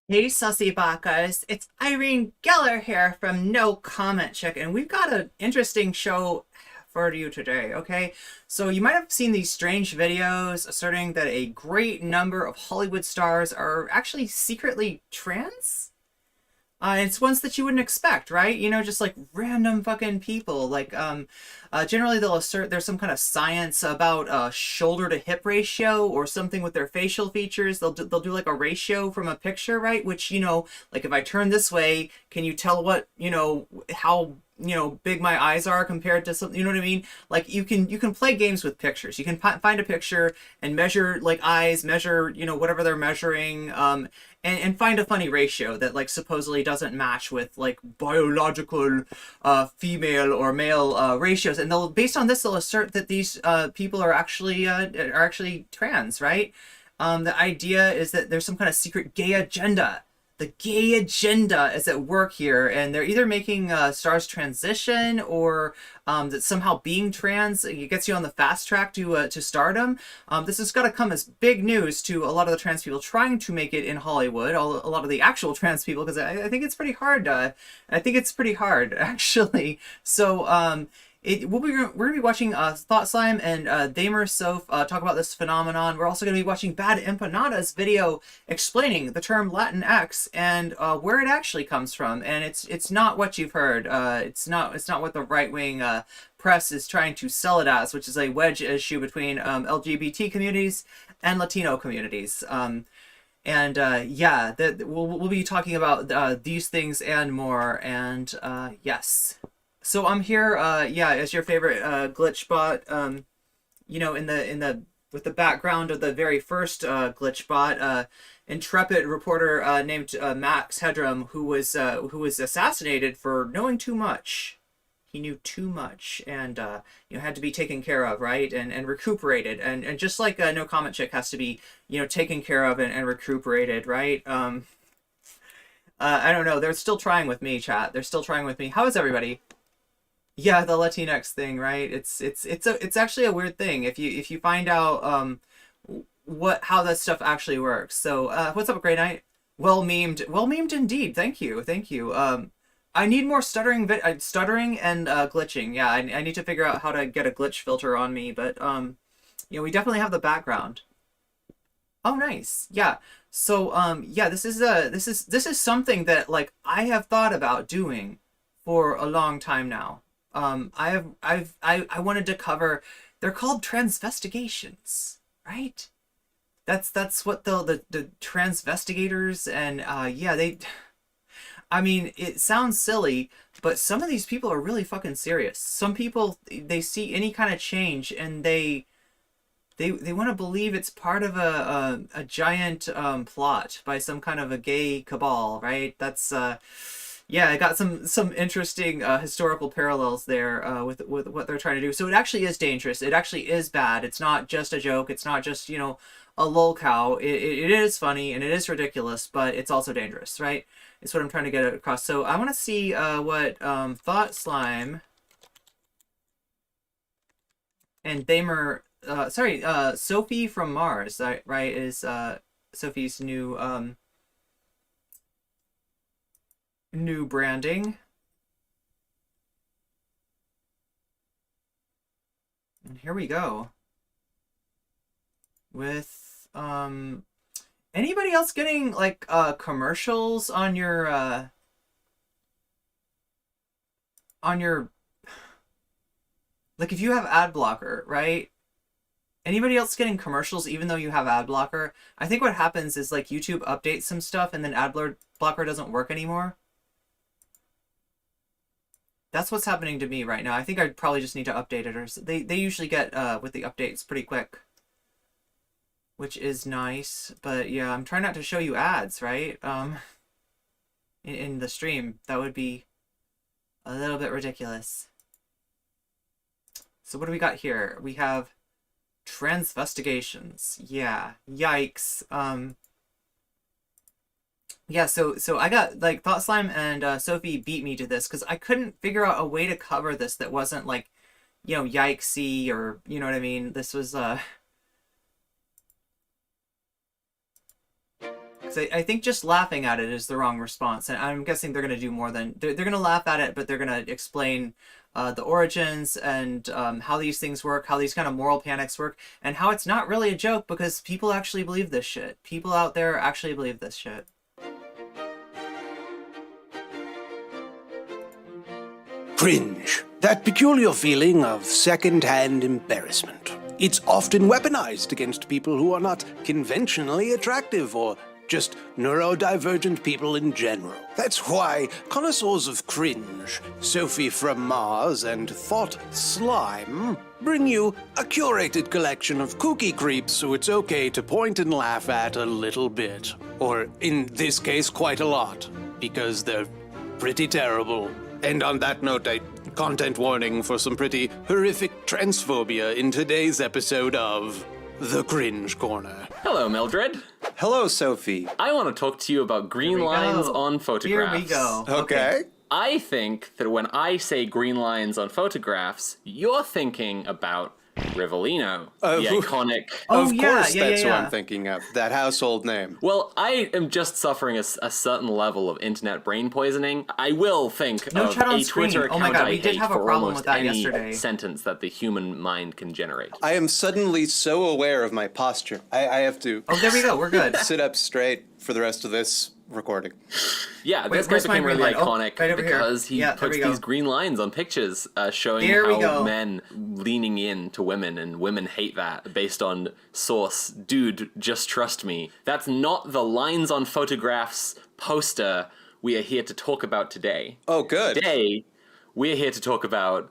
Hey, sussy bakas. It's Irene Geller here from No Comment Chick, and we've got an interesting show for you today, okay? So you might have seen these strange videos asserting that a great number of Hollywood stars are actually secretly trans? It's ones that you wouldn't expect, right? You know, just like random fucking people. Generally they'll assert there's some kind of science about shoulder to hip ratio or something with their facial features. They'll do like a ratio from a picture, right? Which, like if I turn this way, can you tell what, how big my eyes are compared to something, you know what I mean? Like you can play games with pictures. You can find a picture and measure like eyes, measure, whatever they're measuring, and find a funny ratio that like supposedly doesn't match with like biological female or male ratios, and they'll based on this they'll assert that these people are actually trans, right? The idea is that there's some kind of secret gay agenda. The gay agenda is at work here, and they're either making stars transition or that somehow being trans it gets you on the fast track to stardom. This has got to come as big news to a lot of the trans people trying to make it in Hollywood. A lot of the actual trans people, because I think it's pretty hard. I think it's pretty hard actually. We're going to be watching Thought Slime and Theymer Soph talk about this phenomenon. We're also going to be watching Bad Empanadas video explaining the term Latinx and where it actually comes from. And it's not what you've heard. It's not what the right wing press is trying to sell it as, which is a wedge issue between LGBT communities and Latino communities. We'll be talking about these things and more. And yes. So I'm here, as your favorite glitch bot. In the with the background of the very first glitch bot, intrepid reporter named Max Headroom, who was assassinated for knowing too much. He knew too much, and had to be taken care of, right, and recuperated, and just like No Comment Chick has to be taken care of and recuperated, right. I don't know. They're still trying with me, chat. They're still trying with me. How is everybody? Yeah, the Latinx thing, right? It's actually a weird thing if you find out what how that stuff actually works. So what's up, Grey Knight? Well memed indeed. Thank you. I need more stuttering and glitching. Yeah, I need to figure out how to get a glitch filter on me, but we definitely have the background. Oh, nice. Yeah. So this is something that like I have thought about doing for a long time now. I wanted to cover. They're called transvestigations, right? That's what the transvestigators and they. I mean, it sounds silly, but some of these people are really fucking serious. Some people they see any kind of change and they want to believe it's part of a giant plot by some kind of a gay cabal, right? That's yeah, I got some interesting historical parallels there with what they're trying to do. So it actually is dangerous. It actually is bad. It's not just a joke. It's not just a lol cow. It is funny and it is ridiculous, but it's also dangerous, right? It's what I'm trying to get across. So I want to see what Thought Slime and Theymer, Sophie from Mars, right, is Sophie's new branding. And here we go. With anybody else getting like commercials on your like if you have ad blocker, right? Anybody else getting commercials even though you have ad blocker? I think what happens is like YouTube updates some stuff and then blocker doesn't work anymore. That's what's happening to me right now. I think I probably just need to update it, or they usually get with the updates pretty quick, which is nice. But yeah, I'm trying not to show you ads, right? In the stream, that would be a little bit ridiculous. So what do we got here? We have Transvestigations. Yeah, yikes. Yeah, so I got like Thought Slime and Sophie beat me to this because I couldn't figure out a way to cover this that wasn't like, yikesy, or you know what I mean. This was So I think just laughing at it is the wrong response, and I'm guessing they're going to do more than they're going to laugh at it, but they're going to explain the origins and how these things work, how these kind of moral panics work, and how it's not really a joke because people actually believe this shit. People out there actually believe this shit. Cringe. That peculiar feeling of second-hand embarrassment. It's often weaponized against people who are not conventionally attractive or just neurodivergent people in general. That's why connoisseurs of cringe, Sophie from Mars and Thought Slime, bring you a curated collection of kooky creeps who it's okay to point and laugh at a little bit. Or, in this case, quite a lot. Because they're pretty terrible. And on that note, a content warning for some pretty horrific transphobia in today's episode of The Cringe Corner. Hello, Mildred. Hello, Sophie. I want to talk to you about green lines on photographs. Here we go. Okay. I think that when I say green lines on photographs, you're thinking about Rivellino, the iconic... Oh, of yeah, course, yeah, that's yeah, what yeah. I'm thinking of. That household name. Well, I am just suffering a certain level of internet brain poisoning. I will think No of chat on a screen. Twitter Oh my account God, I we did hate have a for problem almost with that any yesterday. sentence that the human mind can generate. I am suddenly so aware of my posture. I have to Oh, there we go. We're good. sit up straight for the rest of this recording. Yeah, Wait, this guy where's my became green really line? Oh, iconic right over here. because he Yeah, there puts we go. these green lines on pictures showing There we how go. men leaning in to women, and women hate that based on source. Dude, just trust me. That's not the lines on photographs poster we are here to talk about today. Oh, good. Today, we're here to talk about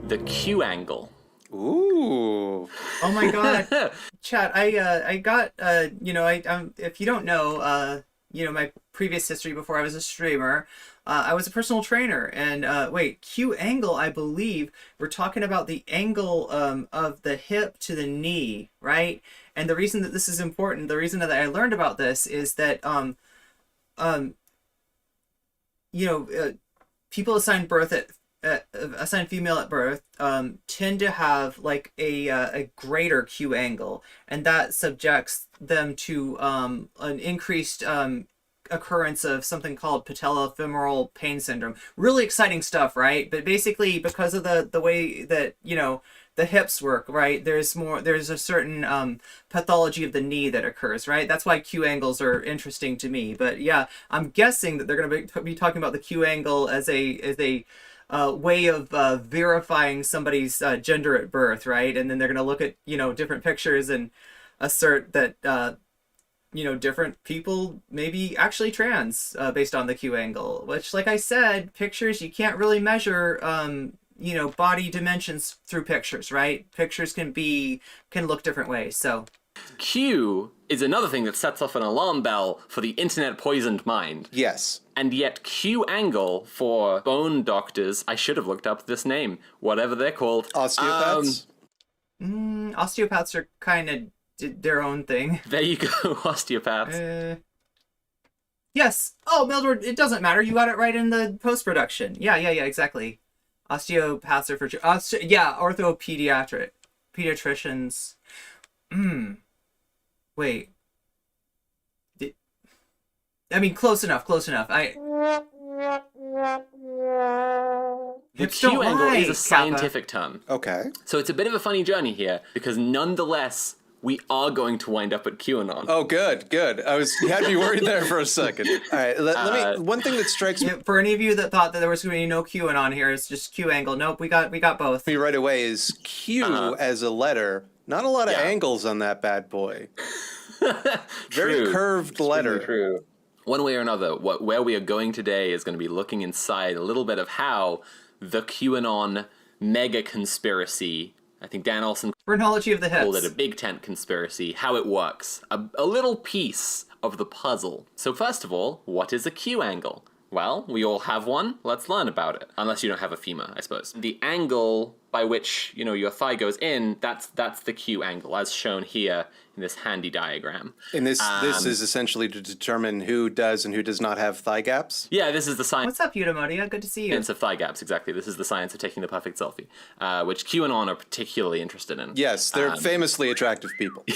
the Q angle. Ooh. Oh my God, chat! I got if you don't know my previous history before I was a streamer, I was a personal trainer, and wait, Q angle, I believe we're talking about the angle of the hip to the knee, right? And the reason that this is important, the reason that I learned about this is that people assigned female at birth tend to have like a greater Q angle, and that subjects them to an increased occurrence of something called patellofemoral pain syndrome. Really exciting stuff, right? But basically, because of the way that the hips work, right, there's a certain pathology of the knee that occurs, right? That's why Q angles are interesting to me. But yeah, I'm guessing that they're going to be talking about the Q angle as a way of verifying somebody's gender at birth, right? And then they're going to look at different pictures and assert that different people may be actually trans based on the Q angle. Which, like I said, pictures, you can't really measure body dimensions through pictures, right? Pictures can look different ways. So Q is another thing that sets off an alarm bell for the internet poisoned mind. Yes. And yet Q angle for bone doctors, I should have looked up this name, whatever they're called. Osteopaths? Osteopaths are kind of their own thing. There you go, osteopaths. Yes. Oh, Mildred, it doesn't matter. You got it right in the post-production. Yeah, exactly. Osteopaths are for... pediatricians. Wait. I mean, close enough. The Q angle is a scientific term. Okay. So it's a bit of a funny journey here, because nonetheless, we are going to wind up at QAnon. Oh, good. You had me worried there for a second. All right, let me. One thing that strikes For any of you that thought that there was going to be no QAnon here, it's just Q angle. Nope, we got both. me right away is Q as a letter. Not a lot of angles on that bad boy. Very curved letter. True. One way or another, where we are going today is going to be looking inside a little bit of how the QAnon mega conspiracy, I think Dan Olson Phrenology of the called hips. it a big tent conspiracy, how it works. A little piece of the puzzle. So first of all, what is a Q angle? Well, we all have one. Let's learn about it. Unless you don't have a femur, I suppose. The angle by which, your thigh goes in, that's the Q angle, as shown here in this handy diagram. And this is essentially to determine who does and who does not have thigh gaps? Yeah, this is the science What's up, Yudamoria? Good to see you. of thigh gaps, exactly. This is the science of taking the perfect selfie, which QAnon are particularly interested in. Yes, they're famously attractive people.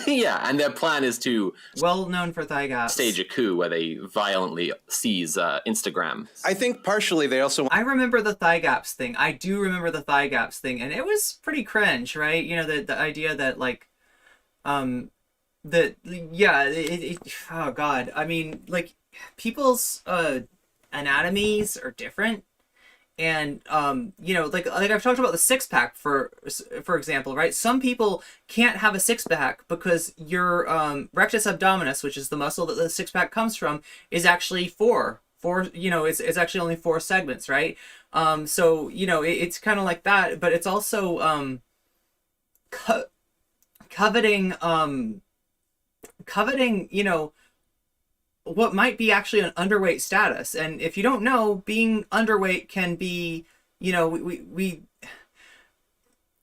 Yeah, and their plan is to Well known for thigh gaps. stage a coup where they violently seize Instagram. I think partially they also I remember the thigh gaps thing. I do remember the thigh gaps thing, and it was pretty cringe, right? The idea that oh god, I mean, like, people's anatomies are different, and like I've talked about the six-pack for example, right? Some people can't have a six-pack because your rectus abdominis, which is the muscle that the six-pack comes from, is actually it's actually only 4 segments, right? So it's kind of like that, but it's also coveting what might be actually an underweight status. And if you don't know, being underweight can be, we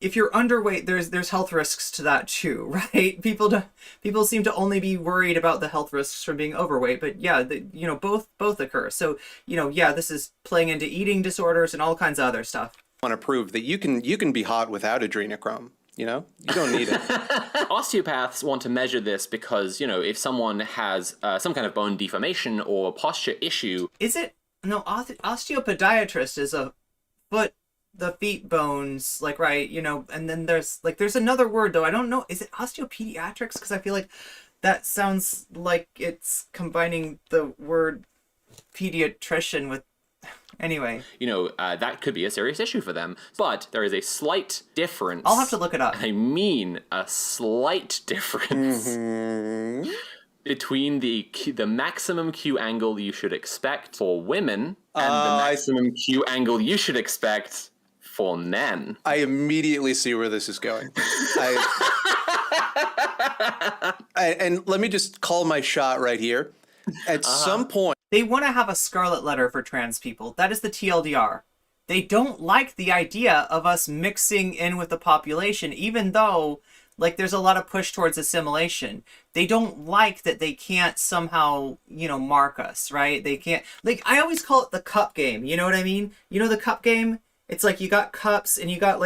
if you're underweight, there's health risks to that too, right? People seem to only be worried about the health risks from being overweight, but yeah, both occur. So this is playing into eating disorders and all kinds of other stuff. want to prove that you can be hot without adrenochrome. You don't need it. Osteopaths want to measure this because, if someone has some kind of bone deformation or posture issue. Is it? No, osteopodiatrist is the feet bones, like, right, and then there's another word, though. I don't know. Is it osteopediatrics? Because I feel like that sounds like it's combining the word pediatrician with. Anyway. That could be a serious issue for them. But there is a slight difference. I'll have to look it up. I mean, a slight difference between the maximum Q angle you should expect for women and the maximum Q angle you should expect for men. I immediately see where this is going. And let me just call my shot right here. At some point, they want to have a scarlet letter for trans people. That is the TLDR. They don't like the idea of us mixing in with the population, even though, there's a lot of push towards assimilation. They don't like that they can't somehow, mark us, right? They can't, I always call it the cup game. You know what I mean? The cup game? It's like you got cups and you got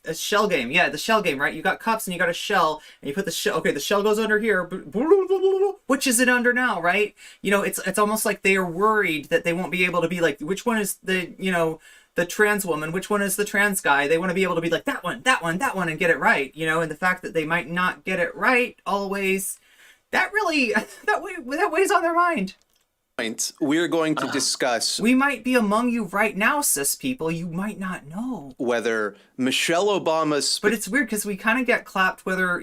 a shell game. Yeah, the shell game, right? You got cups and you got a shell and you put the shell. Okay, the shell goes under here. Which is it under now, right? It's almost like they are worried that they won't be able to be like, which one is the trans woman? Which one is the trans guy? They want to be able to be like that one, and get it right. And the fact that they might not get it right always, that weighs on their mind. We're going to discuss. We might be among you right now, cis people. You might not know whether Michelle Obama's. But it's weird because we kind of get clapped whether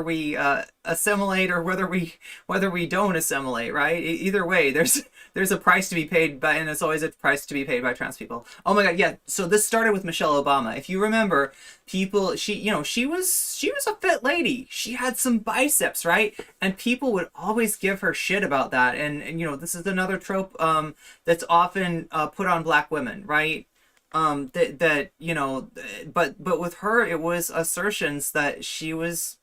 we assimilate or whether we don't assimilate, right? Either way, there's a price to be paid and there's always a price to be paid by trans people. Oh my god, yeah. So this started with Michelle Obama. If you remember, she was a fit lady. She had some biceps, right? And people would always give her shit about that. And this is another trope that's often put on black women, right? But with her, it was assertions that she was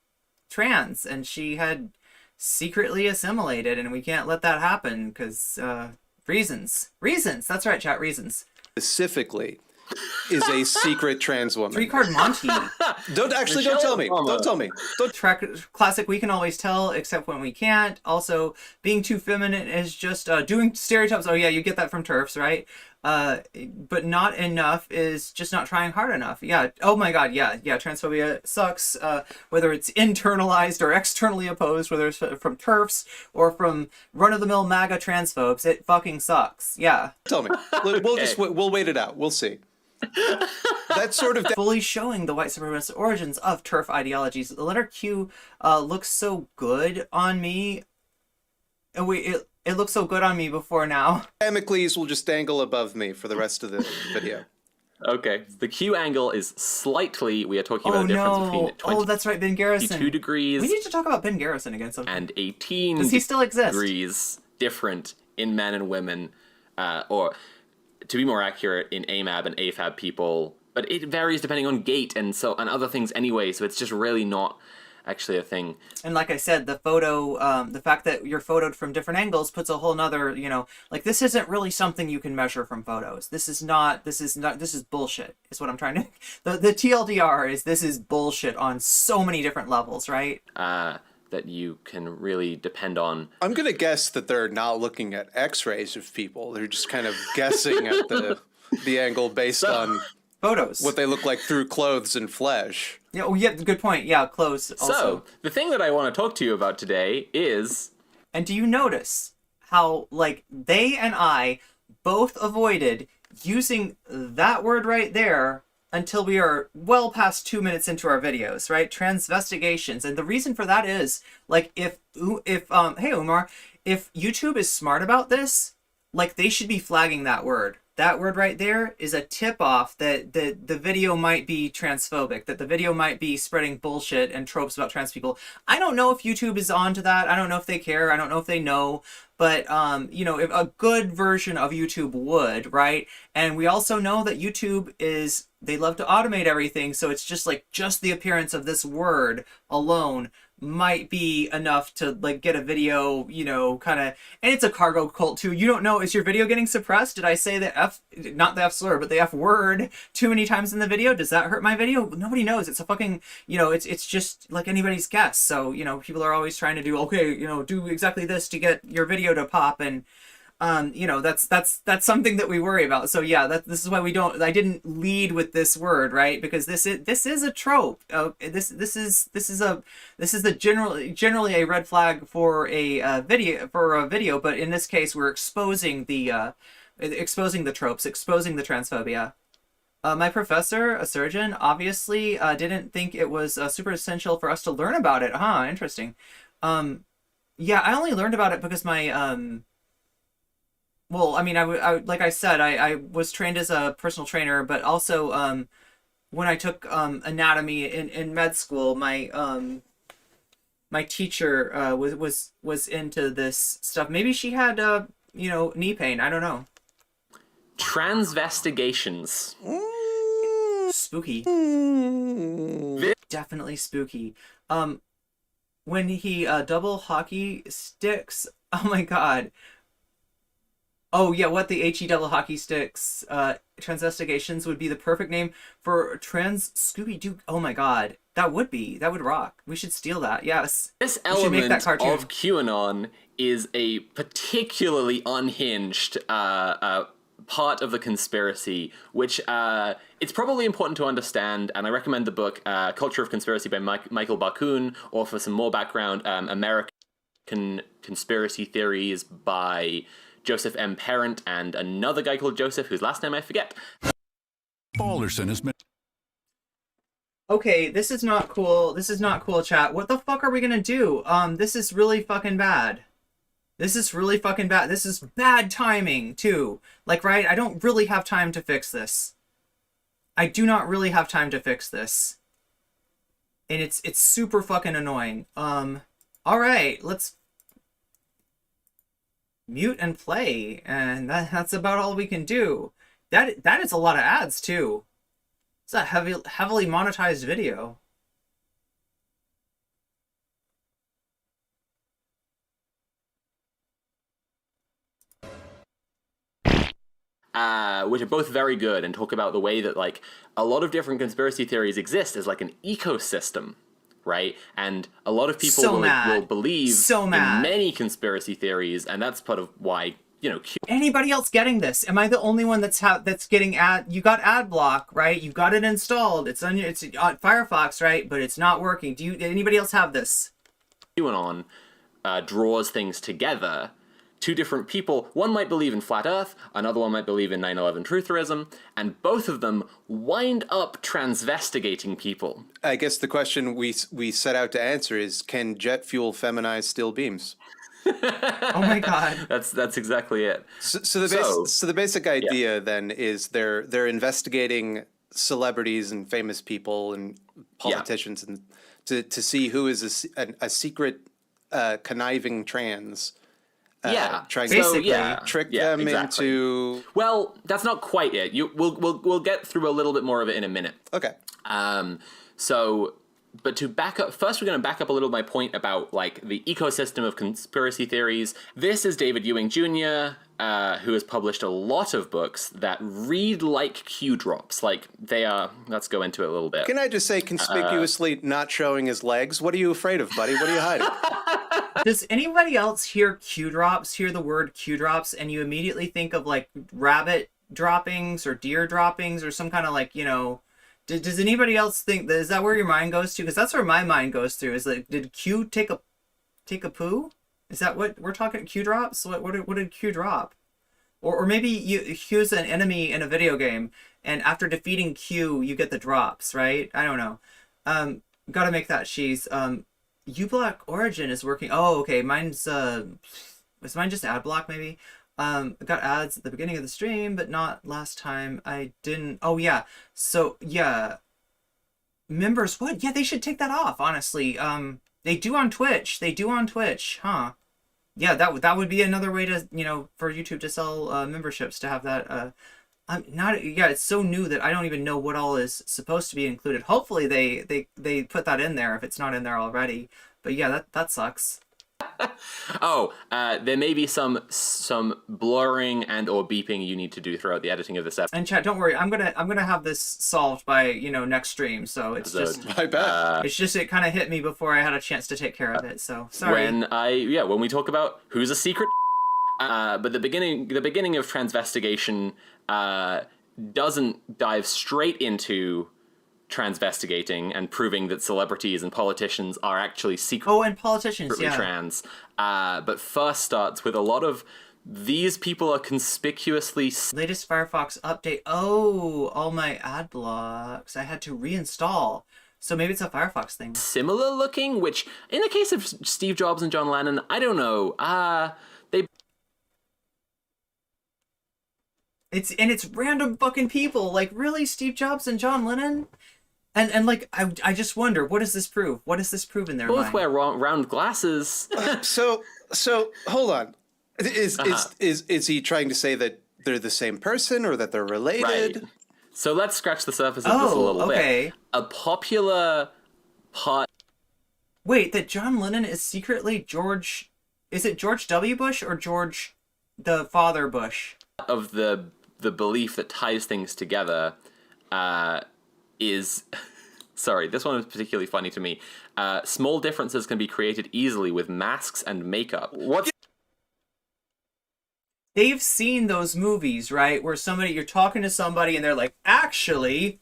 trans and she had secretly assimilated, and we can't let that happen because reasons. That's right, chat. Reasons. Specifically is a secret trans woman. 3-card Monty. Don't tell me. Don't tell me. Track classic. We can always tell, except when we can't. Also, being too feminine is just doing stereotypes. Oh yeah, you get that from TERFs, right? But not enough is just not trying hard enough. Yeah. Oh my god. Yeah. Transphobia sucks. Whether it's internalized or externally opposed, whether it's from TERFs or from run-of-the-mill MAGA transphobes, it fucking sucks. Yeah. Tell me. We'll wait it out. We'll see. That's sort of fully showing the white supremacist origins of TERF ideologies. The letter Q looks so good on me. It looks so good on me before now. Damocles will just dangle above me for the rest of the video. Okay, the Q angle is slightly. We are talking about a difference between 20, that's right, Ben Garrison. 22 degrees. We need to talk about Ben Garrison again sometime. And 18. Does he still exist? Degrees different in men and women, or to be more accurate, in AMAB and AFAB people but it varies depending on gait and other things anyway. So it's just really not actually a thing. And like I said, the photo, the fact that you're photoed from different angles puts a whole nother, like this isn't really something you can measure from photos. This is bullshit, is what I'm trying to, the TLDR is this is bullshit on so many different levels, right? That you can really depend on. I'm going to guess that they're not looking at x-rays of people. They're just kind of guessing at the angle based on photos, what they look like through clothes and flesh. Yeah, oh, yeah, good point. Yeah, clothes also. So, the thing that I want to talk to you about today is... And do you notice how, like, they and I both avoided using that word right there until we are well past 2 minutes into our videos, right? Transvestigations. And the reason for that is, like, hey Umar, if YouTube is smart about this, like, they should be flagging that word. That word right there is a tip-off that the video might be transphobic, that the video might be spreading bullshit and tropes about trans people. I don't know if YouTube is onto that. I don't know if they care. I don't know if they know. But, if a good version of YouTube would, right? And we also know that YouTube they love to automate everything. So it's just the appearance of this word alone might be enough to, like, get a video, kind of, and it's a cargo cult too. You don't know, is your video getting suppressed? Did I say the not the F slur, but the F word too many times in the video? Does that hurt my video? Nobody knows. It's a fucking, it's just like anybody's guess. So, people are always trying to do, okay, do exactly this to get your video to pop. And, that's something that we worry about. So yeah, this is why I didn't lead with this word, right? Because this is a trope. This is generally a red flag for a video, but in this case we're exposing the tropes, exposing the transphobia. My professor, a surgeon, obviously didn't think it was super essential for us to learn about it. Interesting. Yeah, I only learned about it because my well, I mean, I like I said, I was trained as a personal trainer, but also when I took anatomy in med school, my teacher was into this stuff. Maybe she had knee pain. I don't know. Transvestigations. Spooky. Definitely spooky. When he double hockey sticks. Oh my god. Oh yeah, what the HE double hockey sticks, Transvestigations would be the perfect name for trans Scooby-Doo. Oh my god, that would rock. We should steal that, yes. This element of QAnon is a particularly unhinged part of the conspiracy, which it's probably important to understand, and I recommend the book Culture of Conspiracy by Michael Barkun, or for some more background, American Conspiracy Theories by Joseph M. Parent and another guy called Joseph, whose last name I forget. Balderson has been... Okay, this is not cool. This is not cool, chat. What the fuck are we gonna do? This is really fucking bad. This is really fucking bad. This is bad timing, too. Like, right? I don't really have time to fix this. I do not really have time to fix this. And it's super fucking annoying. Alright, let's mute and play, and that's about all we can do. That is a lot of ads too. It's a heavily monetized video. Which are both very good and talk about the way that, like, a lot of different conspiracy theories exist as like an ecosystem, right? And a lot of people will believe in many conspiracy theories, and that's part of why, Anybody else getting this? Am I the only one that's getting you got ad block, right? You got it installed. It's on Firefox, right? But it's not working. Anybody else have this? QAnon draws things together. Two different people, one might believe in flat earth, another one might believe in 9/11 trutherism, and both of them wind up transvestigating people. I guess the question we set out to answer is, can jet fuel feminize steel beams? Oh my god. That's exactly it. So the basic idea then is they're investigating celebrities and famous people and politicians and to see who is a secret conniving trans. trying basically. to trick them exactly. into... Well, that's not quite it. We'll get through a little bit more of it in a minute. Okay. But to back up, first we're going to back up a little my point about like the ecosystem of conspiracy theories. This is David Ewing Jr., who has published a lot of books that read like Q drops. Like they are, let's go into it a little bit. Can I just say conspicuously not showing his legs? What are you afraid of, buddy? What are you hiding? Does anybody else hear the word Q drops, and you immediately think of like rabbit droppings or deer droppings or some kind of like, does anybody else think that, is that where your mind goes to? Because that's where my mind goes to, is like, did Q take a poo? Is that what we're talking, Q drops? What did Q drop? Or maybe Q's an enemy in a video game, and after defeating Q, you get the drops, right? I don't know. Gotta make that cheese. uBlock Origin is working. Oh, okay. Mine's was mine just ad block maybe? I got ads at the beginning of the stream, but not last time. I didn't. Oh yeah. So yeah. Members, what? Yeah, they should take that off. Honestly, they do on Twitch. Huh? Yeah, that would be another way to for YouTube to sell memberships, to have that. I'm not. Yeah, it's so new that I don't even know what all is supposed to be included. Hopefully they put that in there if it's not in there already. But yeah, that sucks. There may be some blurring and or beeping you need to do throughout the editing of this episode. And chat, don't worry, I'm gonna have this solved by next stream. So it's just, I bet. it kind of hit me before I had a chance to take care of it. So sorry. When we talk about who's a secret, but the beginning of Transvestigation doesn't dive straight into transvestigating and proving that celebrities and politicians are actually and politicians, yeah. trans, but first starts with a lot of these people are conspicuously latest Firefox update. Oh, all my ad blocks I had to reinstall. So maybe it's a Firefox thing. Similar looking, which in the case of Steve Jobs and John Lennon, I don't know. It's random fucking people. Like, really, Steve Jobs and John Lennon? And like, I just wonder, what does this prove? What does this prove in their mind? Both wear round glasses. So hold on. Is he trying to say that they're the same person or that they're related? Right. So let's scratch the surface of this a little bit. A popular part. Wait, that John Lennon is secretly George... Is it George W. Bush or George the father Bush? Of the belief that ties things together is... Sorry, this one is particularly funny to me. Small differences can be created easily with masks and makeup. They've seen those movies, right? Where you're talking to somebody and they're like, actually,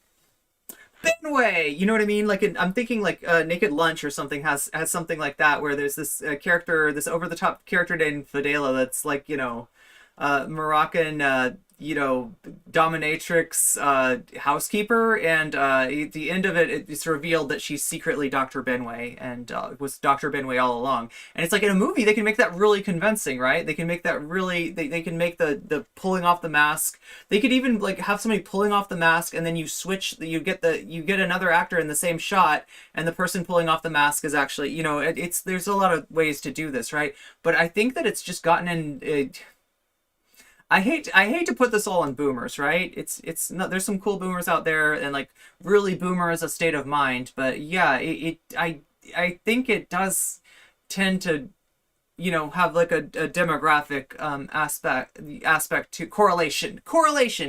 Benway! You know what I mean? Like, I'm thinking like Naked Lunch or something has something like that, where there's this character, this over-the-top character named Fidela that's like, Moroccan, dominatrix housekeeper, and at the end of it's revealed that she's secretly Dr. Benway, and was Dr. Benway all along. And it's like, in a movie they can make that really convincing, right? They can make that really, they can make the pulling off the mask. They could even like have somebody pulling off the mask, and then you get another actor in the same shot, and the person pulling off the mask is actually, there's a lot of ways to do this, right? But I think that it's just gotten in... I hate to put this all on boomers, right? It's not, there's some cool boomers out there, and like really boomer is a state of mind, but yeah, I think it does tend to, have like a demographic aspect to correlation,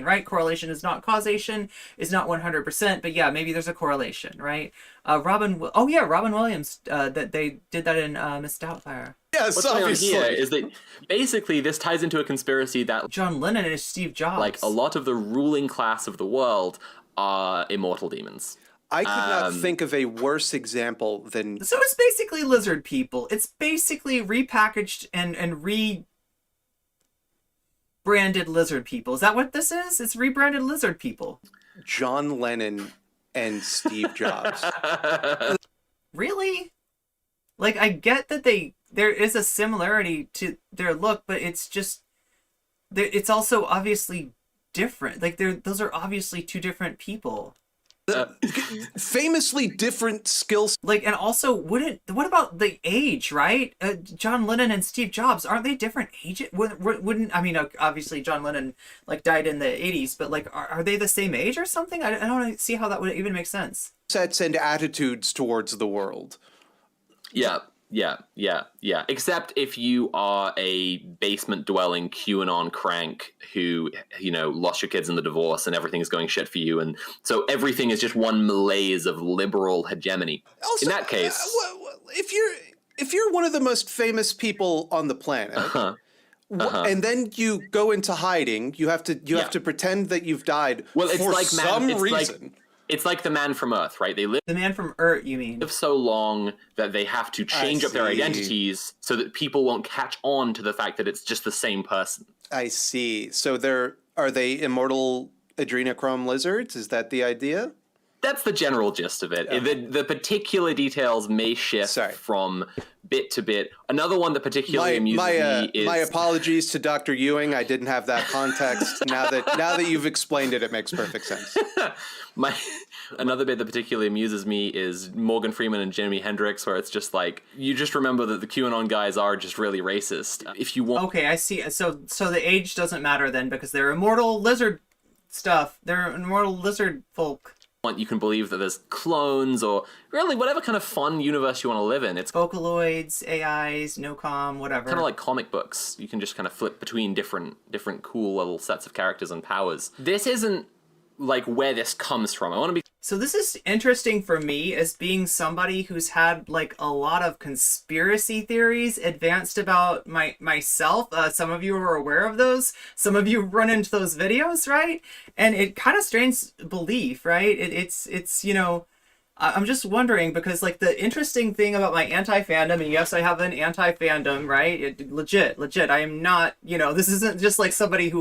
right? Correlation is not causation, is not 100%, but yeah, maybe there's a correlation, right? Robin Williams, that they did that in Miss Doubtfire. Yes, what's going on here is that basically this ties into a conspiracy that John Lennon is Steve Jobs. Like, a lot of the ruling class of the world are immortal demons. I could not think of a worse example than... So it's basically lizard people. It's basically repackaged and rebranded lizard people. Is that what this is? It's rebranded lizard people. John Lennon and Steve Jobs. Really? Like, I get that there is a similarity to their look, but it's just... It's also obviously different. Like, those are obviously two different people. Famously different skills. Like, and also, what about the age, right? John Lennon and Steve Jobs, aren't they different ages? Wouldn't, I mean, obviously John Lennon, like, died in the 80s, but, like, are they the same age or something? I don't see how that would even make sense. Sets and attitudes towards the world. Yeah. Except if you are a basement-dwelling QAnon crank who, lost your kids in the divorce and everything's going shit for you, and so everything is just one malaise of liberal hegemony. Also, in that case, if you're one of the most famous people on the planet, and then you go into hiding, you have to pretend that you've died for some reason. It's like the Man from Earth, right? They live The Man from Earth, you mean? so long that they have to change up their identities so that people won't catch on to the fact that it's just the same person. I see. So are they immortal adrenochrome lizards? Is that the idea? That's the general gist of it. Okay. The particular details may shift from bit to bit. Another one that particularly amuses me is... My apologies to Dr. Ewing. I didn't have that context. now that you've explained it, it makes perfect sense. Another bit that particularly amuses me is Morgan Freeman and Jimi Hendrix, where it's just like, you just remember that the QAnon guys are just really racist. If you want... Okay, I see. So the age doesn't matter then, because they're immortal lizard stuff. They're immortal lizard folk. You can believe that there's clones or really whatever kind of fun universe you want to live in. It's Vocaloids, AIs, NOCOM, whatever. Kind of like comic books. You can just kind of flip between different cool little sets of characters and powers. This isn't like where this comes from. I want to be... So this is interesting for me as being somebody who's had like a lot of conspiracy theories advanced about myself. Some of you are aware of those. Some of you run into those videos, right? And it kind of strains belief, right? It's I'm just wondering because like the interesting thing about my anti-fandom, and yes, I have an anti-fandom, right? Legit. I am not, this isn't just like somebody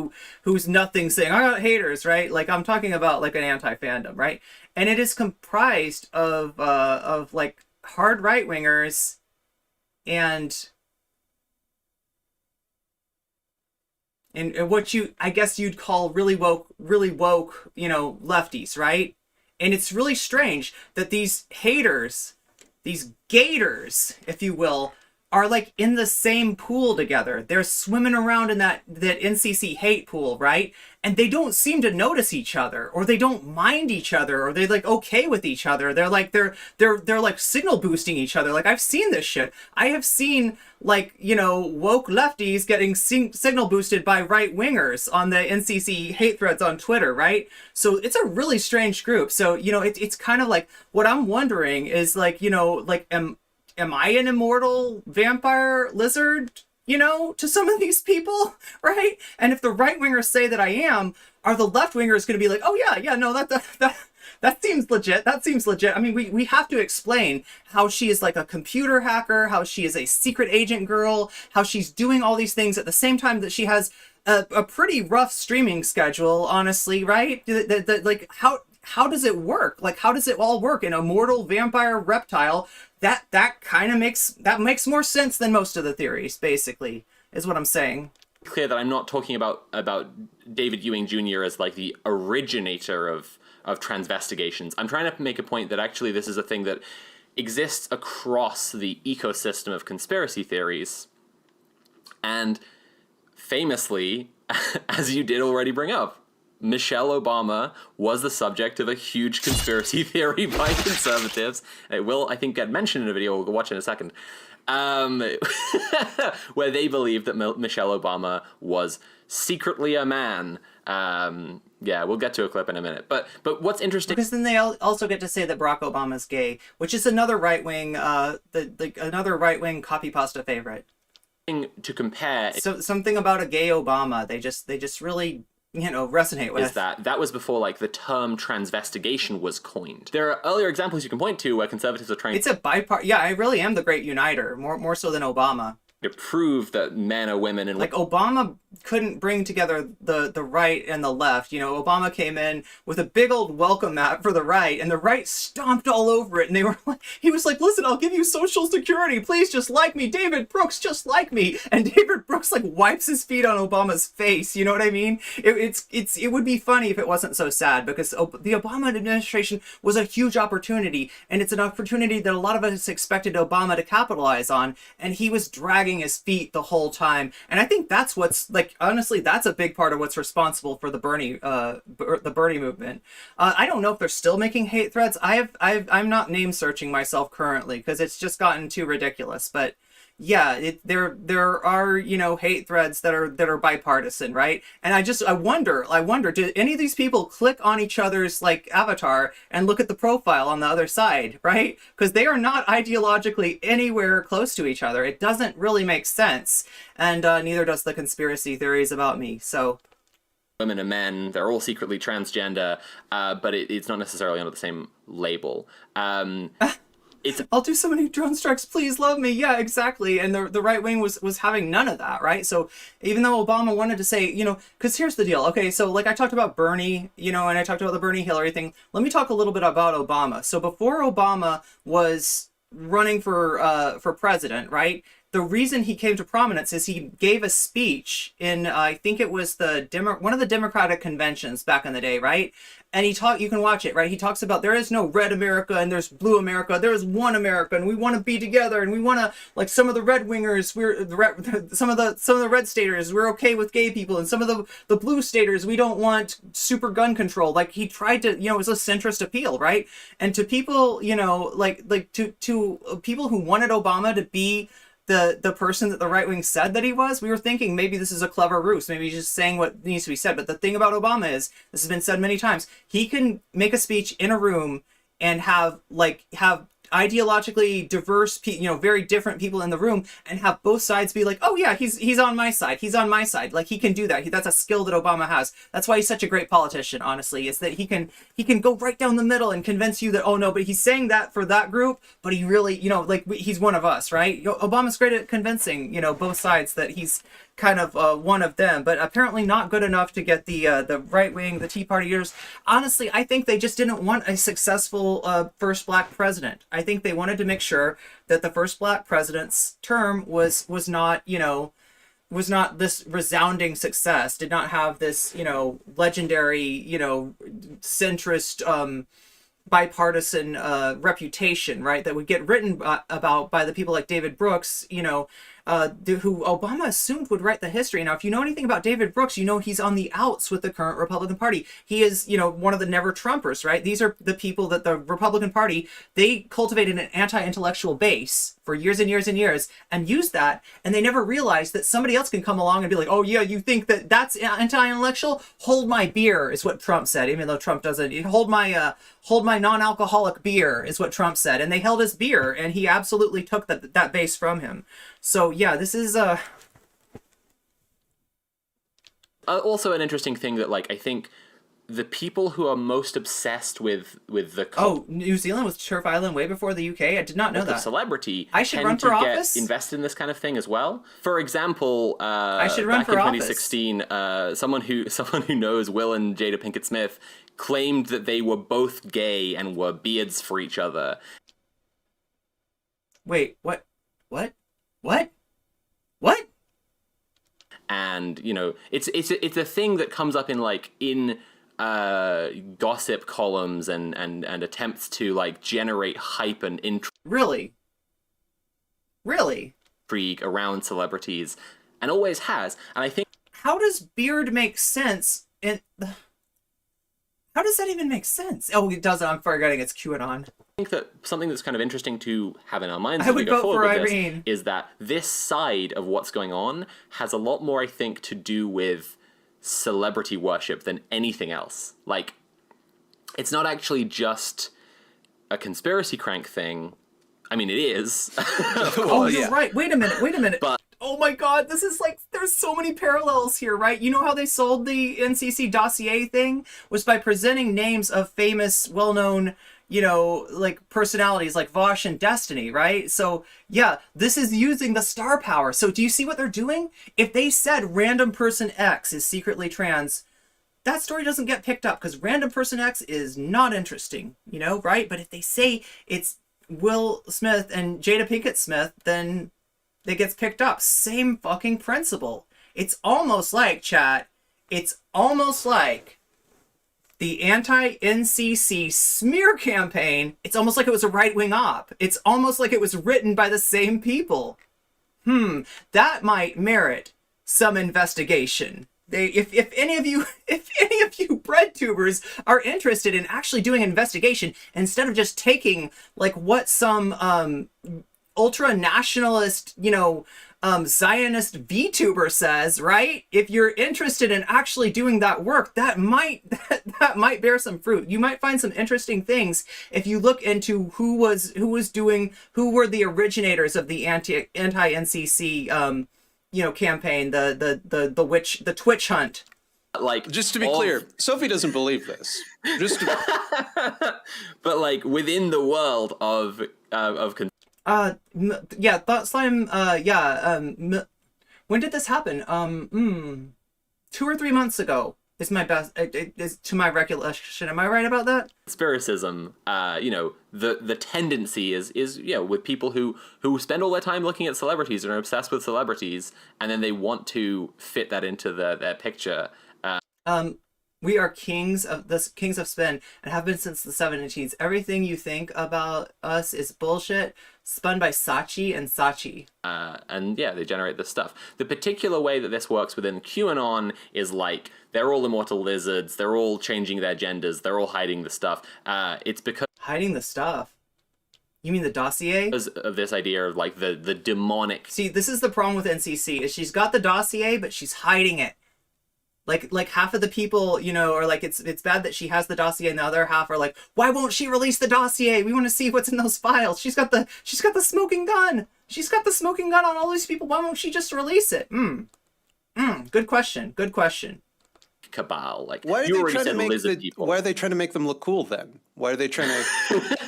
who's nothing saying, I got haters, right? Like I'm talking about like an anti-fandom, right? And it is comprised of like hard right-wingers and what I guess you'd call really woke, lefties, right? And it's really strange that these haters, these gators, if you will, are like in the same pool together. They're swimming around in that NCC hate pool, right? And they don't seem to notice each other, or they don't mind each other, or they're like okay with each other. They're like they're like signal boosting each other. Like I've seen this shit. I have seen like woke lefties getting signal boosted by right wingers on the NCC hate threads on Twitter, right? So it's a really strange group. So it's kind of like what I'm wondering is like am I an immortal vampire lizard? To some of these people, right? And if the right wingers say that I am, are the left wingers going to be like, oh yeah, no, that seems legit. That seems legit. I mean, we have to explain how she is like a computer hacker, how she is a secret agent girl, how she's doing all these things at the same time that she has a pretty rough streaming schedule, honestly, right? Like how does it work? Like how does it all work? An immortal vampire reptile. That kind of makes more sense than most of the theories, basically, is what I'm saying. Clear that I'm not talking about David Ewing Jr. as like the originator of transvestigations. I'm trying to make a point that actually this is a thing that exists across the ecosystem of conspiracy theories. And famously, as you did already bring up, Michelle Obama was the subject of a huge conspiracy theory by conservatives. It will, I think, get mentioned in a video we'll watch in a second, where they believed that Michelle Obama was secretly a man. Yeah, we'll get to a clip in a minute. But what's interesting... Because then they also get to say that Barack Obama's gay, which is another right-wing, another right-wing copy pasta favorite. To compare... So something about a gay Obama, they just really... resonate with. Is that was before like the term transvestigation was coined. There are earlier examples you can point to where conservatives are trying... It's a yeah, I really am the great uniter, more so than Obama. to prove that men are women and Like, Obama couldn't bring together the right and the left. You know, Obama came in with a big old welcome mat for the right, and the right stomped all over it. And they were like, he was like, listen, I'll give you Social Security. Please just like me. David Brooks, just like me. And David Brooks like wipes his feet on Obama's face. You know what I mean? It would be funny if it wasn't so sad, because the Obama administration was a huge opportunity, and it's an opportunity that a lot of us expected Obama to capitalize on, and he was dragging his feet the whole time. And I think that's what's, like, honestly, that's a big part of what's responsible for the Bernie movement. I don't know if they're still making hate threads. I'm not name searching myself currently because it's just gotten too ridiculous. But yeah, there are, you know, hate threads that are bipartisan, right? And I wonder, do any of these people click on each other's like avatar and look at the profile on the other side, right? Because they are not ideologically anywhere close to each other. It doesn't really make sense, and neither does the conspiracy theories about me. So women and men, they're all secretly transgender, but it's not necessarily under the same label. I'll do so many drone strikes, please love me. Yeah, exactly. And the right wing was having none of that, right? So even though Obama wanted to say, you know, because here's the deal. Okay, so like I talked about Bernie, you know, and I talked about the Bernie Hillary thing. Let me talk a little bit about Obama. So before Obama was running for president, right? The reason he came to prominence is he gave a speech in, I think it was one of the Democratic conventions back in the day, right? And you can watch it, right? He talks about there is no red America and there's blue America. There is one America, and we want to be together, and we want to, like, some of the red wingers, some of the red staters, we're okay with gay people, and some of the blue staters, we don't want super gun control. Like, he tried to, you know, it was a centrist appeal, right? And to people, you know, like to people who wanted Obama to be the person that the right wing said that he was, we were thinking maybe this is a clever ruse. Maybe he's just saying what needs to be said. But the thing about Obama is, this has been said many times, he can make a speech in a room and have ideologically diverse, you know, very different people in the room, and have both sides be like, oh yeah, he's on my side. He's on my side. Like, he can do that. That's a skill that Obama has. That's why he's such a great politician, honestly, is that he can go right down the middle and convince you that, oh no, but he's saying that for that group, but he really, you know, like, he's one of us, right? Obama's great at convincing, you know, both sides that he's kind of one of them, but apparently not good enough to get the right wing, the Tea Partiers. Honestly, I think they just didn't want a successful first black president. I think they wanted to make sure that the first black president's term was not, you know, was not this resounding success, did not have this, you know, legendary, you know, centrist bipartisan reputation, right, that would get written about by the people like David Brooks, you know, who Obama assumed would write the history. Now, if you know anything about David Brooks, you know he's on the outs with the current Republican Party. He is, you know, one of the never Trumpers, right? These are the people that the Republican Party, they cultivated an anti-intellectual base for years and years and years, and used that, and they never realized that somebody else can come along and be like, oh yeah, you think that's anti-intellectual? Hold my beer, is what Trump said, even though Trump doesn't. Hold my non-alcoholic beer, is what Trump said, and they held his beer, and he absolutely took that base from him. So yeah, this is also an interesting thing that, like, I think the people who are most obsessed with the New Zealand was Turf Island way before the UK. I did not know that. Celebrity I should tend run for to office? get invested in this kind of thing as well. For example, I should run back for in office. 2016, someone who knows Will and Jada Pinkett Smith claimed that they were both gay and were beards for each other. Wait, what? And, you know, it's a thing that comes up in gossip columns and attempts to, like, generate hype and Really intrigue around celebrities, and always has. And I think, how does beard make sense? How does that even make sense? Oh, it doesn't. I'm forgetting it's QAnon. I think that something that's kind of interesting to have in our minds I as we would go vote forward for with Irene. this is that this side of what's going on has a lot more, I think, to do with celebrity worship than anything else. Like, it's not actually just a conspiracy crank thing. I mean, it is. Oh, you're right. Wait a minute. But oh my god, this is like, there's so many parallels here, right? You know how they sold the NCC dossier thing? Was by presenting names of famous, well-known, like personalities like Vosh and Destiny, right? So yeah, this is using the star power. So do you see what they're doing? If they said random person X is secretly trans, that story doesn't get picked up because random person X is not interesting, right? But if they say it's Will Smith and Jada Pinkett Smith, then it gets picked up. Same fucking principle. It's almost like, chat, it's almost like the anti-NCC smear campaign. It's almost like it was a right-wing op. It's almost like it was written by the same people. That might merit some investigation. If any of you bread tubers are interested in actually doing an investigation instead of just taking like what some ultra nationalist, Zionist VTuber says, right? If you're interested in actually doing that work, that might bear some fruit. You might find some interesting things if you look into who were the originators of the anti-NCC campaign, the Twitch hunt. Like, just to be clear, Sophie doesn't believe this. But like within the world of Thought Slime, when did this happen? 2 or 3 months ago is my best, is to my recollection. Am I right about that? Conspiracism, the tendency is with people who spend all their time looking at celebrities and are obsessed with celebrities, and then they want to fit that into their picture. We are kings of spin and have been since the 70s. Everything you think about us is bullshit, spun by Saatchi and Saatchi. They generate this stuff. The particular way that this works within QAnon is like, they're all immortal lizards, they're all changing their genders, they're all hiding the stuff. It's because... Hiding the stuff? You mean the dossier? Because of this idea of like the demonic... See, this is the problem with NCC, is she's got the dossier, but she's hiding it. Like half of the people, are like, it's bad that she has the dossier, and the other half are like, why won't she release the dossier? We want to see what's in those files. She's got the smoking gun. She's got the smoking gun on all these people. Why won't she just release it? Good question. Cabal. Like, why are you they already trying said to make lizard people. Why are they trying to make them look cool then? Why are they trying to...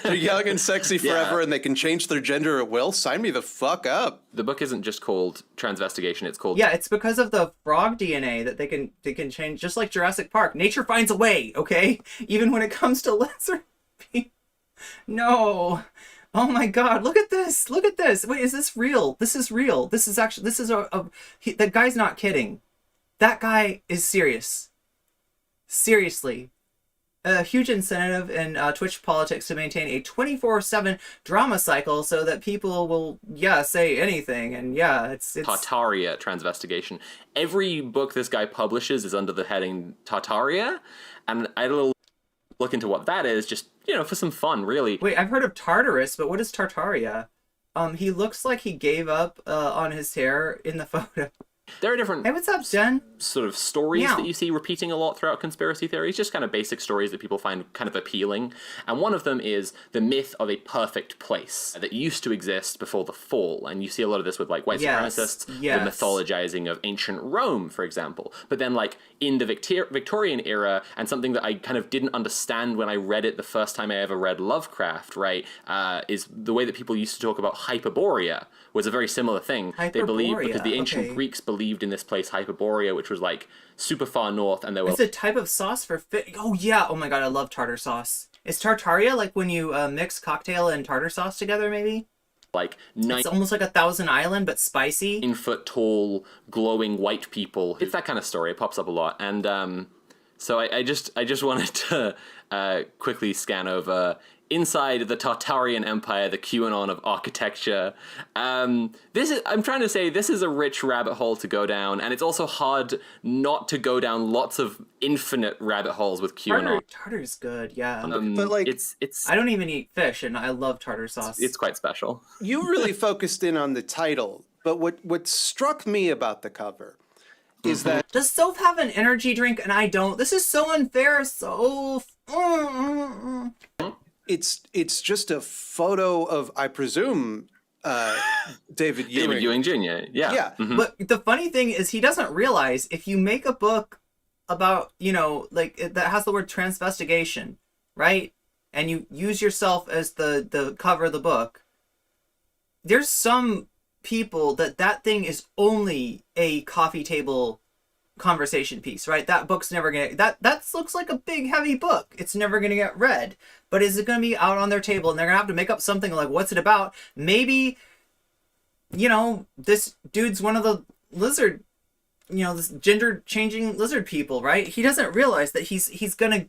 They're young and sexy forever, and they can change their gender at will? Sign me the fuck up. The book isn't just called Transvestigation, it's called... Yeah, it's because of the frog DNA that they can change, just like Jurassic Park. Nature finds a way, okay? Even when it comes to lizard people. No. Oh my god, look at this. Wait, is this real? This is real. This is that guy's not kidding. That guy is serious. Seriously. A huge incentive in Twitch politics to maintain a 24/7 drama cycle so that people will, say anything. And it's... Tartaria Transvestigation. Every book this guy publishes is under the heading Tartaria, and I had a little look into what that is, just, for some fun, really. Wait, I've heard of Tartarus, but what is Tartaria? He looks like he gave up on his hair in the photo. There are different... Hey, what's up, Jen? Sort of stories that you see repeating a lot throughout conspiracy theories, just kind of basic stories that people find kind of appealing. And one of them is the myth of a perfect place that used to exist before the fall. And you see a lot of this with like white supremacists, the mythologizing of ancient Rome, for example. But then like in the Victorian era, and something that I kind of didn't understand when I read it the first time I ever read Lovecraft, right, is the way that people used to talk about Hyperborea was a very similar thing. They believed, because the ancient Greeks believed in this place Hyperborea, which was like super far north, and they were... It's a type of sauce for fish. Oh yeah, oh my god, I love tartar sauce. Is Tartaria like when you mix cocktail and tartar sauce together, maybe? Like it's almost like a Thousand Island, but spicy. 9-foot tall, glowing white people. It's that kind of story. It pops up a lot, and so I just wanted to quickly scan over inside the Tartarian Empire, the QAnon of architecture. I'm trying to say, this is a rich rabbit hole to go down, and it's also hard not to go down lots of infinite rabbit holes with QAnon. Tartar's good, yeah. But like, it's I don't even eat fish, and I love tartar sauce. It's quite special. You really focused in on the title, but what struck me about the cover is that... Does Soph have an energy drink and I don't? This is so unfair, Soph. It's just a photo of, I presume, David Ewing. David Ewing Jr., yeah. Yeah. Mm-hmm. But the funny thing is he doesn't realize if you make a book about, like, that has the word transvestigation, right? and you use yourself as the cover of the book, there's some people that thing is only a coffee table conversation piece, right? That book's never gonna that looks like a big heavy book. It's never gonna get read. But is it gonna be out on their table and they're gonna have to make up something like, what's it about? Maybe, you know, this dude's one of the lizard, you know, this gender changing lizard people, right? He doesn't realize that he's gonna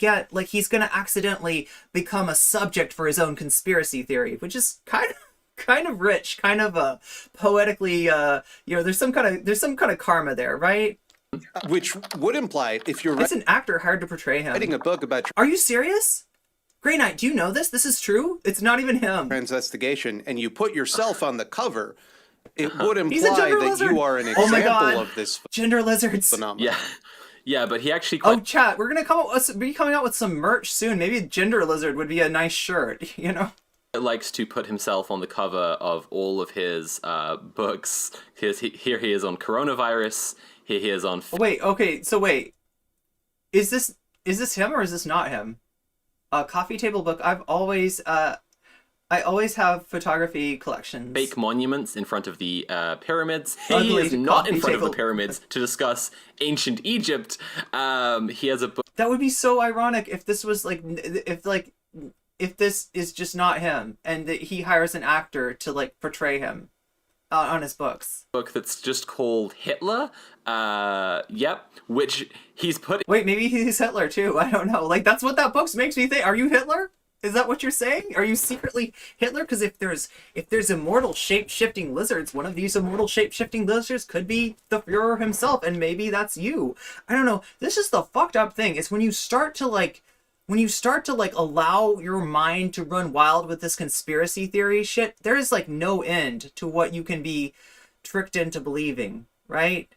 accidentally become a subject for his own conspiracy theory, which is kind of rich, kind of poetically, you know, there's some kind of karma there, right? Which would imply if you're It's an actor hired to portray him. writing a book about Are you serious? Grey Knight, do you know this? This is true? It's not even him. Transvestigation and you put yourself on the cover, it would He's a imply gender that lizard. you are an Oh my God. example of this Gender lizards. phenomenon. Yeah, but he actually Oh, chat, we're gonna be coming out with some merch soon. Maybe a gender lizard would be a nice shirt, you know? likes to put himself on the cover of all of his books. Here he is on coronavirus. Here he is on... Wait, okay, so wait. Is this him or is this not him? Coffee table book. I always have photography collections. fake monuments in front of the pyramids. He Ugly is not in coffee front of the table. pyramids to discuss ancient Egypt. He has a book. That would be so ironic if this was if this is just not him and that he hires an actor to like portray him on his books. That's just called Hitler. Yep, which he's put... Wait, maybe he's Hitler too. I don't know. Like, that's what that book makes me think. Are you Hitler? Is that what you're saying? Are you secretly Hitler? Because if there's immortal shape-shifting lizards, one of these immortal shape-shifting lizards could be the Führer himself, and maybe that's you. I don't know. This is the fucked up thing. Is when you start to allow your mind to run wild with this conspiracy theory shit, there is like no end to what you can be tricked into believing, right?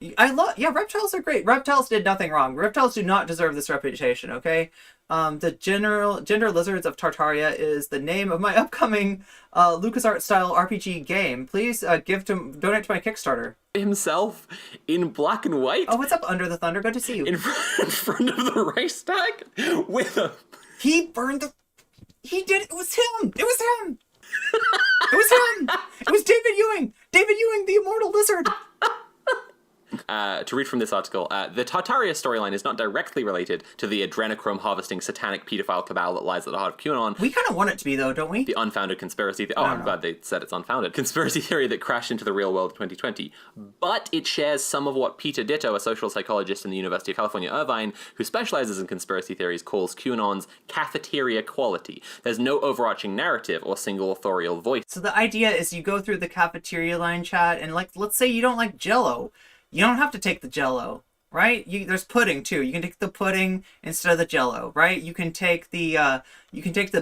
Reptiles are great. Reptiles did nothing wrong. Reptiles do not deserve this reputation, okay? The Gender Lizards of Tartaria is the name of my upcoming LucasArts style RPG game. Please donate to my Kickstarter. himself in black and white Oh, what's up, Under the Thunder? Good to see you. in front of the Reichstag with a... He did it. It was him. It was him. It was him. It was David Ewing. David Ewing, the immortal lizard. To read from this article, the Tartaria storyline is not directly related to the adrenochrome harvesting satanic pedophile cabal that lies at the heart of QAnon. We kind of want it to be, though, don't we? The unfounded conspiracy... I'm glad they said it's unfounded. Conspiracy theory that crashed into the real world in 2020. But it shares some of what Peter Ditto, a social psychologist in the University of California, Irvine, who specializes in conspiracy theories, calls QAnon's cafeteria quality. There's no overarching narrative or single authorial voice. So the idea is you go through the cafeteria line chat, and like, let's say you don't like Jell-O. You don't have to take the Jell-O, right? There's pudding too. You can take the pudding instead of the Jell-O, right? You can take the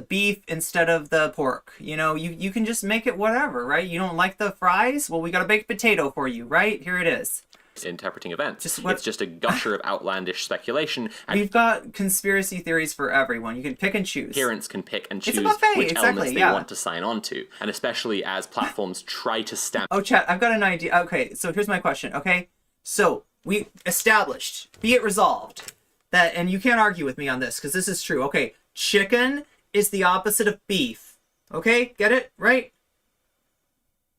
beef instead of the pork. You know, you can just make it whatever, right? You don't like the fries? Well, we got a baked potato for you, right? Here it is. Interpreting events. It's just a gusher of outlandish speculation. And We've got conspiracy theories for everyone. You can pick and choose. parents can pick and choose a buffet, which exactly, elements they yeah. want to sign on to. And especially as platforms try to stamp... Oh, chat, I've got an idea. Okay, so here's my question, okay? So, we established, be it resolved, that, and you can't argue with me on this, because this is true. Okay, chicken is the opposite of beef. Okay, get it? Right?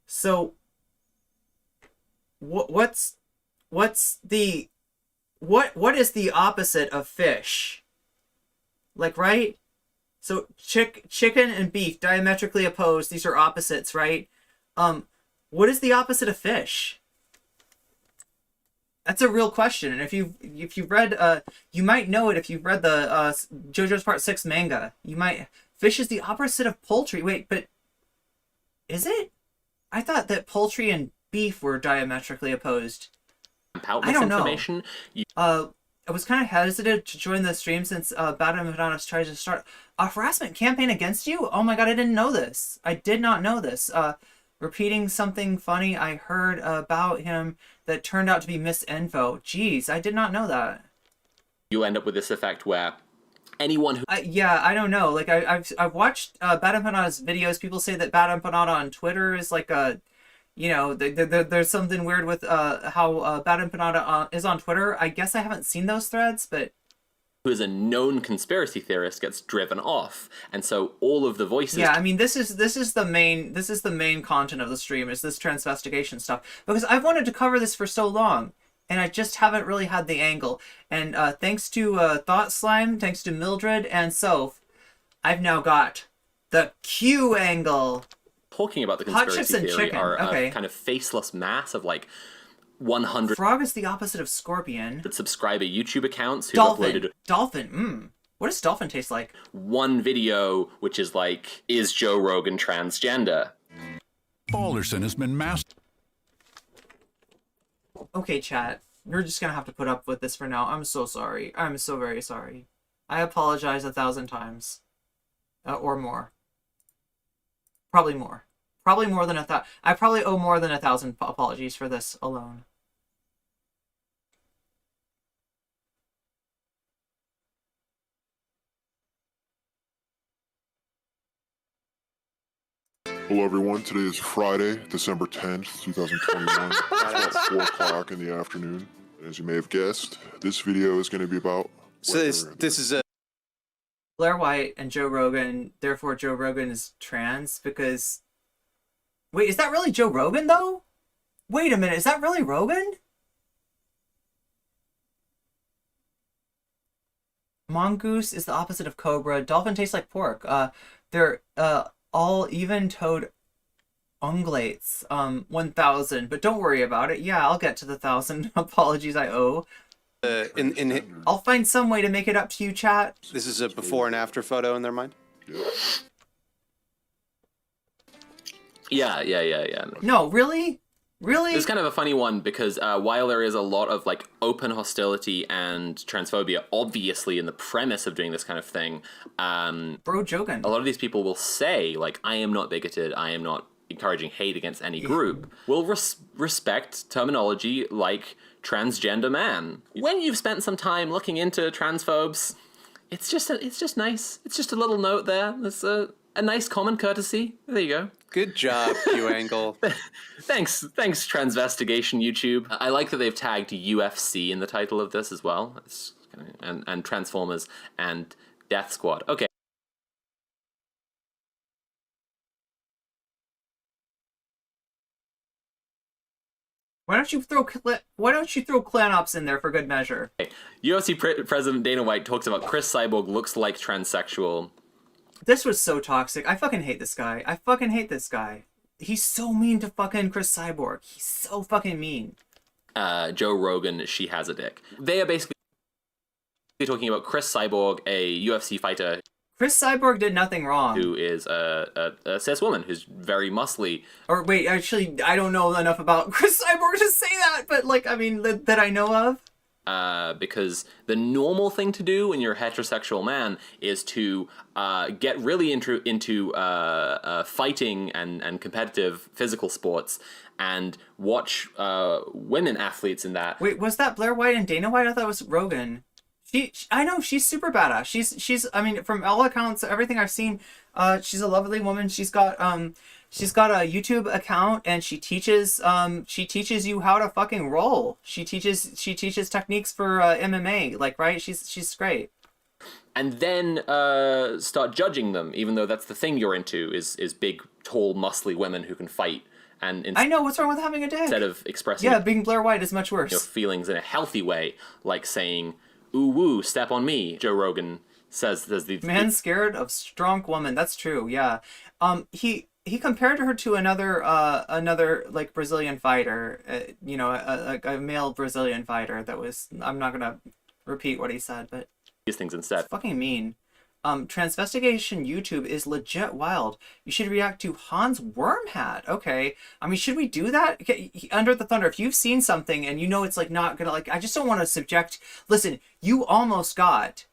So, what is the opposite of fish? Like, right? So chicken and beef, diametrically opposed. These are opposites, right? What is the opposite of fish? That's a real question. And if you've read, you might know it if you've read the JoJo's Part 6 manga. Fish is the opposite of poultry. Wait, but is it? I thought that poultry and beef were diametrically opposed. out I don't know. misinformation. I was kind of hesitant to join the stream since Bad Empanda tried to start a harassment campaign against you. Oh my god, I didn't know this. I did not know this. Repeating something funny I heard about him that turned out to be misinfo. Jeez, I did not know that. You end up with this effect where anyone who... Yeah, I don't know. Like I've watched Bad Empanada's videos. People say that Bad Empanada on Twitter is like a... You know, there's something weird with how Bad Empanda is on Twitter. I guess I haven't seen those threads, but who is a known conspiracy theorist, gets driven off, and so all of the voices. Yeah, I mean, this is the main content of the stream, is this transvestigation stuff, because I've wanted to cover this for so long, and I just haven't really had the angle. And thanks to Thought Slime, thanks to Mildred and Soph, I've now got the Q angle. Talking about the Hot conspiracy chips and theory chicken. are Okay. a kind of faceless mass of like 100 Frog is the opposite of scorpion. subscriber YouTube accounts who Dolphin. uploaded Dolphin. What does dolphin taste like? one video, which is like, is Joe Rogan transgender? Balderson has been masked. Okay, chat. You're just gonna have to put up with this for now. I'm so sorry. I'm so very sorry. I apologize 1,000 times. Or more. Probably more. Probably more than 1,000. I probably owe more than 1,000 apologies for this alone. Hello everyone, today is Friday, December 10th, 2021. It's about 4 o'clock in the afternoon. As you may have guessed, this video is going to be about... So this is a... Blair White and Joe Rogan, therefore Joe Rogan is trans because... Wait, is that really Joe Rogan, though? Wait a minute, is that really Rogan? Mongoose is the opposite of cobra. Dolphin tastes like pork. They're all even-toed ungulates. 1,000, but don't worry about it. Yeah, I'll get to the 1,000 apologies I owe. I'll find some way to make it up to you, chat. This is a before and after photo in their mind? Yeah. No, really? Really? It's kind of a funny one because while there is a lot of like open hostility and transphobia, obviously in the premise of doing this kind of thing, Bro Jogan. a lot of these people will say like, I am not bigoted, I am not encouraging hate against any group. We'll respect terminology like transgender man. When you've spent some time looking into transphobes, it's just nice. It's just a little note there. It's a nice common courtesy. There you go. Good job, Q Angle. Thanks, Transvestigation YouTube. I like that they've tagged UFC in the title of this as well. It's and Transformers and Death Squad. Okay. Why don't you throw Clan Ops in there for good measure? UFC President Dana White talks about Chris Cyborg looks like transsexual. This was so toxic. I fucking hate this guy. I fucking hate this guy. He's so mean to fucking Chris Cyborg. He's so fucking mean. Joe Rogan, she has a dick. They are basically talking about Chris Cyborg, a UFC fighter. Chris Cyborg did nothing wrong. Who is a cis woman who's very muscly. Or wait, actually, I don't know enough about Chris Cyborg to say that, but like, I mean, that I know of. Because the normal thing to do when you're a heterosexual man is to get really into fighting and competitive physical sports and watch women athletes in that. Wait, was that Blair White and Dana White? I thought it was Rogan. I know she's super badass. She's I mean, from all accounts, everything I've seen, she's a lovely woman. She's got a YouTube account and she teaches you how to fucking roll. She teaches techniques for MMA, like, right? She's great. And then start judging them, even though that's the thing you're into is big, tall, muscly women who can fight. And I know, what's wrong with having a dick? Instead of expressing being Blair White is much worse. Your feelings in a healthy way, like saying, ooh woo, step on me. Joe Rogan says the man scared of strong woman. That's true. Yeah. He compared her to another like Brazilian fighter, a male Brazilian fighter that was, I'm not gonna repeat what he said, but these things instead. It's fucking mean. Transvestigation YouTube is legit wild. You should react to Hans Wormhat. Okay. I mean, should we do that? Under the Thunder, if you've seen something and you know it's like not gonna, like, I just don't want to subject. Listen, you almost got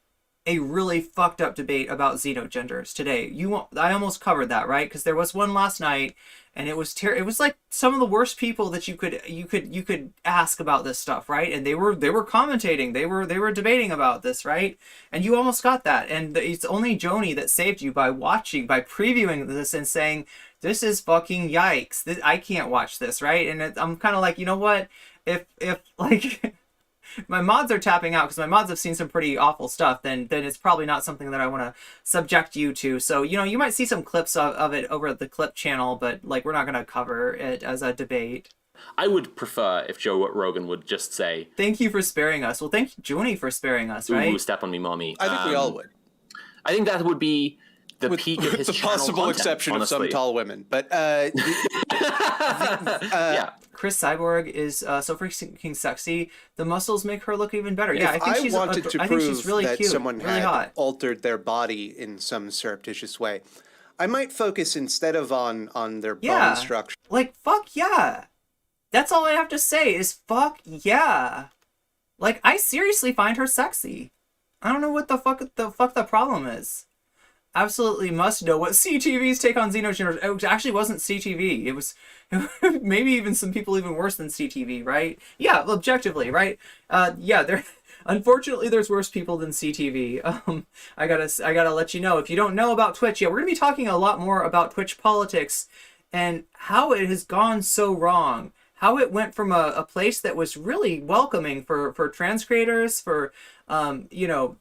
a really fucked up debate about xenogenders today. I almost covered that, right? Because there was one last night, and it was it was like some of the worst people that you could ask about this stuff, right? And they were commentating, they were debating about this, right? And you almost got that, and it's only Joni that saved you by previewing this and saying, this is fucking yikes. I can't watch this, right? And I'm kind of like, you know what? If like my mods are tapping out because my mods have seen some pretty awful stuff, then it's probably not something that I want to subject you to. So, you know, you might see some clips of it over at the clip channel, but like we're not going to cover it as a debate. I would prefer if Joe Rogan would just say, "Thank you for sparing us." Well, thank you, Junie, for sparing us, right? "Ooh, step on me, mommy." I think we all would. I think that would be the With peak of his the channel possible content, exception honestly. of some tall women. But Yeah. Chris Cyborg is so freaking sexy. The muscles make her look even better. Yeah, I if think I she's. wanted to I think she's prove really that cute, someone really had hot. altered their body in some surreptitious way, I might focus instead of on their bone structure. Like fuck yeah. That's all I have to say is fuck yeah. Like I seriously find her sexy. I don't know what the fuck the problem is. Absolutely must know what CTV's take on xenogeners. It actually wasn't CTV. It was maybe even some people even worse than CTV, right? Yeah, objectively, right? Yeah, there. Unfortunately, there's worse people than CTV. I gotta let you know, if you don't know about Twitch, yeah, we're gonna be talking a lot more about Twitch politics and how it has gone so wrong. How it went from a place that was really welcoming for trans creators, for you know,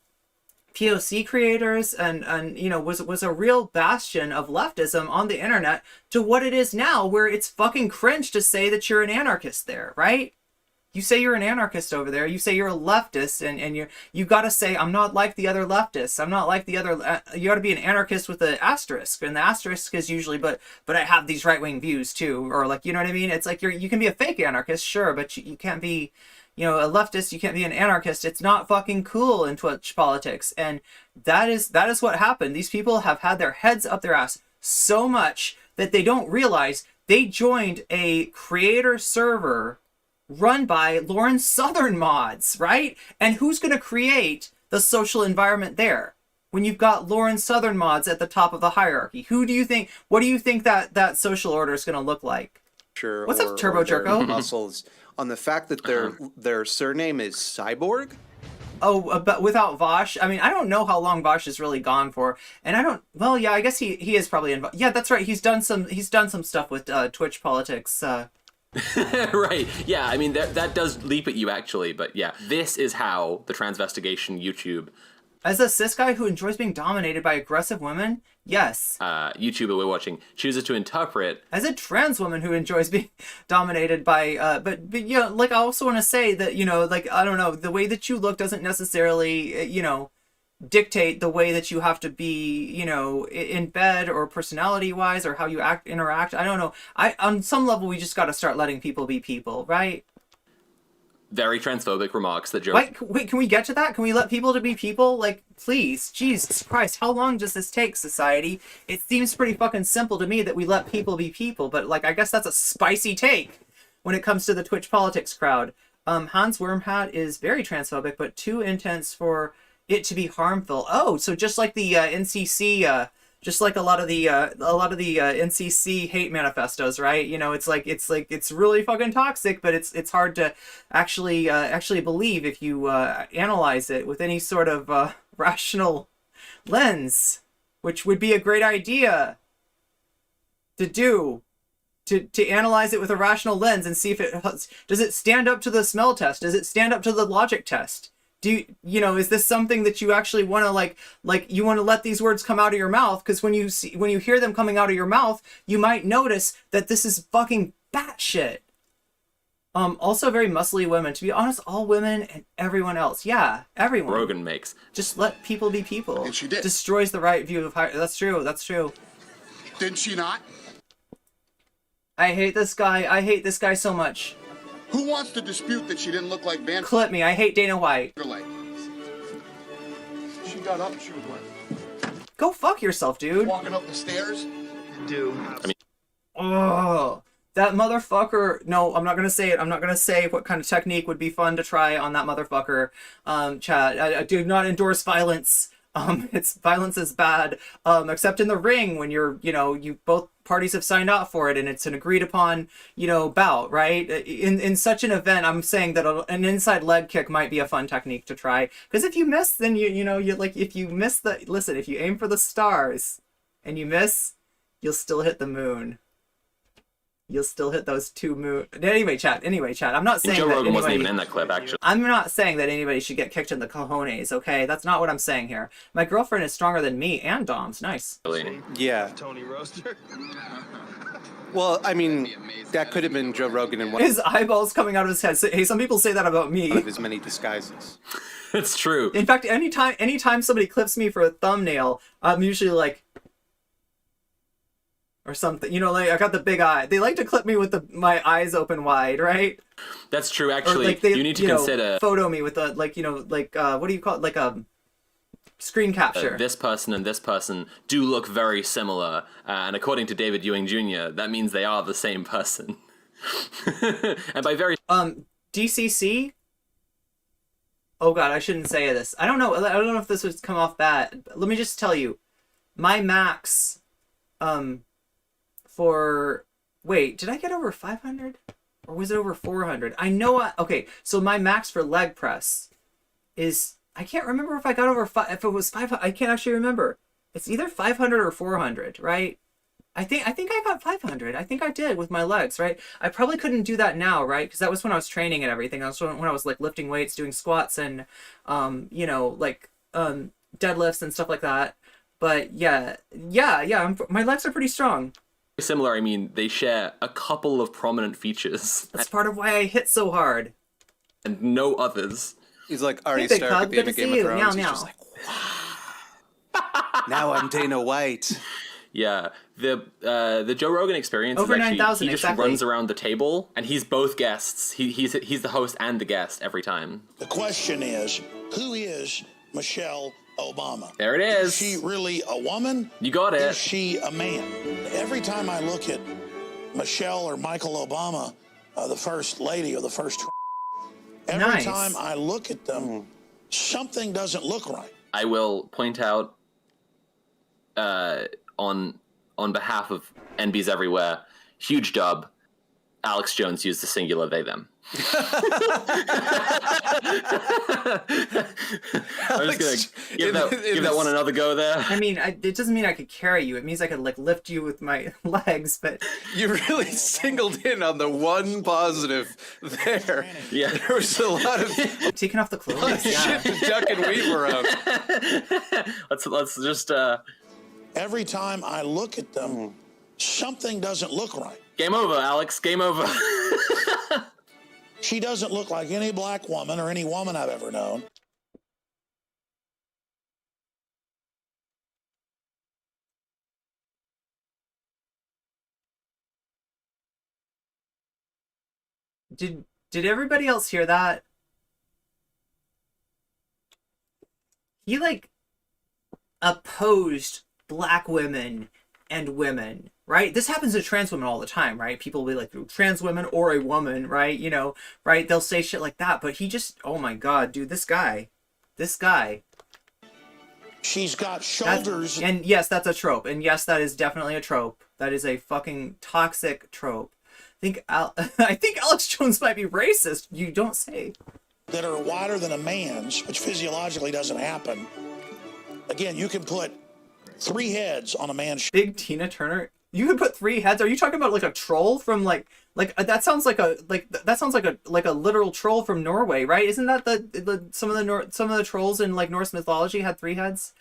POC creators, and you know, was a real bastion of leftism on the internet, to what it is now, where it's fucking cringe to say that you're an anarchist there, right? You say you're an anarchist over there. You say you're a leftist, and you gotta say, I'm not like the other leftists. I'm not like the other. You gotta be an anarchist with an asterisk, and the asterisk is usually, but I have these right wing views too, or like, you know what I mean? It's like you can be a fake anarchist, sure, but you can't be, you know, a leftist. You can't be an anarchist. It's not fucking cool in Twitch politics, and that is what happened. These people have had their heads up their ass so much that they don't realize they joined a creator server run by Lauren Southern mods, right? And who's going to create the social environment there when you've got Lauren Southern mods at the top of the hierarchy? What do you think that social order is going to look like? Sure. What's up, Turbo Jerko? Muscles on the fact that their surname is Cyborg. Oh, but without Vosh, I mean, I don't know how long Vosh is really gone for, and I don't. Well, yeah, I guess he is probably involved. Yeah, that's right. He's done some stuff with Twitch politics. Right. Yeah, I mean, that does leap at you, actually. But yeah, this is how the Transvestigation YouTube... As a cis guy who enjoys being dominated by aggressive women, yes. YouTuber we're watching chooses to interpret... As a trans woman who enjoys being dominated by... But you know, like, I also want to say that, you know, like, I don't know, the way that you look doesn't necessarily, you know, dictate the way that you have to be, you know, in bed or personality-wise, or how you interact. I don't know. On some level, we just got to start letting people be people, right? Very transphobic remarks that Joe... Wait, can we get to that? Can we let people to be people? Like, please, Jesus Christ, how long does this take, society? It seems pretty fucking simple to me that we let people be people, but, like, I guess that's a spicy take when it comes to the Twitch politics crowd. Hans Wormhat is very transphobic, but too intense for it to be harmful. Oh, so just like the NCC, just like a lot of the NCC hate manifestos, right? You know, it's really fucking toxic, but it's hard to actually believe if you analyze it with any sort of rational lens, which would be a great idea to do. To analyze it with a rational lens and see if does it stand up to the smell test? Does it stand up to the logic test? You know, is this something that you actually want to like you want to let these words come out of your mouth? Because when you hear them coming out of your mouth, you might notice that this is fucking batshit. Also very muscly women. To be honest, all women and everyone else. Yeah, everyone. Rogan makes. Just let people be people. And she did. Destroys the right view of That's true. That's true. Didn't she not? I hate this guy. I hate this guy so much. Who wants to dispute that she didn't look like Van Clip me. I hate Dana White. She got up, she was like... Go fuck yourself, dude. Walking up the stairs? Oh, that motherfucker. No, I'm not going to say it. I'm not going to say what kind of technique would be fun to try on that motherfucker. Chat, I do not endorse violence. Violence is bad, except in the ring when you both parties have signed up for it and it's an agreed upon, bout, right? In such an event, I'm saying that an inside leg kick might be a fun technique to try. Because if you miss, then if you miss if you aim for the stars and you miss, you'll still hit the moon. You'll still hit those 2 moon. Anyway, chat. I'm not saying Joe that Rogan wasn't anybody... even in that clip, actually. I'm not saying that anybody should get kicked in the cojones, okay? That's not what I'm saying here. My girlfriend is stronger than me and Dom's. Nice. Yeah. Tony Roaster. Well, I mean, that could have been Joe Rogan in one His eyeballs coming out of his head. Hey, some people say that about me. of his many disguises. It's true. In fact, anytime somebody clips me for a thumbnail, I'm usually like, or something. You know, like I got the big eye. They like to clip me with my eyes open wide, right? That's true. Or Actually, like they, you need to consider photo me with a what do you call it? Like a screen capture. this person and this person do look very similar, and according to David Ewing Jr., that means they are the same person. And by very DCC. Oh god, I shouldn't say this. I don't know if this would come off bad. Let me just tell you, my max, wait, did I get over 500? Or was it over 400? I know, okay, so my max for leg press is, I can't remember if I got over if it was 500, I can't actually remember. It's either 500 or 400, right? I think I got 500. I think I did with my legs, right? I probably couldn't do that now, right? Because that was when I was training and everything. That was when I was like lifting weights, doing squats and, deadlifts and stuff like that. But yeah, my legs are pretty strong. similar. I mean, they share a couple of prominent features. That's part of why I hit so hard. And no others. He's like Arya Big Stark Pug, at the good end of to Game see of you. Thrones. Meow, He's just like, wow. Now I'm Dana White. Yeah, the Joe Rogan experience Over is actually 9,000, he just exactly. runs around the table and he's both guests. He's the host and the guest every time. The question is, who is Michelle Obama? There it Is is. she really a woman? You got Is it. she a man? Every time I look at Michelle or Michael Obama, the first lady or the first, every Nice. time I look at them, something doesn't look right. I will point out on behalf of NBs everywhere, huge dub. Alex Jones used the singular they them. I'm just gonna give that one another go there. I mean, it doesn't mean I could carry you. It means I could like lift you with my legs, but You really singled in on the one positive there. Yeah. There was a lot of taking off the clothes. Yeah. shit to duck and weave around. Let's just Every time I look at them, something doesn't look right. game over, Alex. Game over. She doesn't look like any black woman or any woman I've ever known. Did everybody else hear that? He like opposed black women and women, right? This happens to trans women all the time, right? People will be like trans women or a woman, right? You know, right? They'll say shit like that, but he just, oh my god, dude, this guy. She's got shoulders. And yes, that's a trope. And yes, that is definitely a trope. That is a fucking toxic trope. I think Alex Jones might be racist. You don't say. That are wider than a man's, which physiologically doesn't happen. Again, you can put 3 heads on a man's. Big Tina Turner. You could put 3 heads. Are you talking about like a troll from like that sounds like a literal troll from Norway, right? Isn't that some of the trolls in like Norse mythology had 3 heads?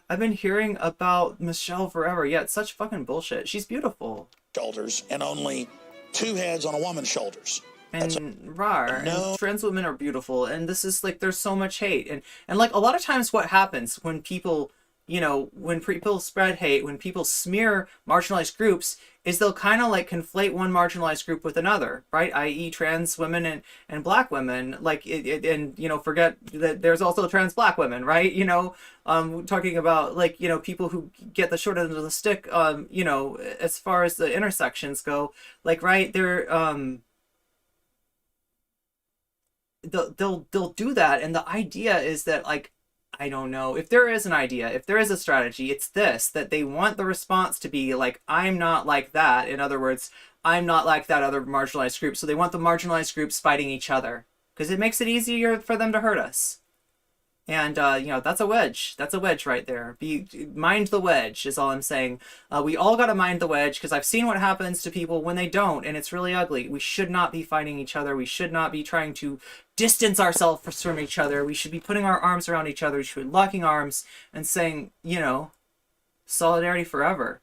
I've been hearing about Michelle forever. Yeah, it's such fucking bullshit. She's beautiful. Shoulders and only 2 heads on a woman's shoulders. And rar. No. And trans women are beautiful. And this is like, there's so much hate. And like a lot of times what happens when people, you know, when people spread hate, when people smear marginalized groups, is they'll kind of like conflate one marginalized group with another, right? I.e. trans women and black women, like, and, you know, forget that there's also trans black women, right? You know, talking about like, you know, people who get the short end of the stick, you know, as far as the intersections go, like, right, they're, they'll do that. And the idea is that, like, I don't know if there is an idea, if there is a strategy, it's this, that they want the response to be like, I'm not like that. In other words, I'm not like that other marginalized group. So they want the marginalized groups fighting each other because it makes it easier for them to hurt us. And that's a wedge. That's a wedge right there. Mind the wedge is all I'm saying. We all gotta mind the wedge, because I've seen what happens to people when they don't, and it's really ugly. We should not be fighting each other. We should not be trying to distance ourselves from each other. We should be putting our arms around each other. We should be locking arms and saying, solidarity forever.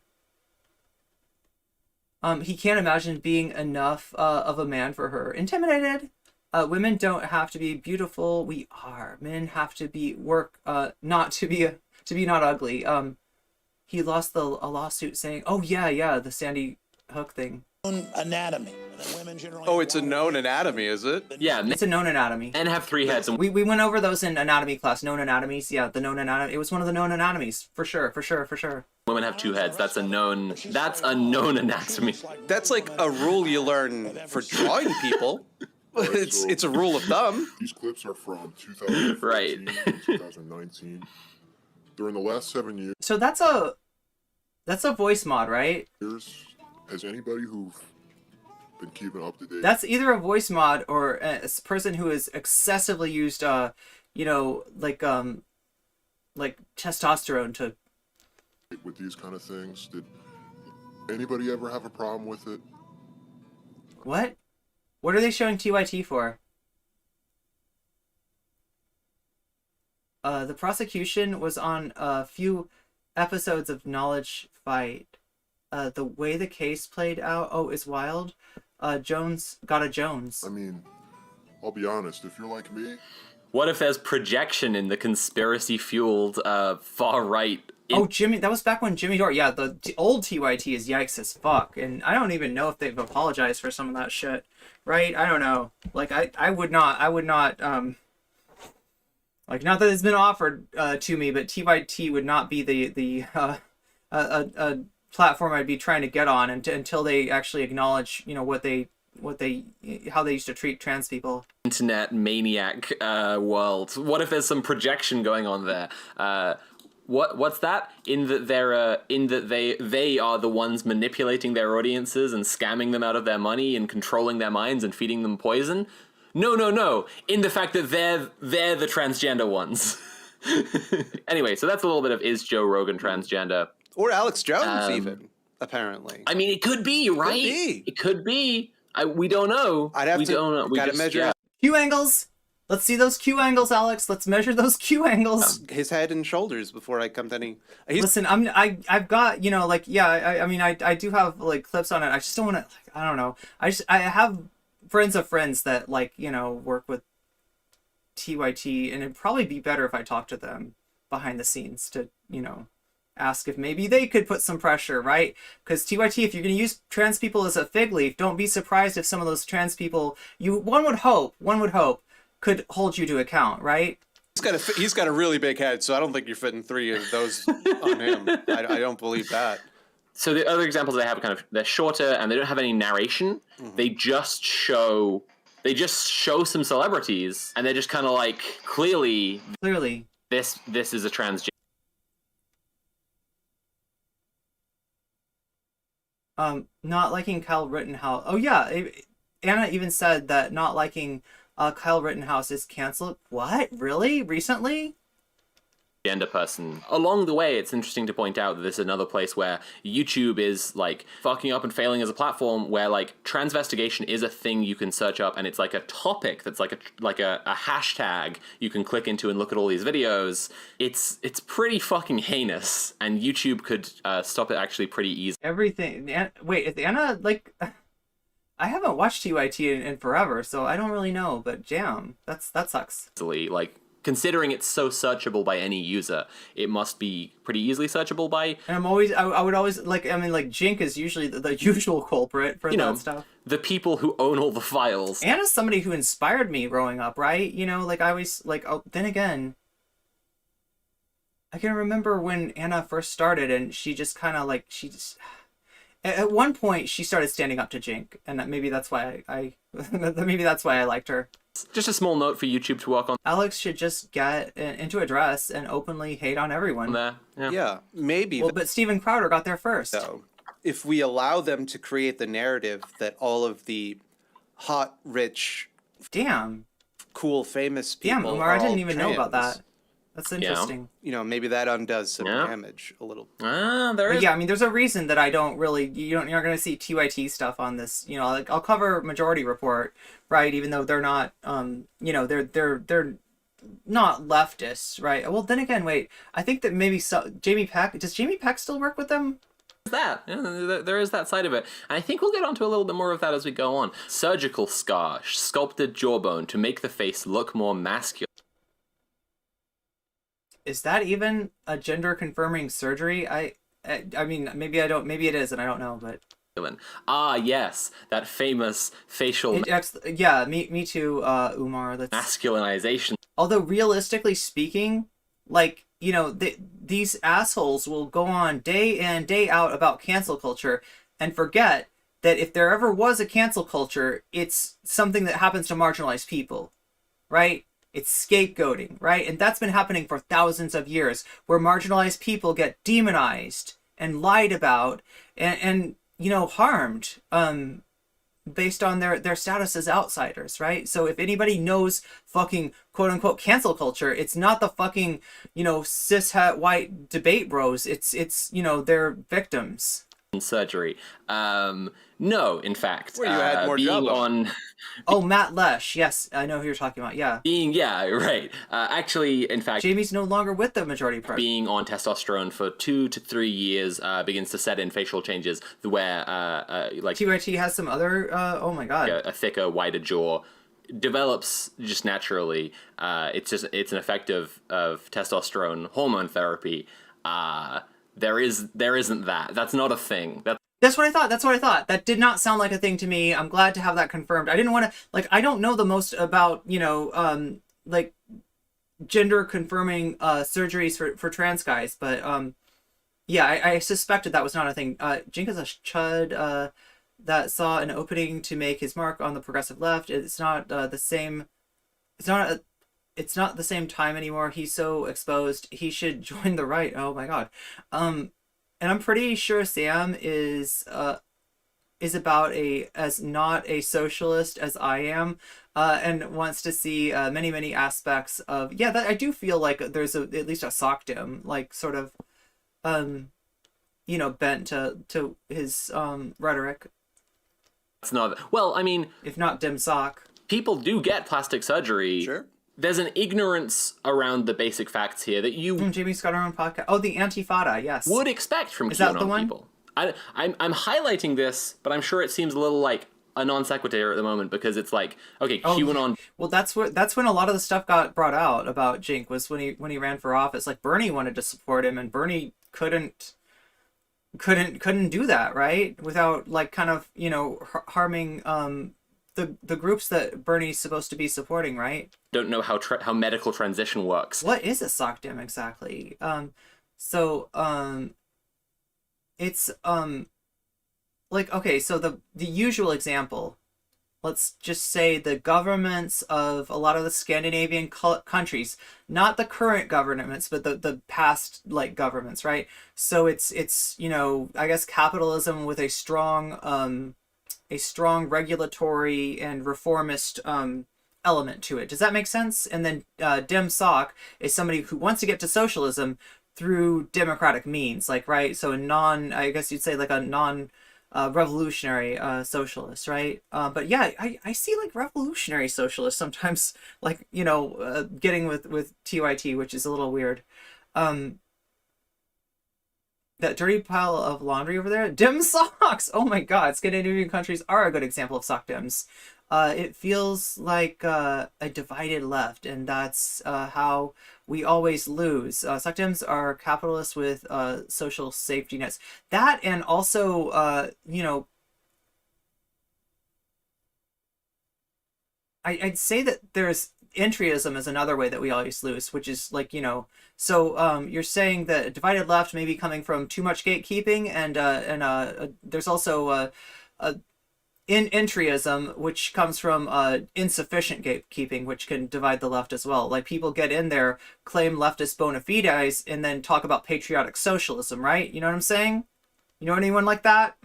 He can't imagine being enough of a man for her. Intimidated. Women don't have to be beautiful. We are. Men have to not to be not ugly. He lost a lawsuit saying, "Oh yeah, the Sandy Hook thing." Anatomy. And women generally Oh, it's a known anatomy, is it? Yeah, It's a known anatomy. men have 3 heads. And We went over those in anatomy class. Known anatomies. Yeah, the known anatomy. It was one of the known anatomies for sure. women have 2 heads. That's a known anatomy. That's like a rule you learn for drawing people. It's a rule of thumb. These clips are from 2014 Right. and 2019. During the last 7 So that's a voice mod, right? years, has anybody who've been keeping up to date That's either a voice mod or a person who has excessively used, like testosterone to. with these kind of things? Did anybody ever have a problem with it? What? What are they showing TYT for? The prosecution was on a few episodes of Knowledge Fight. The way the case played out, is wild. Jones got a Jones. I mean, I'll be honest, if you're like me, What if there's projection in the conspiracy-fueled far right? Jimmy, that was back when Jimmy Dore. Yeah, the old TYT is yikes as fuck, and I don't even know if they've apologized for some of that shit. Right? I don't know. Like I would not. Like, not that it's been offered to me, but TYT would not be the platform I'd be trying to get on until they actually acknowledge, how they used to treat trans people. Internet maniac world. What if there's some projection going on there? What's that? In that they are the ones manipulating their audiences and scamming them out of their money and controlling their minds and feeding them poison? No. In the fact that they're the transgender ones. Anyway, so that's a little bit of is Joe Rogan transgender? Or Alex Jones, even, apparently. I mean, it could be, right? It could be. We don't know. We don't know. We gotta just measure yeah. Q angles. Let's see those Q angles, Alex. Let's measure those Q angles. His head and shoulders before I come to any. Listen, I've got, I do have like clips on it. I just don't want to. I don't know. I have friends of friends that work with TYT, and it'd probably be better if I talked to them behind the scenes to ask if maybe they could put some pressure, right? Because TYT, if you're going to use trans people as a fig leaf, don't be surprised if some of those trans people one would hope could hold you to account, right? He's got a really big head, so I don't think you're fitting 3 of those on him. I don't believe that. So the other examples I have are they're shorter and they don't have any narration. Mm-hmm. They just show some celebrities, and they're just kind of like clearly this is a transgender. Not liking Kyle Rittenhouse. Oh yeah, Anna even said that not liking Kyle Rittenhouse is canceled. What? Really? Recently? Gender person. Along the way, it's interesting to point out that this is another place where YouTube is like fucking up and failing as a platform, where like transvestigation is a thing you can search up, and it's like a topic that's like a hashtag you can click into and look at all these videos. It's pretty fucking heinous, and YouTube could stop it actually pretty easily. Everything. Wait, is Anna like? I haven't watched TYT in forever, so I don't really know. But damn, that sucks. Like, considering it's so searchable by any user, it must be pretty easily searchable by. And I would always Jink is usually the usual culprit for that stuff. The people who own all the files. Anna's somebody who inspired me growing up, right? I always then again, I can remember when Anna first started, and she just kind of at one point she started standing up to Jink, and maybe that's why maybe that's why I liked her. Just a small note for YouTube to work on. Alex should just get into a dress and openly hate on everyone. Yeah, maybe. Well, but Steven Crowder got there first. So, if we allow them to create the narrative that all of the hot, rich, damn, cool, famous people. Damn, Umar, I didn't even know about that. That's interesting. You know, maybe that undoes some Yeah. damage a little. There But is. yeah, I mean, there's a reason that I don't really. You're not going to see TYT stuff on this. You know, like I'll cover Majority Report, right? Even though they're not, you know, they're not leftists, right? Well, then again, wait. I think that maybe Jamie Peck. Does Jamie Peck still work with them? That. Yeah, there is that side of it. And I think we'll get onto a little bit more of that as we go on. Surgical scar, sculpted jawbone to make the face look more masculine. Is that even a gender confirming surgery? I mean, maybe I don't. Maybe it is, and I don't know. But Ah, yes, that famous facial yeah, me too, Umar. That's masculinization. although realistically speaking, like, you know, these assholes will go on day in, day out about cancel culture and forget that if there ever was a cancel culture, it's something that happens to marginalized people, right? It's scapegoating, right? And that's been happening for thousands of years, where marginalized people get demonized and lied about and you know, harmed based on their status as outsiders, right? So if anybody knows fucking quote unquote cancel culture, it's not the fucking, you know, cishet white debate bros. It's you know, they're victims. Surgery. No, in fact, Where you had more being job on Oh, Matt Lesh. Yes, I know who you're talking about. Yeah. yeah, right. Actually, in fact, Jamie's no longer with the Majority Party. being on testosterone for 2 to 3 years begins to set in facial changes where like TYT has some other oh my god. a thicker, wider jaw develops just naturally. It's an effect of testosterone hormone therapy. There isn't that. That's not a thing. That's what I thought. That did not sound like a thing to me. I'm glad to have that confirmed. I didn't want to, like, I don't know the most about, you know, like gender confirming surgeries for trans guys, but yeah, I suspected that was not a thing. Jink is a chud that saw an opening to make his mark on the progressive left. It's not the same. It's not the same time anymore. He's so exposed. He should join the right. Oh my god. And I'm pretty sure Sam is about as not a socialist as I am, and wants to see many aspects of that I do feel like there's at least a sockdom, like sort of you know, bent to his rhetoric. It's not. Well, I mean, if not dim sock. People do get plastic surgery. Sure. There's an ignorance around the basic facts here that you Jamie's got her own podcast. Oh, the Antifada, yes. would expect from Is that the QAnon one? people. I'm highlighting this, but I'm sure it seems a little like a non sequitur at the moment because it's like, okay, QAnon. Well, that's when a lot of the stuff got brought out about Jink, was when he ran for office. Like Bernie wanted to support him, and Bernie couldn't do that, right? Without like kind of, you know, harming the groups that Bernie's supposed to be supporting, right? Don't know how medical transition works. What is a SOCDEM exactly? It's like, okay, so the usual example, let's just say the governments of a lot of the Scandinavian countries, not the current governments, but the past like governments, right? So it's you know, I guess capitalism with a strong regulatory and reformist element to it. Does that make sense? And then Dim Sock is somebody who wants to get to socialism through democratic means, like, right? So I guess you'd say like a revolutionary socialist, right? But yeah, I see like revolutionary socialists sometimes, like, you know, getting with TYT, which is a little weird. That dirty pile of laundry over there, dim socks. Oh my god, Scandinavian countries are a good example of sock dims. It feels like a divided left, and that's how we always lose. Sock dims are capitalists with social safety nets. That, and also, you know, I'd say that there's entryism is another way that we always lose, which is like, you know, so you're saying that divided left may be coming from too much gatekeeping, and there's also entryism, which comes from insufficient gatekeeping, which can divide the left as well. Like people get in there, claim leftist bona fides, and then talk about patriotic socialism, right? You know what I'm saying? You know anyone like that?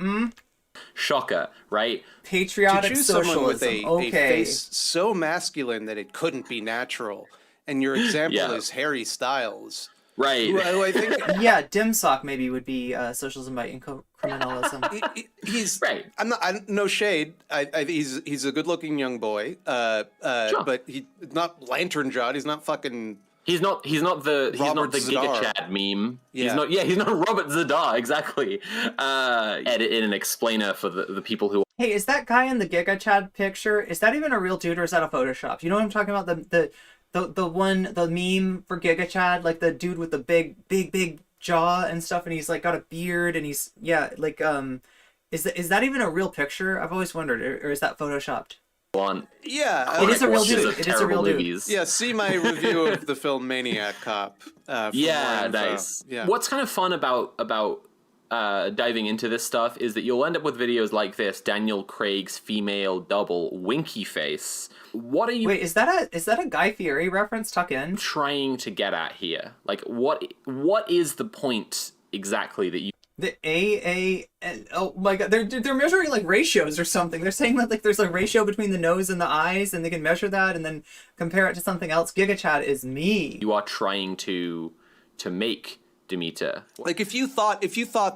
Shocker, right? Patriotic to choose socialism. someone with a face so masculine that it couldn't be natural, and your example Yeah. is Harry Styles. Right. Who I think Yeah, dim sock maybe would be socialism by criminalism. he's Right. I'm no shade. He's a good-looking young boy. Sure. But he's not lantern jawed. He's not fucking. He's not the Robert Giga Zadar. Chad meme. Yeah. He's not Robert Zadar, exactly. Edit in an explainer for the people who Hey, is that guy in the Giga Chad picture? Is that even a real dude or is that a Photoshop? You know what I'm talking about? The meme for Giga Chad, like the dude with the big jaw and stuff, and he's like got a beard and he's is that even a real picture? I've always wondered, or is that photoshopped? want. Yeah, It is a real Watches dude. of It is a terrible real dude. movies. Yeah, see my review of the film Maniac Cop. For Yeah, more info. nice. Yeah. What's kind of fun about diving into this stuff is that you'll end up with videos like this: Daniel Craig's female double, Winky Face. What are you Wait, is that a Guy Fieri reference? Tuck in. trying to get at here? Like, what is the point exactly that you? The and oh my god, they're measuring like ratios or something. They're saying that like there's a ratio between the nose and the eyes, and they can measure that and then compare it to something else. Giga Chad is me. You are trying to make Demeter. Like if you thought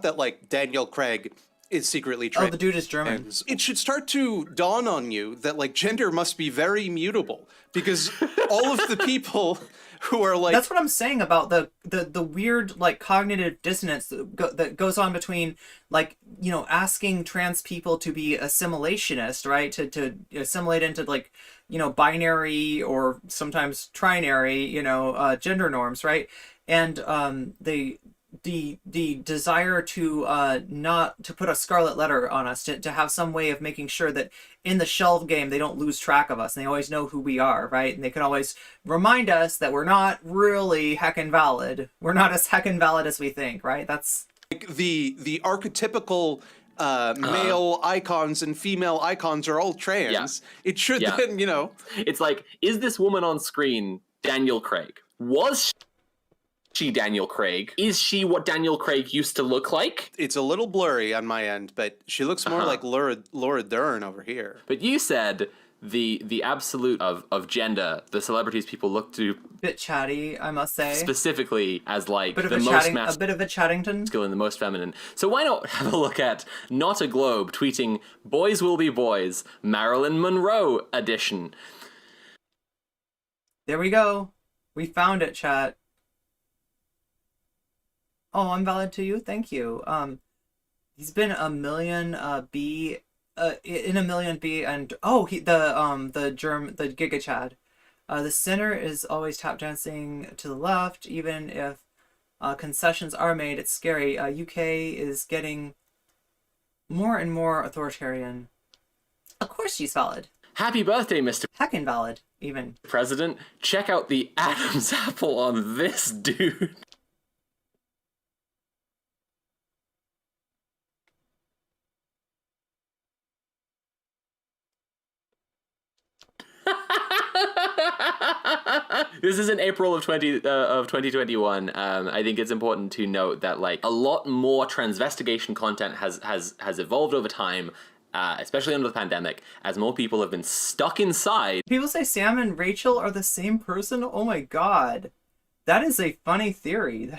that like Daniel Craig is secretly Oh, trans, the dude is German. it should start to dawn on you that like gender must be very mutable because all of the people who are like That's what I'm saying about the weird like cognitive dissonance that goes on between like, you know, asking trans people to be assimilationist, right? To assimilate into like, you know, binary or sometimes trinary, you know, gender norms, right? And the desire to not to put a scarlet letter on us, to have some way of making sure that in the shelf game they don't lose track of us and they always know who we are, right? And they can always remind us that we're not really heckin' valid. We're not as heckin' valid as we think, right? That's the archetypical male icons and female icons are all trans. Yeah. It should Yeah. then, you know. It's like, is this woman on screen Daniel Craig? Was she Daniel Craig? Is she what Daniel Craig used to look like? It's a little blurry on my end, but she looks more like Laura Dern over here. But you said the absolute of gender, the celebrities people look to bit chatty, I must say. specifically as like Bit of the a most a bit of a Chattington. masculine, the most feminine. So why not have a look at Not a Globe tweeting "Boys will be boys," Marilyn Monroe edition. There we go. We found it, chat. Oh, I'm valid to you. Thank you. He's been a million B, in a million B, and oh, the Giga Chad. The center is always tap dancing to the left, even if concessions are made. It's scary. UK is getting more and more authoritarian. Of course, she's valid. Happy birthday, Mr. Heckin' valid, even. President. Check out the Adam's apple on this dude. This is in April of 2021. I think it's important to note that like a lot more transvestigation content has evolved over time, especially under the pandemic, as more people have been stuck inside. People say Sam and Rachel are the same person? Oh my god. That is a funny theory.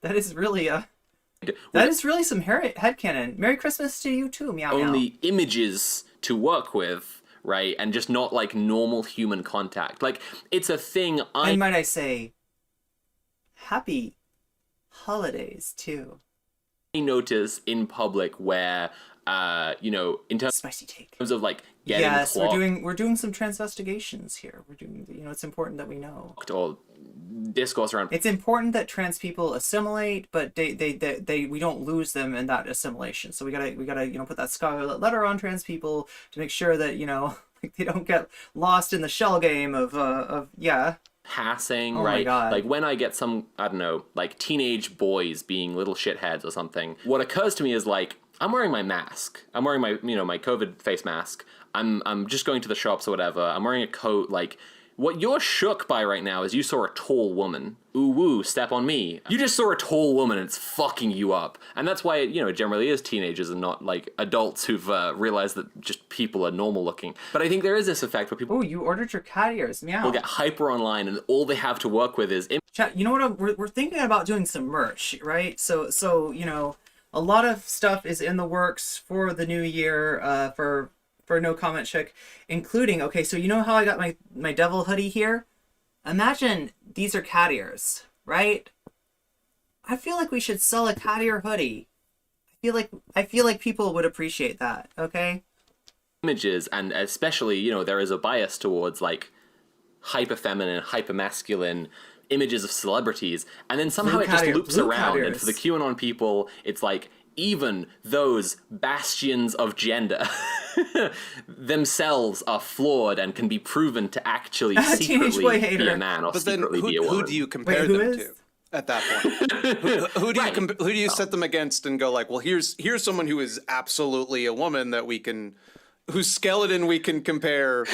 That is really that is really some headcanon. Merry Christmas to you too, meow meow. Only images to work with, right? And just not like normal human contact. Like it's a thing And might I say, happy holidays too. I notice in public where you know, in Spicy take. terms of like getting Yes, clocked we're doing some transvestigations here. We're doing, you know, it's important that we know. or discourse around It's important that trans people assimilate, but they we don't lose them in that assimilation. So we gotta you know, put that scarlet letter on trans people to make sure that, you know, like they don't get lost in the shell game of yeah. passing, Oh my right? God. Like when I get some, I don't know, like teenage boys being little shitheads or something, what occurs to me is like, I'm wearing my mask. I'm wearing my, you know, my COVID face mask. I'm just going to the shops or whatever. I'm wearing a coat. Like What you're shook by right now is you saw a tall woman. Ooh woo, step on me. You just saw a tall woman and it's fucking you up. And that's why, it generally is teenagers and not like adults who've realized that just people are normal looking. But I think there is this effect where people Oh, you ordered your cat ears. Meow. will get hyper online and all they have to work with is Chat, you know what? We're thinking about doing some merch, right? So a lot of stuff is in the works for the new year, for No Comment Chick, including, okay, so you know how I got my devil hoodie here? Imagine these are cat ears, right? I feel like we should sell a cat ear hoodie. I feel like people would appreciate that, okay? images, and especially, there is a bias towards like hyper feminine, hyper masculine images of celebrities, and then somehow it just loops around, and for the QAnon people, it's like even those bastions of gender themselves are flawed and can be proven to actually secretly be a man or secretly be a woman. Who do you compare them to at that point? who do you set them against and go like, well, here's someone who is absolutely a woman that we can, whose skeleton we can compare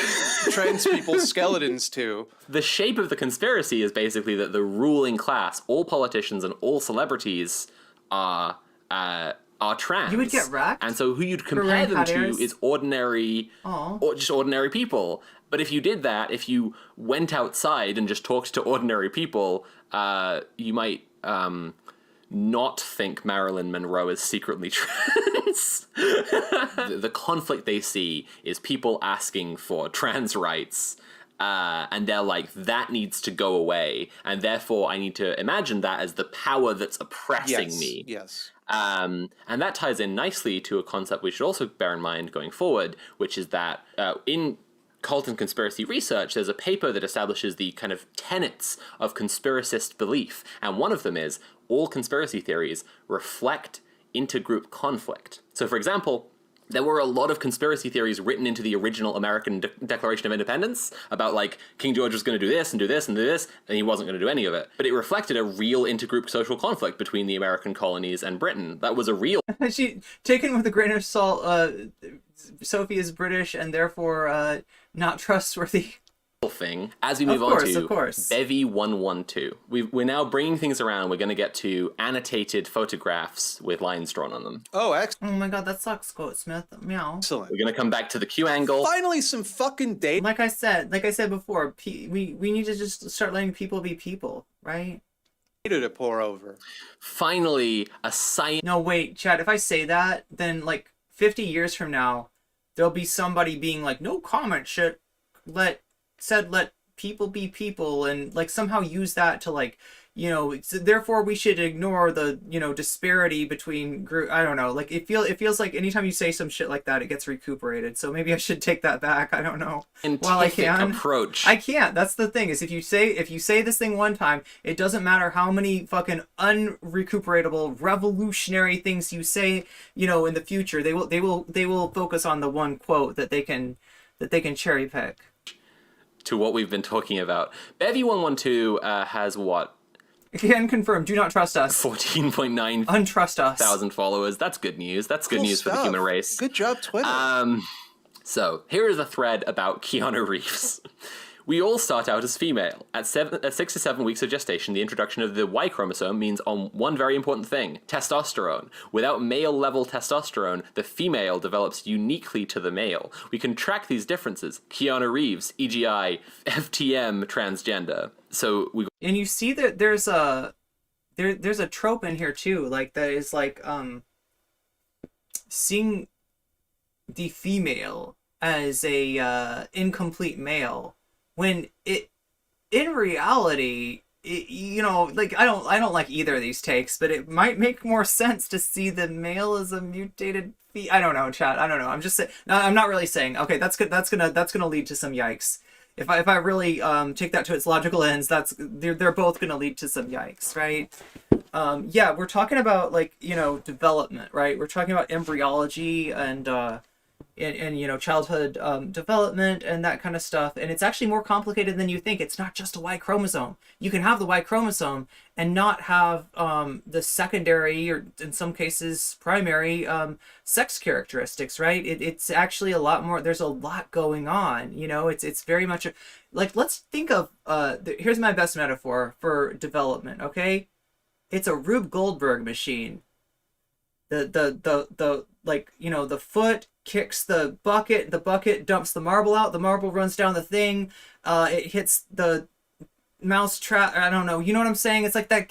trans people's skeletons to. The shape of the conspiracy is basically that the ruling class, all politicians and all celebrities are trans. You would get wrecked. And so who you'd compare them to is ordinary, or just ordinary people. But if you did that, if you went outside and just talked to ordinary people, you might not think Marilyn Monroe is secretly trans. The conflict they see is people asking for trans rights. And they're like, that needs to go away, and therefore I need to imagine that as the power that's oppressing me. Yes. And that ties in nicely to a concept we should also bear in mind going forward, which is that in cult and conspiracy research, there's a paper that establishes the kind of tenets of conspiracist belief, and one of them is all conspiracy theories reflect intergroup conflict. So, for example, there were a lot of conspiracy theories written into the original American Declaration of Independence about, like, King George was going to do this and do this and do this, and he wasn't going to do any of it. But it reflected a real intergroup social conflict between the American colonies and Britain. That was a real... She, taken with a grain of salt, Sophie is British and therefore not trustworthy. Thing. As we move on to Bevy 112, we're now bringing things around. We're going to get to annotated photographs with lines drawn on them. Oh, excellent. Oh my god, that sucks, Quote Smith. Meow. Excellent. We're going to come back to the Q angle. Finally, some fucking data. Like I said before, we need to just start letting people be people, right? To pour over. Finally, a science. No, wait, Chad. If I say that, then like 50 years from now, there'll be somebody being like, "No comment shit." Let people be people, and like somehow use that to like, therefore we should ignore the disparity between group. I don't know, like it feels like anytime you say some shit like that, it gets recuperated. So maybe I should take that back. I don't know. While I can approach, I can't. That's the thing, is if you say this thing one time, it doesn't matter how many fucking unrecuperatable revolutionary things you say in the future. They will focus on the one quote that they can cherry pick. To what we've been talking about. Bevy 112 has what? Can confirm. Do not trust us. 14.9 untrust us. thousand followers. That's good news. That's good news for the human race. Good job, Twitter. So here is a thread about Keanu Reeves. We all start out as female. At 6 to 7 weeks of gestation, the introduction of the Y chromosome means on one very important thing: testosterone. Without male-level testosterone, the female develops uniquely to the male. We can track these differences. Keanu Reeves, EGI, FTM, transgender. So we. And you see that there's a trope in here too, like that is like seeing the female as a incomplete male. When in reality, like I don't like either of these takes, but it might make more sense to see the male as a mutated. I don't know, chat. I don't know. I'm just saying. No, I'm not really saying. Okay, that's good. That's gonna lead to some yikes. If I really take that to its logical ends, they're both gonna lead to some yikes, right? Yeah, we're talking about like development, right? We're talking about embryology and in childhood development and that kind of stuff. And it's actually more complicated than you think. It's not just a Y chromosome. You can have the Y chromosome and not have the secondary, or in some cases primary, sex characteristics, right? It's actually a lot more. There's a lot going on. It's very much like, let's think of here's my best metaphor for development. Okay, it's a Rube Goldberg machine. The foot kicks the bucket dumps the marble out, the marble runs down the thing, it hits the mouse trap. I don't know, you know what I'm saying? It's like that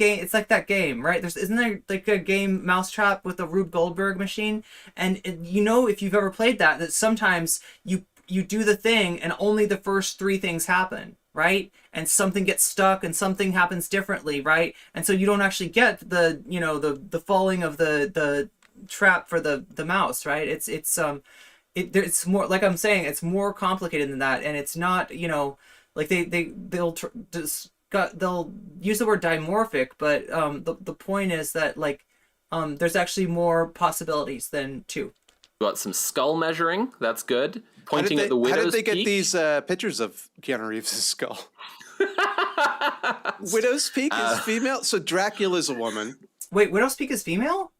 game, right? Isn't there like a game Mousetrap with the Rube Goldberg machine? And if you've ever played that sometimes you do the thing and only the first 3 things happen, right? And something gets stuck and something happens differently, right? And so you don't actually get the falling of the trap for the mouse, right? It's more, like I'm saying, it's more complicated than that. And it's not, like they'll use the word dimorphic, but the point is that there's actually more possibilities than 2. Got some skull measuring. That's good. Pointing at the widow's How did they get peak. these pictures of Keanu Reeves' skull? Widow's Peak is female, so Dracula's a woman. Wait, Widow's Peak is female?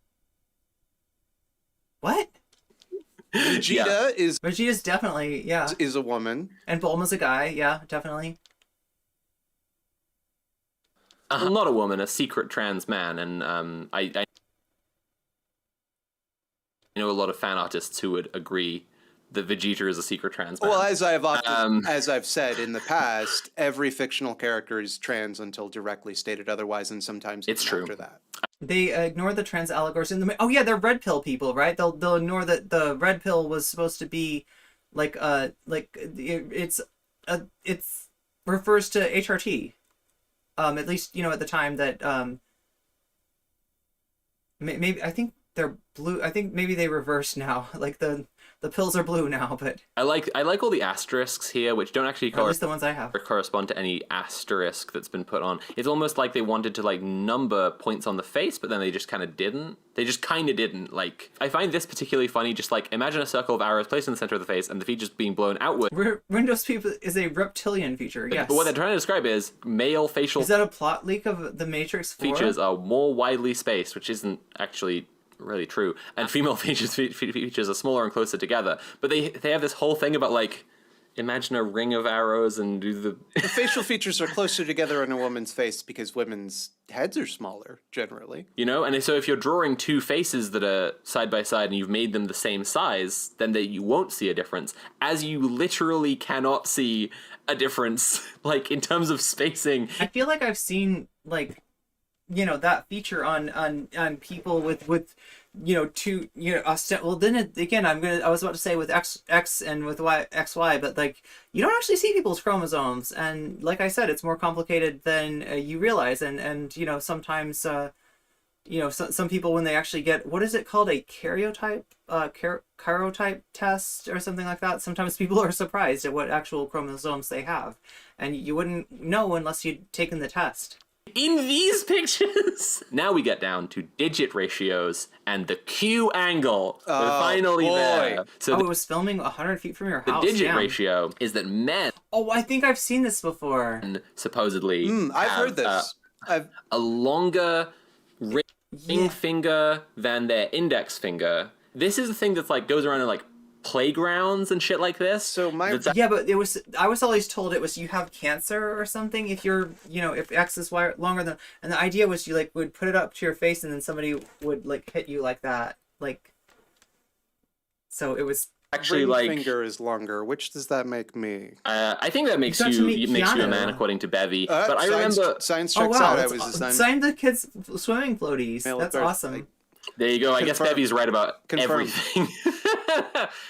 What? Vegeta Vegeta's definitely, yeah. is a woman. And Bulma's a guy, yeah, definitely. Not a woman, a secret trans man, and I know a lot of fan artists who would agree that Vegeta is a secret trans man. Well, as I've said in the past, every fictional character is trans until directly stated otherwise, and sometimes it's even true. After that. They ignore the trans allegories in the. Oh yeah, they're red pill people, right? They'll ignore that the red pill was supposed to be it's refers to HRT. At least at the time that maybe I think they're blue. I think maybe they reversed now. Like the pills are blue now, but I like all the asterisks here, which don't actually at least the ones I have correspond to any asterisk that's been put on. It's almost like they wanted to number points on the face, but then they just kind of didn't. They just kind of didn't. I find this particularly funny. Just imagine a circle of arrows placed in the center of the face, and the features being blown outward. Windows people is a reptilian feature. Yes. But what they're trying to describe is male facial. Is that a plot leak of the Matrix 4? Features are more widely spaced, which isn't actually really true, and female features are smaller and closer together, but they have this whole thing about imagine a ring of arrows and do the facial features are closer together in a woman's face because women's heads are smaller generally, and so if you're drawing 2 faces that are side by side and you've made them the same size, then you won't see a difference, as you literally cannot see a difference in terms of spacing. I feel like I've seen that feature on people with 2 well then again I was about to say with X and with XY, but you don't actually see people's chromosomes, and like I said, it's more complicated than you realize, and sometimes some people, when they actually get, what is it called, a karyotype karyotype test or something like that, sometimes people are surprised at what actual chromosomes they have, and you wouldn't know unless you'd taken the test. In these pictures, now we get down to digit ratios and the Q angle. We're finally there. So it was filming 100 feet from your the house. digit ratio is that men. Oh, I think I've seen this before. Supposedly, I've heard this. A longer ring finger than their index finger. This is the thing that's goes around in playgrounds and shit like this. So but I was always told it was you have cancer or something if you're if X is longer than, and the idea was you would put it up to your face and then somebody would hit you like that, so it was actually finger is longer. Which does that make me? I think that makes you a man according to Bevy. But I remember science checks out. I was designed. Sign the kids swimming floaties. That's awesome. There you go. I guess Bevy's right about Confirmed. everything.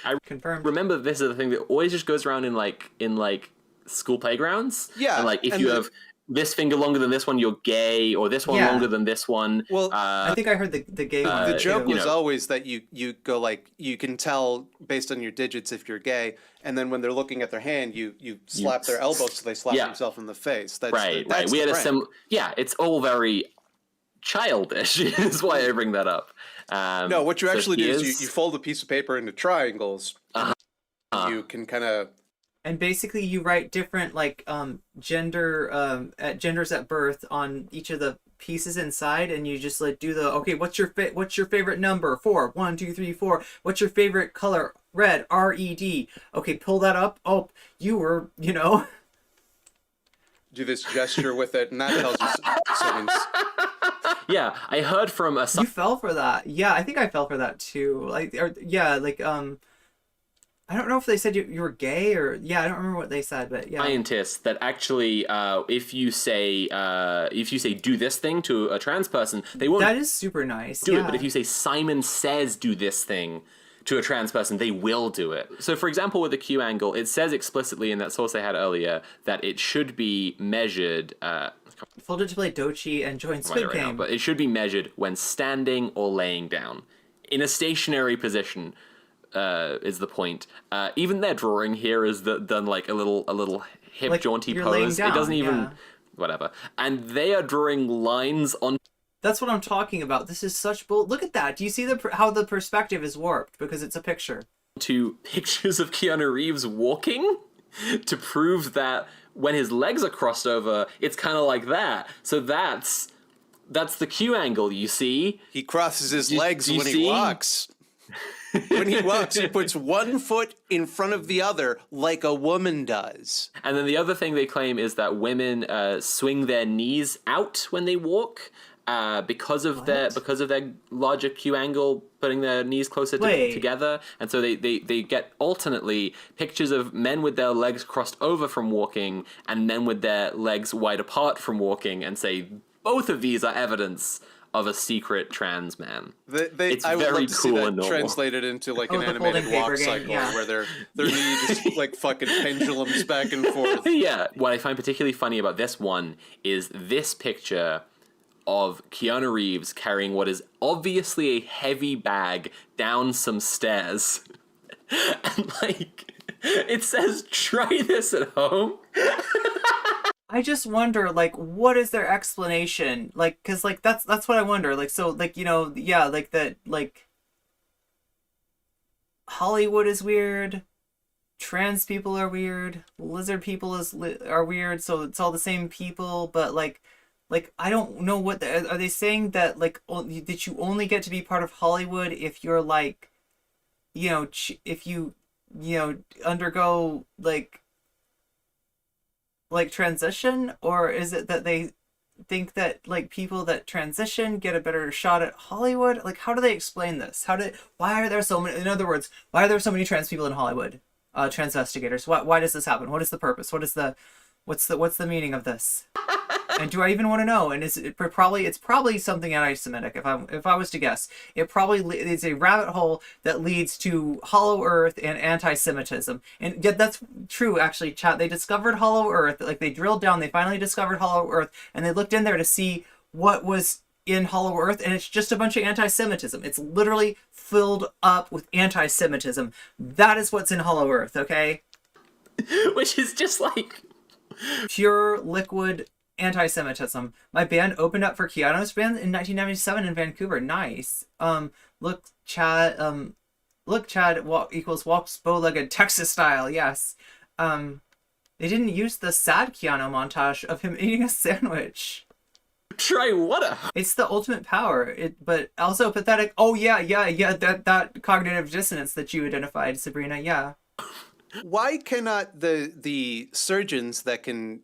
I Confirmed. remember this is the thing that always just goes around in school playgrounds. Yeah. And if you have this finger longer than this one, you're gay, or this one longer than this one. Well, I think I heard the gay one. The joke too. was always that you go you can tell based on your digits if you're gay, and then when they're looking at their hand, you slap their elbow so they slap themselves in the face. That's right. That's We had the a it's all very childish. Is why I bring that up. No, what you so actually do is here's- you fold a piece of paper into triangles. You can kind of And basically, you write different like genders at birth on each of the pieces inside, and you just like do the okay. What's your favorite number? 4. 1, 2, 3, 4. What's your favorite color? Red. RED. Okay, pull that up. Oh, you were do this gesture with it, and that tells you something. Yeah, I heard from a You fell for that. Yeah, I think I fell for that too. Like, I don't know if they said you were gay or I don't remember what they said, but yeah. scientists that actually, if you say do this thing to a trans person, they won't That is super nice. do it. But if you say Simon says do this thing to a trans person, they will do it. So, for example, with the Q angle, it says explicitly in that source I had earlier that it should be measured. Folded to play Dochi and join Squid Right now, Game. but it should be measured when standing or laying down in a stationary position. Is the point? Even their drawing here is done like a little hip Like, jaunty you're laying pose. down, It doesn't even yeah. whatever. And they are drawing lines on. That's what I'm talking about. This is such bull. Look at that. Do you see how the perspective is warped because it's a picture? To pictures of Keanu Reeves walking to prove that when his legs are crossed over, it's kind of like that. So that's the Q angle, you see? He crosses his legs do you when he see? walks. When he walks, he puts one foot in front of the other like a woman does. And then the other thing they claim is that women swing their knees out when they walk because of their larger Q angle, putting their knees closer together. And so they get alternately pictures of men with their legs crossed over from walking and men with their legs wide apart from walking, and say both of these are evidence of a secret trans man. It's I would very love to see cool that and normal. translated into like an the animated folding walk paper game, cycle yeah. where their knee just like fucking pendulums back and forth. Yeah. What I find particularly funny about this one is this picture of Keanu Reeves carrying what is obviously a heavy bag down some stairs. And like, it says, try this at home. I just wonder, like, what is their explanation? Like, cause like that's what I wonder. Like, so like like that like Hollywood is weird, trans people are weird, lizard people are weird. So it's all the same people, but like I don't know what are they saying that like that you only get to be part of Hollywood if you're like, if you undergo like transition, or is it that they think that like people that transition get a better shot at Hollywood? Like, how do they explain this? Why are there so many? In other words, why are there so many trans people in Hollywood? Transvestigators. Why does this happen? What is the purpose? What's the meaning of this? And do I even want to know? And it's probably something anti-Semitic. If I was to guess, it probably is a rabbit hole that leads to Hollow Earth and anti-Semitism. And yeah, that's true, actually, chat. They discovered Hollow Earth. Like, they drilled down. They finally discovered Hollow Earth, and they looked in there to see what was in Hollow Earth, and it's just a bunch of anti-Semitism. It's literally filled up with anti-Semitism. That is what's in Hollow Earth. Okay. Which is just like pure liquid anti-Semitism. My band opened up for Keanu's band in 1997 in Vancouver. Nice. Look, Chad. Equals walks bow-legged Texas style. Yes. They didn't use the sad Keanu montage of him eating a sandwich. Try what? It's the ultimate power. But also pathetic. Oh yeah. That cognitive dissonance that you identified, Sabrina. Yeah. Why cannot the surgeons that can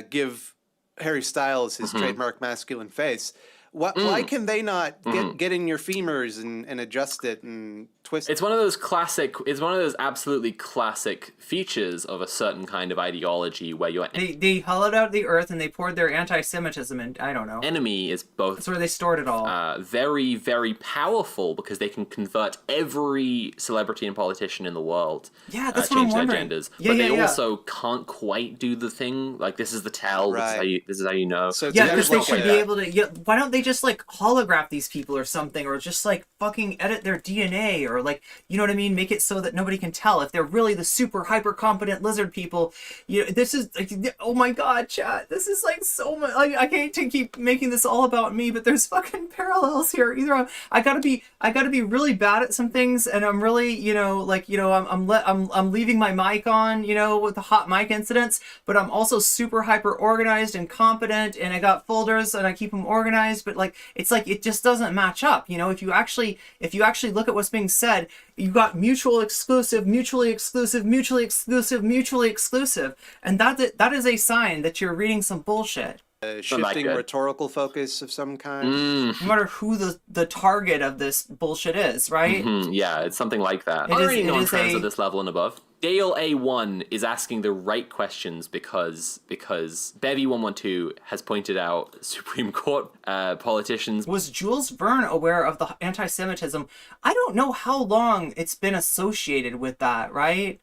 give Harry Styles his trademark masculine face, why can they not get in your femurs and adjust it and twist it? It's one of those absolutely classic features of a certain kind of ideology where your They hollowed out the earth and they poured their anti-Semitism in. I don't know. enemy is both That's where they stored it all. very, very powerful because they can convert every celebrity and politician in the world. Yeah, that's what I'm change their wondering. genders. Yeah, but they yeah. also can't quite do the thing. Like, this is the tell. Right. This is how you know. So Yeah, it's because they like should be able to. Yeah, why don't they just like holograph these people or something, or just like fucking edit their DNA, or like, you know what I mean, make it so that nobody can tell if they're really the super hyper competent lizard people. You know, this is like, oh my god, chat, this is like so much. Like, I hate to keep making this all about me, but there's fucking parallels here. Either I gotta be really bad at some things, and I'm really, you know, like, you know, I'm leaving my mic on, you know, with the hot mic incidents, but I'm also super hyper organized and competent, and I got folders and I keep them organized, but like, it's like, it just doesn't match up. You know, if you actually look at what's being said, you got mutual exclusive, mutually exclusive, mutually exclusive, mutually exclusive, and that is a sign that you're reading some bullshit. Shifting rhetorical focus of some kind. No matter who the target of this bullshit is, right? Yeah, it's something like that. It Already is non-trans a- at this level and above. Dale A1 is asking the right questions because Bevy112 has pointed out Supreme Court politicians. Was Jules Verne aware of the anti-Semitism? I don't know how long it's been associated with that, right?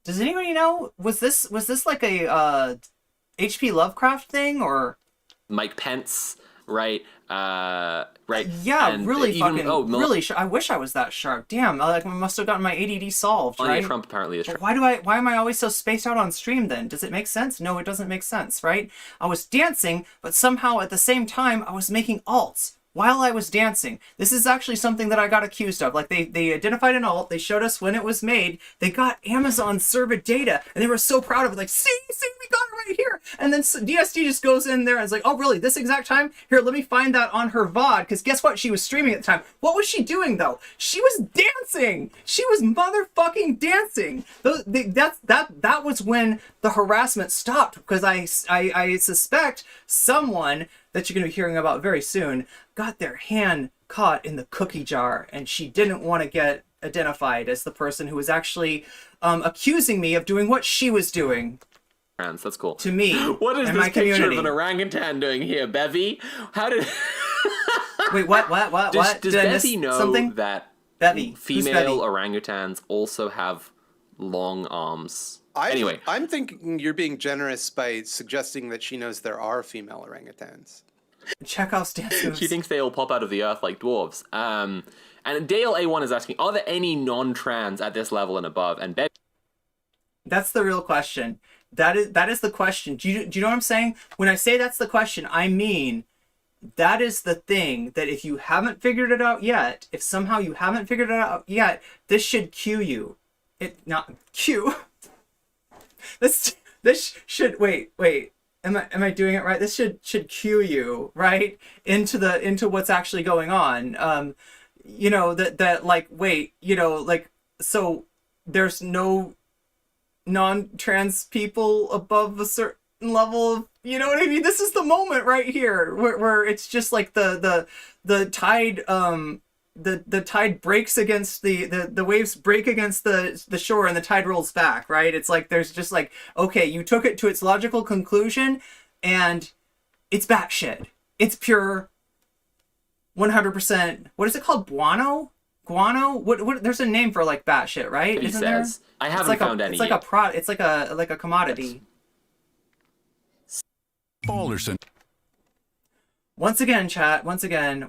Does anybody know? Was this like a H.P. Lovecraft thing, or Mike Pence, right? Right. Yeah, and really even, fucking really. I wish I was that sharp. Damn, I must have gotten my ADD solved, Melania right? Trump apparently is. But why am I always so spaced out on stream then? Does it make sense? No, it doesn't make sense, right? I was dancing, but somehow at the same time I was making alts while I was dancing. This is actually something that I got accused of. Like, they identified an alt, they showed us when it was made, they got Amazon server data, and they were so proud of it, like, see, we got it right here. And then DST just goes in there and is like, oh really, this exact time? Here, let me find that on her VOD, because guess what? She was streaming at the time. What was she doing though? She was dancing! She was motherfucking dancing! That was when the harassment stopped, because I suspect someone that you're going to be hearing about very soon got their hand caught in the cookie jar, and she didn't want to get identified as the person who was actually accusing me of doing what she was doing. That's cool. To me, What is and this my picture community. of an orangutan doing here, Bevy? How did... Wait, what? Does Did I miss Bevy know something? that Bevy. Who's female Bevy? orangutans also have long arms? Anyway. I'm thinking you're being generous by suggesting that she knows there are female orangutans. Chekhov's dance moves. She thinks they all pop out of the earth like dwarves. And Dale A1 is asking, are there any non-trans at this level and above? And Bevy... That's the real question. That is the question. Do you know what I'm saying? When I say that's the question, I mean that is the thing that if you haven't figured it out yet, if somehow you haven't figured it out yet, this should cue you. Not cue. This should wait. Am I doing it right? This should cue you right into what's actually going on. You know that like, wait, you know, like, so there's no non-trans people above a certain level of, you know what I mean? This is the moment right here where it's just like the tide the tide breaks against the waves break against the shore, and the tide rolls back, right? It's like there's just like, okay, you took it to its logical conclusion and it's batshit. It's pure 100%. What is it called? Guano? What there's a name for like batshit, right? He Isn't says, there? I haven't found any It's like yet. it's like a commodity. Balderson. Once again, chat. Once again.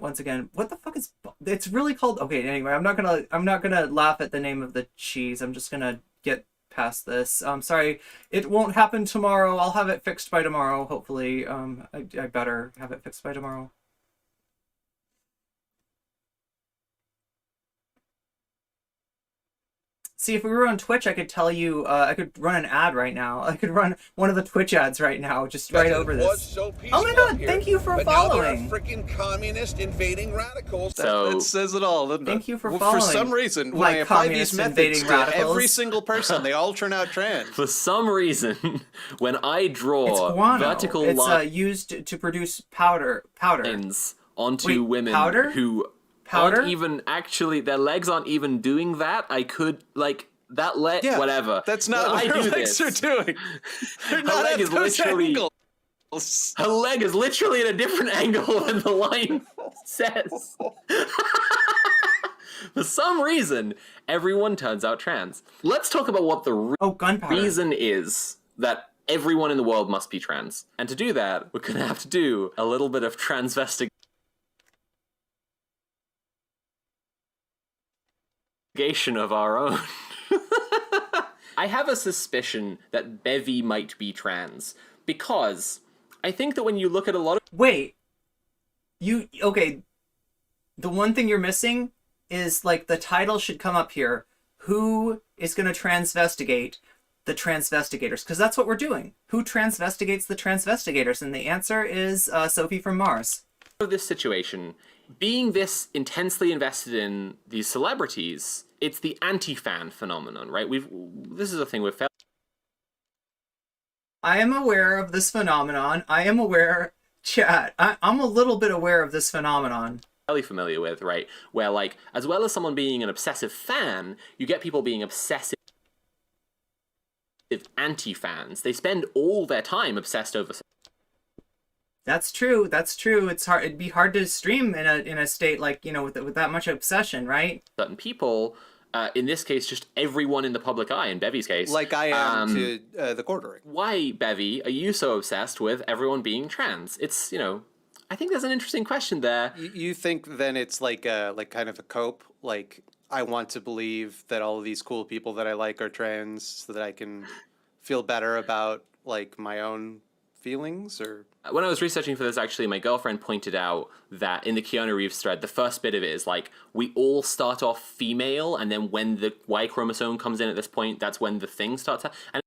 What the fuck is? It's really called. Okay. Anyway, I'm not gonna laugh at the name of the cheese. I'm just gonna get past this. Sorry, it won't happen tomorrow. I'll have it fixed by tomorrow. Hopefully. I better have it fixed by tomorrow. See, if we were on Twitch, I could tell you, I could run an ad right now. I could run one of the Twitch ads right now, just right over this. So oh my god, thank you for following. Now there are freaking communist invading radicals. That says it all, doesn't it? Thank you for following. For some reason, when like I apply these communist methods invading to radicals. every single person, they all turn out trans. For some reason, when I draw It's guano. vertical It's lines used to produce powder. onto women powder? who aren't even actually, their legs aren't even doing that, I could, like, that leg, whatever. That's not what her legs are doing. They're not leg at is those literally angles. Her leg is literally at a different angle than the line says. For some reason, everyone turns out trans. Let's talk about what the reason is that everyone in the world must be trans. And to do that, we're gonna have to do a little bit of transvestigation. investigation of our own. I have a suspicion that Bevy might be trans, because I think that when you look at a lot of... Wait. Okay. The one thing you're missing is, like, the title should come up here. Who is going to transvestigate the transvestigators? Because that's what we're doing. Who transvestigates the transvestigators? And the answer is Sophie from Mars. This situation, being this intensely invested in these celebrities, it's the anti-fan phenomenon, right? This is a thing we've felt. I am aware of this phenomenon. I am aware, chat. I'm a little bit aware of this phenomenon. Fairly familiar with, right? Where, like, as well as someone being an obsessive fan, you get people being obsessive anti-fans. They spend all their time obsessed over. That's true. That's true. It's hard. It'd be hard to stream in a state like, you know, with that much obsession, right? Certain people, in this case, just everyone in the public eye. In Bevy's case, Like I am to the quartering. why, Bevy, are you so obsessed with everyone being trans? It's, you know, I think there's an interesting question there. You think then it's like kind of a cope? Like, I want to believe that all of these cool people that I like are trans so that I can feel better about, like, my own feelings? Or When I was researching for this, actually, my girlfriend pointed out that in the Keanu Reeves thread, the first bit of it is like, we all start off female, and then when the Y chromosome comes in at this point, that's when the thing starts. And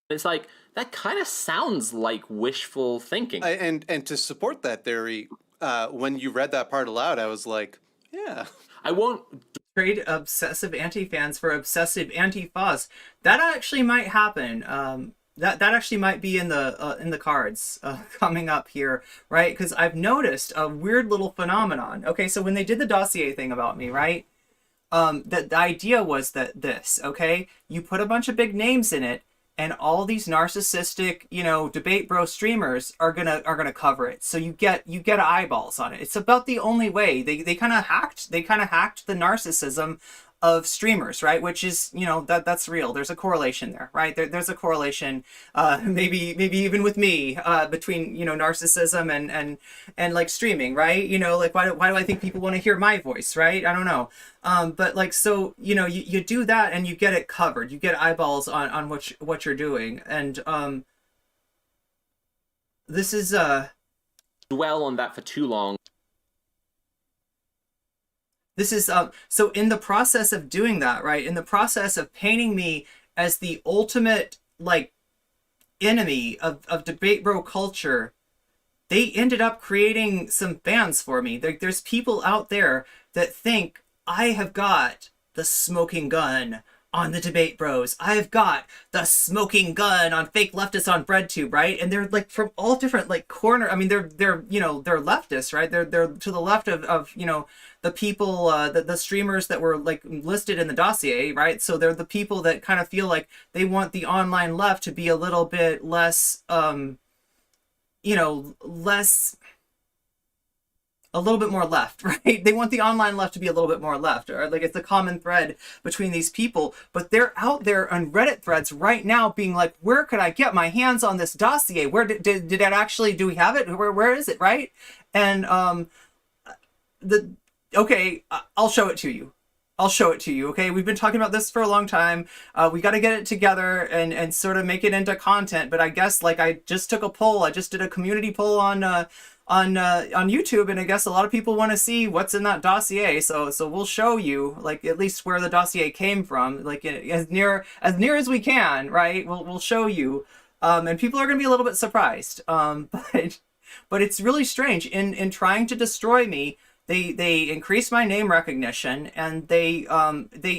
it's like, that kind of sounds like wishful thinking. and to support that theory, when you read that part aloud, I was like, yeah. I won't... Trade obsessive anti-fans for obsessive anti-fas. That actually might happen. That actually might be in the cards coming up here, right? Because I've noticed a weird little phenomenon. Okay, so when they did the dossier thing about me, right? The idea was that this, okay, you put a bunch of big names in it, and all these narcissistic, you know, debate bro streamers are gonna cover it. So you get eyeballs on it. It's about the only way. They kind of hacked the narcissism of streamers, right? Which is, you know, that's real. There's a correlation there, right? There's a correlation, maybe even with me, between, you know, narcissism and like streaming, right? You know, like why do I think people want to hear my voice, right? I don't know. But like, so, you know, you do that and you get it covered. You get eyeballs on what you're doing. And this is dwell on that for too long. This is, so in the process of doing that, right, in the process of painting me as the ultimate, like, enemy of debate bro culture, they ended up creating some fans for me. There's people out there that think I have got the smoking gun on the debate bros. I've got the smoking gun on fake leftists on BreadTube, right? And they're like from all different like corner. I mean, they're you know, they're leftists, right? They're to the left of you know, the people, the streamers that were like listed in the dossier, right? So they're the people that kind of feel like they want the online left to be a little bit less, you know, a little bit more left, right? They want the online left to be a little bit more left, or like it's a common thread between these people, but they're out there on Reddit threads right now being like, where could I get my hands on this dossier? Where did it actually, do we have it? Where is it, right? And okay, I'll show it to you. I'll show it to you, okay? We've been talking about this for a long time. We got to get it together and sort of make it into content, but I guess like I just took a poll. I just did a community poll on YouTube, and I guess a lot of people want to see what's in that dossier. So we'll show you like at least where the dossier came from, like as near as we can, right? We'll show you, and people are going to be a little bit surprised. But it's really strange. In trying to destroy me, they increased my name recognition, and they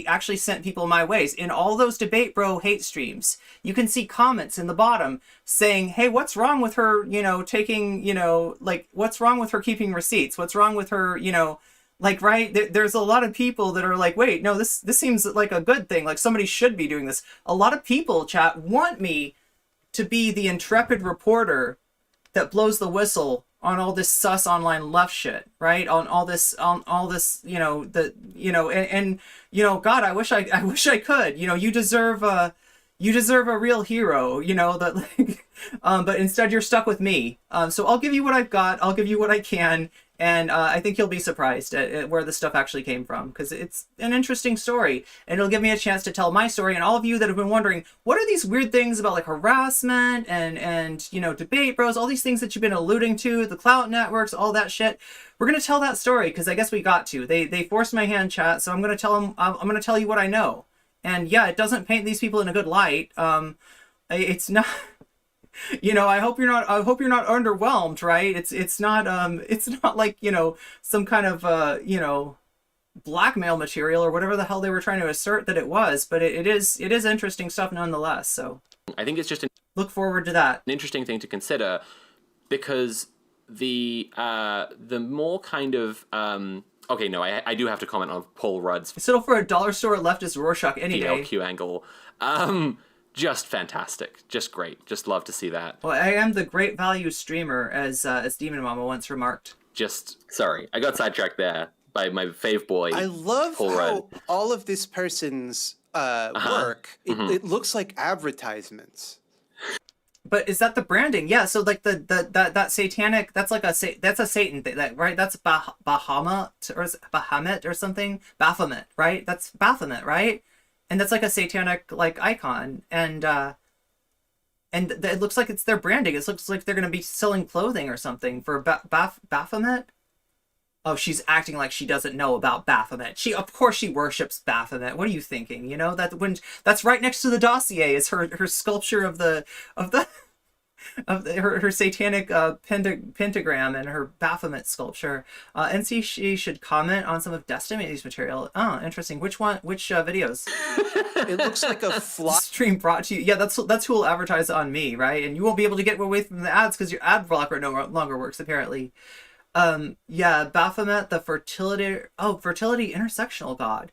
actually sent people my ways. In all those debate bro hate streams, you can see comments in the bottom saying, hey, what's wrong with her, you know, taking, you know, like, what's wrong with her keeping receipts? What's wrong with her, you know, like, right? There's a lot of people that are like, wait, no, this seems like a good thing. Like, somebody should be doing this. A lot of people, chat, want me to be the intrepid reporter that blows the whistle on all this sus online left shit, right? On all this, you know, and you know, God, I wish I could. You know, you deserve you deserve a real hero, you know, that like, but instead you're stuck with me. So I'll give you what I've got. I'll give you what I can. And I think you'll be surprised at where this stuff actually came from, because it's an interesting story, and it'll give me a chance to tell my story. And all of you that have been wondering, what are these weird things about like harassment and you know, debate bros, all these things that you've been alluding to, the clout networks, all that shit. We're gonna tell that story because I guess we got to. They forced my hand, chat, so I'm gonna tell them. I'm gonna tell you what I know. And yeah, it doesn't paint these people in a good light. It's not. You know, I hope you're not underwhelmed, right? It's not like, you know, some kind of you know, blackmail material or whatever the hell they were trying to assert that it was, but it is interesting stuff nonetheless. So I think it's just look forward to that. an interesting thing to consider, because the more kind of okay, no, I do have to comment on Paul Rudd's Settle for a dollar store leftist Rorschach any day. PLQ angle. Just fantastic. Just great. Just love to see that. Well, I am the great value streamer, as Demon Mama once remarked. Just, sorry, I got sidetracked there by my fave boy. I love Paul how Rudd. all of this person's work, it looks like advertisements. But is that the branding? Yeah. So like that satanic, that's like that's a Satan thing, that, right? That's Bahamut or Bahamut or something. Baphomet, right? That's Baphomet, right? And that's like a satanic like icon, and it looks like it's their branding. It looks like they're gonna be selling clothing or something for Baphomet. Oh, she's acting like she doesn't know about Baphomet. Of course she worships Baphomet. What are you thinking? You know, that's right next to the dossier is her sculpture of her satanic pentagram and her Baphomet sculpture. NC, she should comment on some of Destiny's material. Oh, interesting. Which videos? It looks like a fly. Stream brought to you. Yeah, that's who will advertise on me, right? And you won't be able to get away from the ads because your ad blocker no longer works, apparently. Yeah, Baphomet, the fertility intersectional god.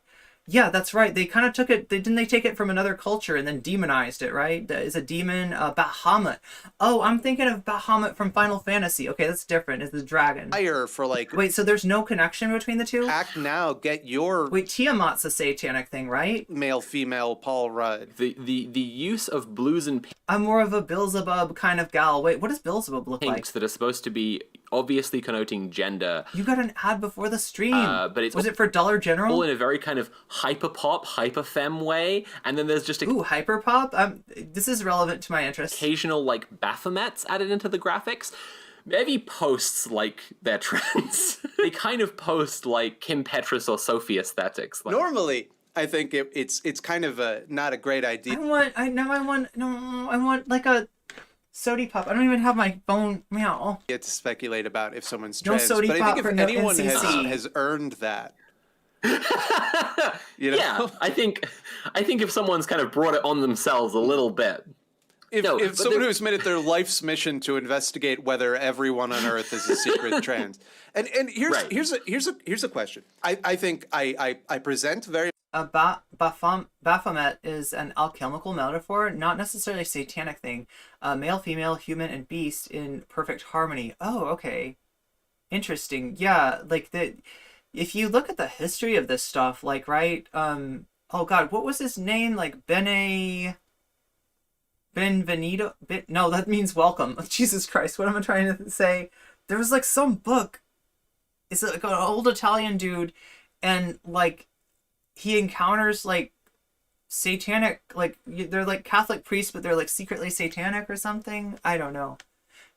Yeah, that's right. They kind of took it. Didn't they take it from another culture and then demonized it, right? Is a demon, Bahamut. Oh, I'm thinking of Bahamut from Final Fantasy. Okay, that's different. It's the dragon. Fire for like. Wait, so there's no connection between the two? Act now, get your. Wait, Tiamat's a satanic thing, right? Male, female, Paul Rudd. The use of blues and I'm more of a Beelzebub kind of gal. Wait, what does Beelzebub look like? pinks that are supposed to be obviously connoting gender. You got an ad before the stream. But it's was it for Dollar General? all in a very kind of hyper pop, hyper femme way, and then there's just Ooh, hyperpop. This is relevant to my interest. occasional like Baphomets added into the graphics. Evie posts like their trends. They kind of post like Kim Petras or Sophie aesthetics. Like, Normally, I think it's kind of not a great idea. I want like a Sody Pop. I don't even have my phone. Meow. To speculate about if someone's No trans, Sody but I Pop think for if no anyone NCC. has earned that, you know, yeah, I think if someone's kind of brought it on themselves a little bit. if but someone who's made it their life's mission to investigate whether everyone on Earth is a secret trans, and Right. here's a question. I think I present very. Baphomet is an alchemical metaphor, not necessarily a satanic thing. Male, female, human, and beast in perfect harmony. Oh, okay. Interesting. Yeah, like if you look at the history of this stuff, like, right, oh god, what was his name? Like Benvenuto? No, that means welcome. Jesus Christ, what am I trying to say? There was like some book. It's like an old Italian dude, and like he encounters like satanic, like they're like Catholic priests, but they're like secretly satanic or something. I don't know.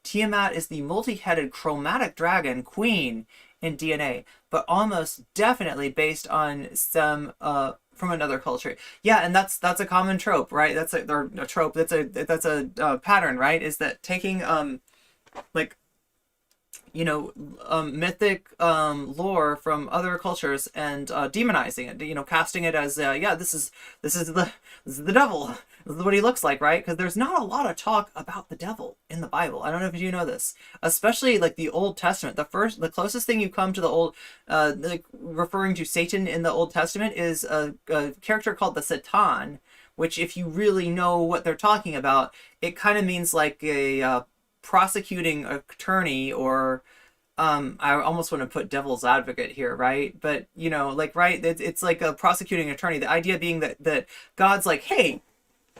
Tiamat is the multi-headed chromatic dragon queen in DNA, but almost definitely based on some from another culture. Yeah, and that's a common trope, right? That's a trope. That's a pattern, right? Is that taking like, you know, mythic lore from other cultures and demonizing it, you know, casting it as yeah, this is the devil. This is what he looks like, right? Because there's not a lot of talk about the devil in the Bible. I don't know if you know this, especially like the Old Testament. The closest thing you come to the old, like referring to Satan in the Old Testament is a character called the Satan, which if you really know what they're talking about, it kind of means like a prosecuting attorney, or I almost want to put devil's advocate here, right? But you know, like, right, it's like a prosecuting attorney. The idea being that God's like, hey,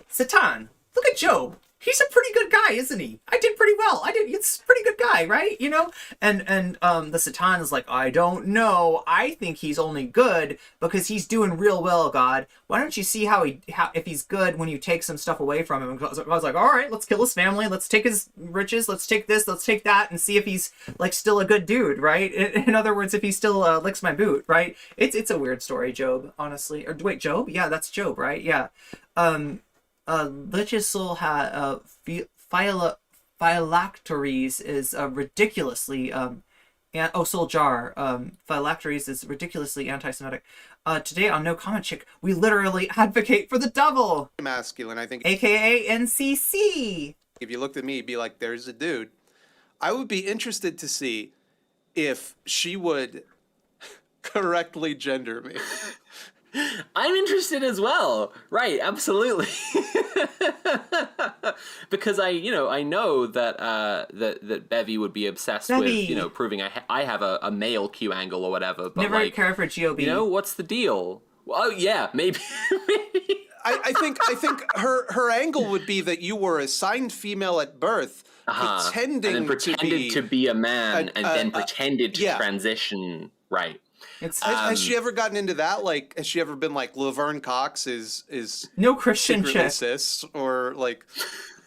Satan, look at Job. He's a pretty good guy, isn't he? I did pretty well. It's a pretty good guy, right? You know? And the Satan is like, I don't know. I think he's only good because he's doing real well, God. Why don't you see how if he's good when you take some stuff away from him? And God's like, all right, let's kill his family. Let's take his riches. Let's take this. Let's take that and see if he's like still a good dude, right? In other words, if he still licks my boot, right? It's a weird story, Job, honestly. Or wait, Job? Yeah, that's Job, right? Yeah. Lich's had phylacteries is ridiculously phylacteries is ridiculously anti-Semitic. Today on No Comment Chick, we literally advocate for the devil, masculine. I think, aka NCC. if you looked at me, you'd be like, "There's a dude." I would be interested to see if she would correctly gender me. I'm interested as well. Right, absolutely. Because I know that that Bevy would be obsessed Bevy. with, proving I have a male Q angle or whatever. But Never care for GOB. What's the deal? Well, oh yeah, maybe. I think her angle would be that you were assigned female at birth, pretending and then pretended to be a man, and then pretended to yeah. transition. Right. Has she ever gotten into that? Like, has she ever been like Laverne Cox is no Christian secretly chick, cis, or like?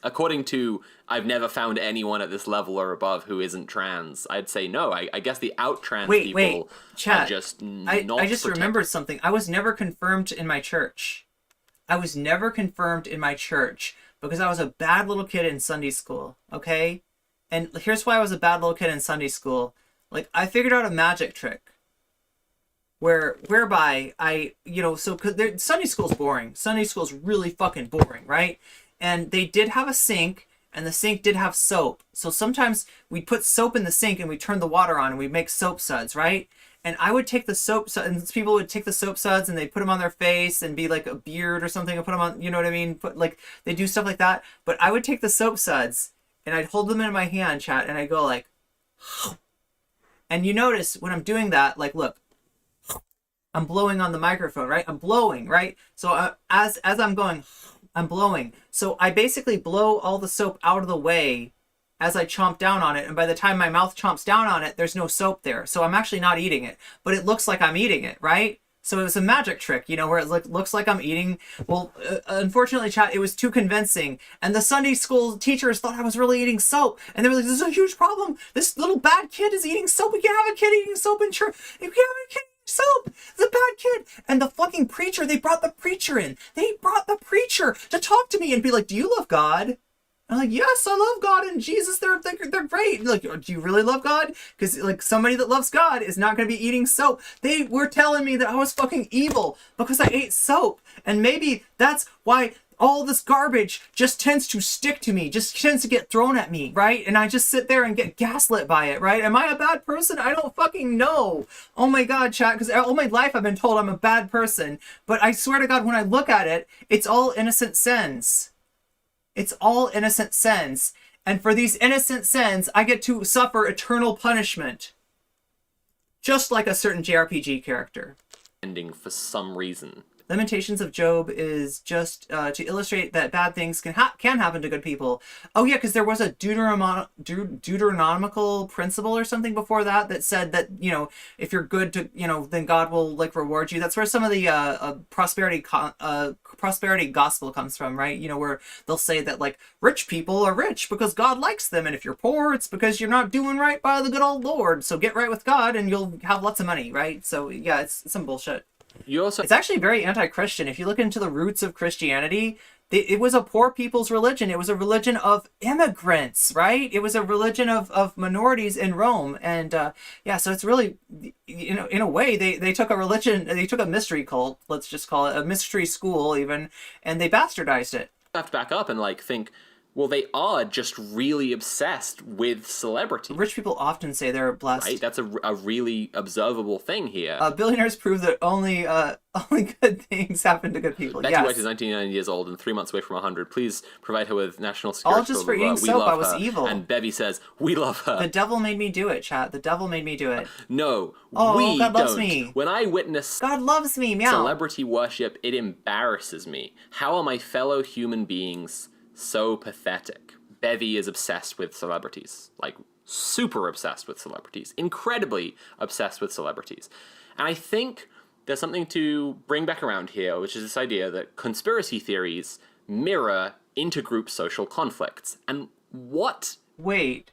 According to, I've never found anyone at this level or above who isn't trans. I'd say no. I guess the out trans people chat. are just not I just protected. remembered something. I was never confirmed in my church. because I was a bad little kid in Sunday school. Okay, and here's why I was a bad little kid in Sunday school. Like, I figured out a magic trick whereby Sunday school's boring. Sunday school's really fucking boring, right? And they did have a sink, and the sink did have soap. So sometimes we'd put soap in the sink and we'd turn the water on and we'd make soap suds, right? And I would take the soap suds, and people would take the soap suds and they'd put them on their face and be like a beard or something and put them on, you know what I mean? They do stuff like that. But I would take the soap suds and I'd hold them in my hand, chat, and I'd go like, and you notice when I'm doing that, like, look, I'm blowing on the microphone, right? I'm blowing, right? So as I'm going, I'm blowing. So I basically blow all the soap out of the way as I chomp down on it. And by the time my mouth chomps down on it, there's no soap there. So I'm actually not eating it, but it looks like I'm eating it, right? So it was a magic trick, where it looks like I'm eating. Well, unfortunately, chat, it was too convincing. And the Sunday school teachers thought I was really eating soap. And they were like, this is a huge problem. This little bad kid is eating soap. We can't have a kid eating soap in church. You can't have a kid soap. It's a bad kid. And the fucking preacher, they brought the preacher in. They brought the preacher to talk to me and be like, do you love God? I'm like, yes, I love God and Jesus. They're great. And like, do you really love God? Because like somebody that loves God is not going to be eating soap. They were telling me that I was fucking evil because I ate soap. And maybe that's why all this garbage just tends to stick to me, just tends to get thrown at me, right? And I just sit there and get gaslit by it, right? Am I a bad person? I don't fucking know. Oh my God, chat, because all my life I've been told I'm a bad person. But I swear to God, when I look at it, it's all innocent sins. It's all innocent sins. And for these innocent sins, I get to suffer eternal punishment. Just like a certain JRPG character. Ending for some reason. Lamentations of Job is just to illustrate that bad things can happen to good people. Oh yeah, because there was a Deuteronomical principle or something before that said that, if you're good to, then God will like reward you. That's where some of the prosperity gospel comes from, right? Where they'll say that like rich people are rich because God likes them, and if you're poor, it's because you're not doing right by the good old Lord. So get right with God and you'll have lots of money, right? So yeah, it's some bullshit. It's actually very anti-Christian. If you look into the roots of Christianity, it was a poor people's religion. It was a religion of immigrants, right? It was a religion of minorities in Rome. And so it's really, in a way, they took a religion, they took a mystery cult, let's just call it, a mystery school even, and they bastardized it. I have to back up and think, Well, they are just really obsessed with celebrity. Rich people often say they're blessed. Right? That's a really observable thing here. Billionaires prove that only good things happen to good people. Betty Yes. White is 99 years old and 3 months away from 100. Please provide her with national security. All just for blah, blah, eating blah. We soap. love I was her. evil. And Bevy says, we love her. The devil made me do it, chat. The devil made me do it. No, Oh, we God loves don't. me. When I witness God loves me, meow. celebrity worship, it embarrasses me. How are my fellow human beings so pathetic? Bevy is obsessed with celebrities. Like, super obsessed with celebrities. Incredibly obsessed with celebrities. And I think there's something to bring back around here, which is this idea that conspiracy theories mirror intergroup social conflicts. And what? Wait,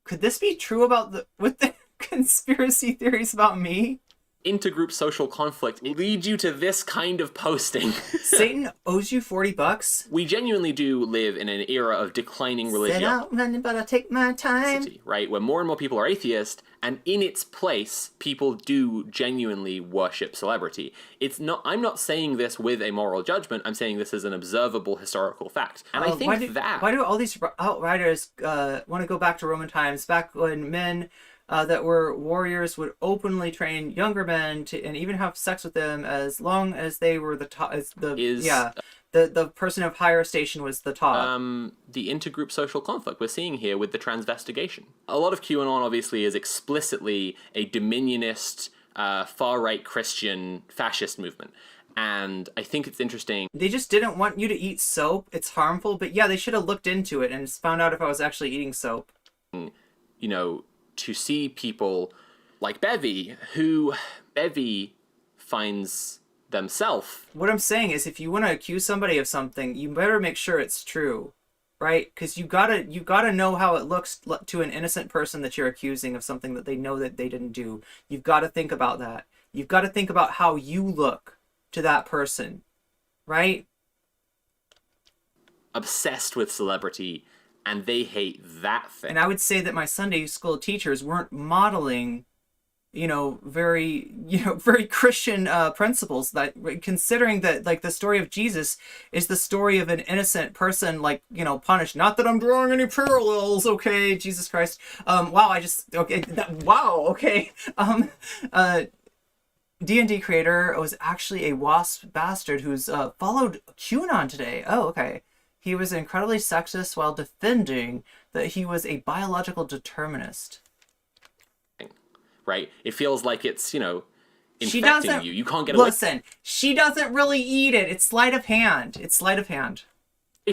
could this be true about with the conspiracy theories about me? Intergroup social conflict leads you to this kind of posting. Satan owes you $40. We genuinely do live in an era of declining Set religion. out running, but I take my time. Right, where more and more people are atheist, and in its place, people do genuinely worship celebrity. I'm not saying this with a moral judgment, I'm saying this is an observable historical fact. And I think why do all these outriders want to go back to Roman times, back when men that were warriors would openly train younger men to, and even have sex with them as long as they were the top, the person of higher station was the top. The intergroup social conflict we're seeing here with the Transvestigation. A lot of QAnon obviously is explicitly a dominionist, far-right Christian fascist movement. And I think it's interesting. They just didn't want you to eat soap. It's harmful, but yeah, they should have looked into it and found out if I was actually eating soap. You know, to see people like Bevy, who Bevy finds themselves. What I'm saying is, if you want to accuse somebody of something, you better make sure it's true, right? Because you gotta know how it looks to an innocent person that you're accusing of something that they know that they didn't do. You've got to think about that. You've got to think about how you look to that person, right? Obsessed with celebrity, and they hate that thing. And I would say that my Sunday school teachers weren't modeling, very Christian principles. That, considering that, like, the story of Jesus is the story of an innocent person, punished. Not that I'm drawing any parallels, okay, Jesus Christ. D&D creator was actually a WASP bastard who's followed QAnon today. Oh, okay. He was incredibly sexist while defending that he was a biological determinist. Right? It feels like it's, infecting you. You can't get away she doesn't really eat it. It's sleight of hand.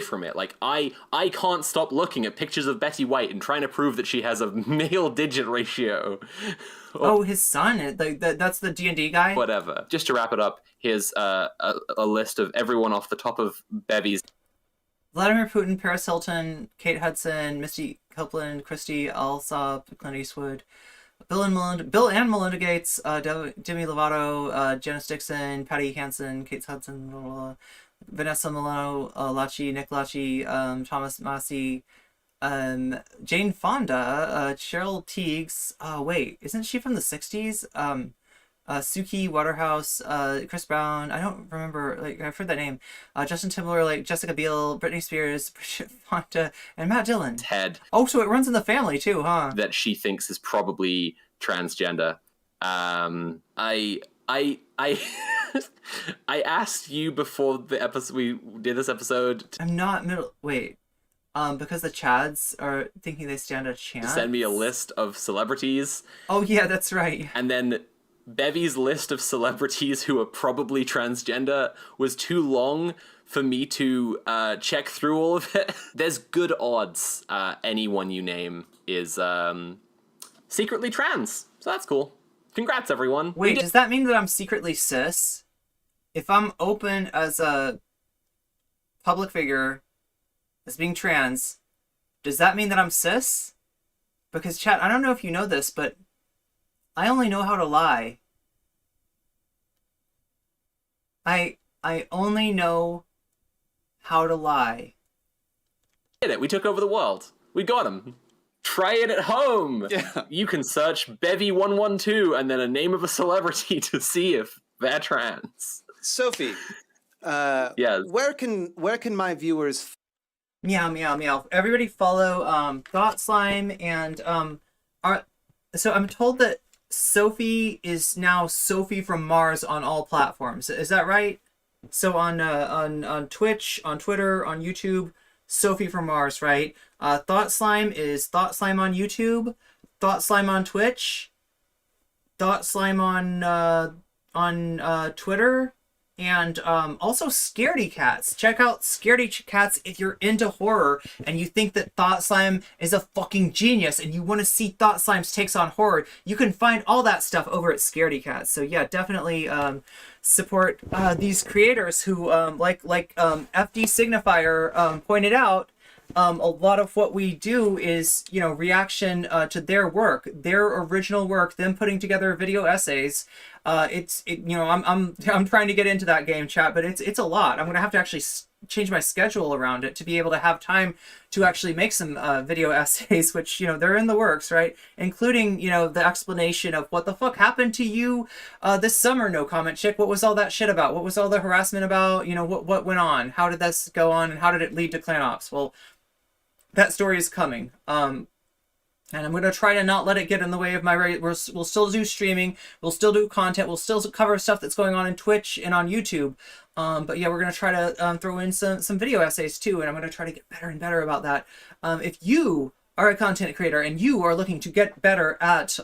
from it. Like, I can't stop looking at pictures of Betty White and trying to prove that she has a male digit ratio. Oh, his son. That's the D&D guy? Whatever. Just to wrap it up, here's a list of everyone off the top of Bevy's. Vladimir Putin, Paris Hilton, Kate Hudson, Misty Copeland, Christy Alsop, Clint Eastwood, Bill and Melinda Gates, Demi Lovato, Janice Dixon, Patty Hansen, Kate Hudson, blah, blah, blah, Vanessa Milano, Nick Lachey, Thomas Massey, Jane Fonda, Cheryl Teagues. Wait, isn't she from the 60s? Suki Waterhouse, Chris Brown. I don't remember. I've heard that name. Justin Timberlake, Jessica Biel, Britney Spears, Bridget Fonda, and Matt Dillon. Ted. Oh, so it runs in the family too, huh? That she thinks is probably transgender. I asked you before the episode we did this episode. I'm not middle. Wait. Because the Chads are thinking they stand a chance. Send me a list of celebrities. Oh yeah, that's right. And then Bevy's list of celebrities who are probably transgender was too long for me to check through all of it. There's good odds anyone you name is secretly trans. So that's cool. Congrats, everyone. Wait, does that mean that I'm secretly cis? If I'm open as a public figure as being trans, does that mean that I'm cis? Because, chat, I don't know if you know this, but I only know how to lie. I only know how to lie. We did it. We took over the world. We got him. Try it at home. Yeah. You can search Bevy112 and then a name of a celebrity to see if they're trans. Sophie, Yes. where can my viewers Meow meow meow. Everybody follow Thought Slime and are so I'm told that Sophie is now Sophie from Mars on all platforms. Is that right? So on Twitch, on Twitter, on YouTube, Sophie from Mars, right? Thought Slime is Thought Slime on YouTube, Thought Slime on Twitch, Thought Slime on Twitter, and also Scaredy Cats. Check out Scaredy Cats if you're into horror and you think that Thought Slime is a fucking genius and you want to see Thought Slime's takes on horror. You can find all that stuff over at Scaredy Cats. So yeah, definitely support these creators who, like FD Signifier pointed out. A lot of what we do is, you know, reaction to their work, their original work, them putting together video essays. You know, I'm trying to get into that game, chat, but it's a lot. I'm gonna have to actually change my schedule around it to be able to have time to actually make some video essays, which, you know, they're in the works, right? Including, you know, the explanation of what the fuck happened to you this summer, No Comment Chick. What was all that shit about? What was all the harassment about? You know, what went on? How did this go on? And how did it lead to clan ops? Well, that story is coming. And I'm going to try to not let it get in the way of my... We'll still do streaming. We'll still do content. We'll still cover stuff that's going on in Twitch and on YouTube. But yeah, we're going to try to throw in some video essays too. And I'm going to try to get better and better about that. If you are a content creator and you are looking to get better at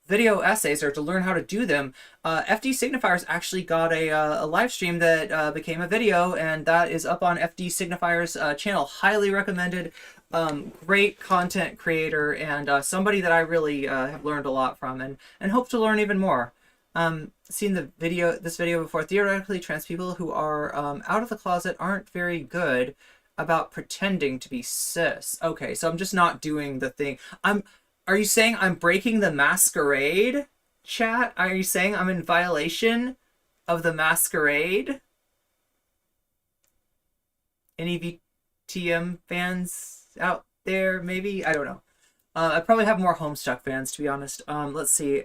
video essays or to learn how to do them, FD Signifier's actually got a live stream that became a video, and that is up on FD Signifier's channel. Highly recommended. Great content creator and somebody that I really have learned a lot from and hope to learn even more. Seen this video before. Theoretically, trans people who are out of the closet aren't very good about pretending to be cis. Okay, so I'm just not doing the thing. Are you saying I'm breaking the masquerade, chat? Are you saying I'm in violation of the masquerade? Any VTM fans out there, maybe? I don't know. I probably have more Homestuck fans, to be honest. Let's see.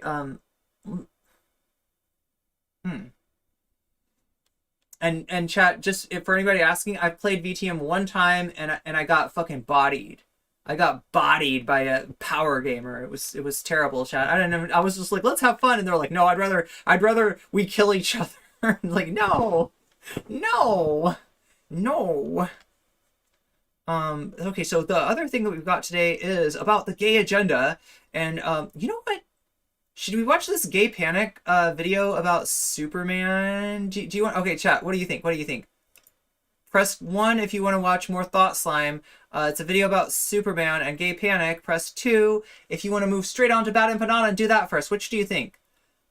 And chat, just if for anybody asking, I've played VTM one time and I got fucking bodied. I got bodied by a power gamer. It was terrible, chat. I didn't know. I was just like, let's have fun, and they're like, no, I'd rather we kill each other. Like, no. Okay, so the other thing that we've got today is about the gay agenda, and you know what? Should we watch this gay panic video about Superman? Do you want? Okay, chat. What do you think? Press 1 if you want to watch more Thought Slime. It's a video about Superman and gay panic. Press 2 if you want to move straight on to Bad Empanda and do that first. Which do you think?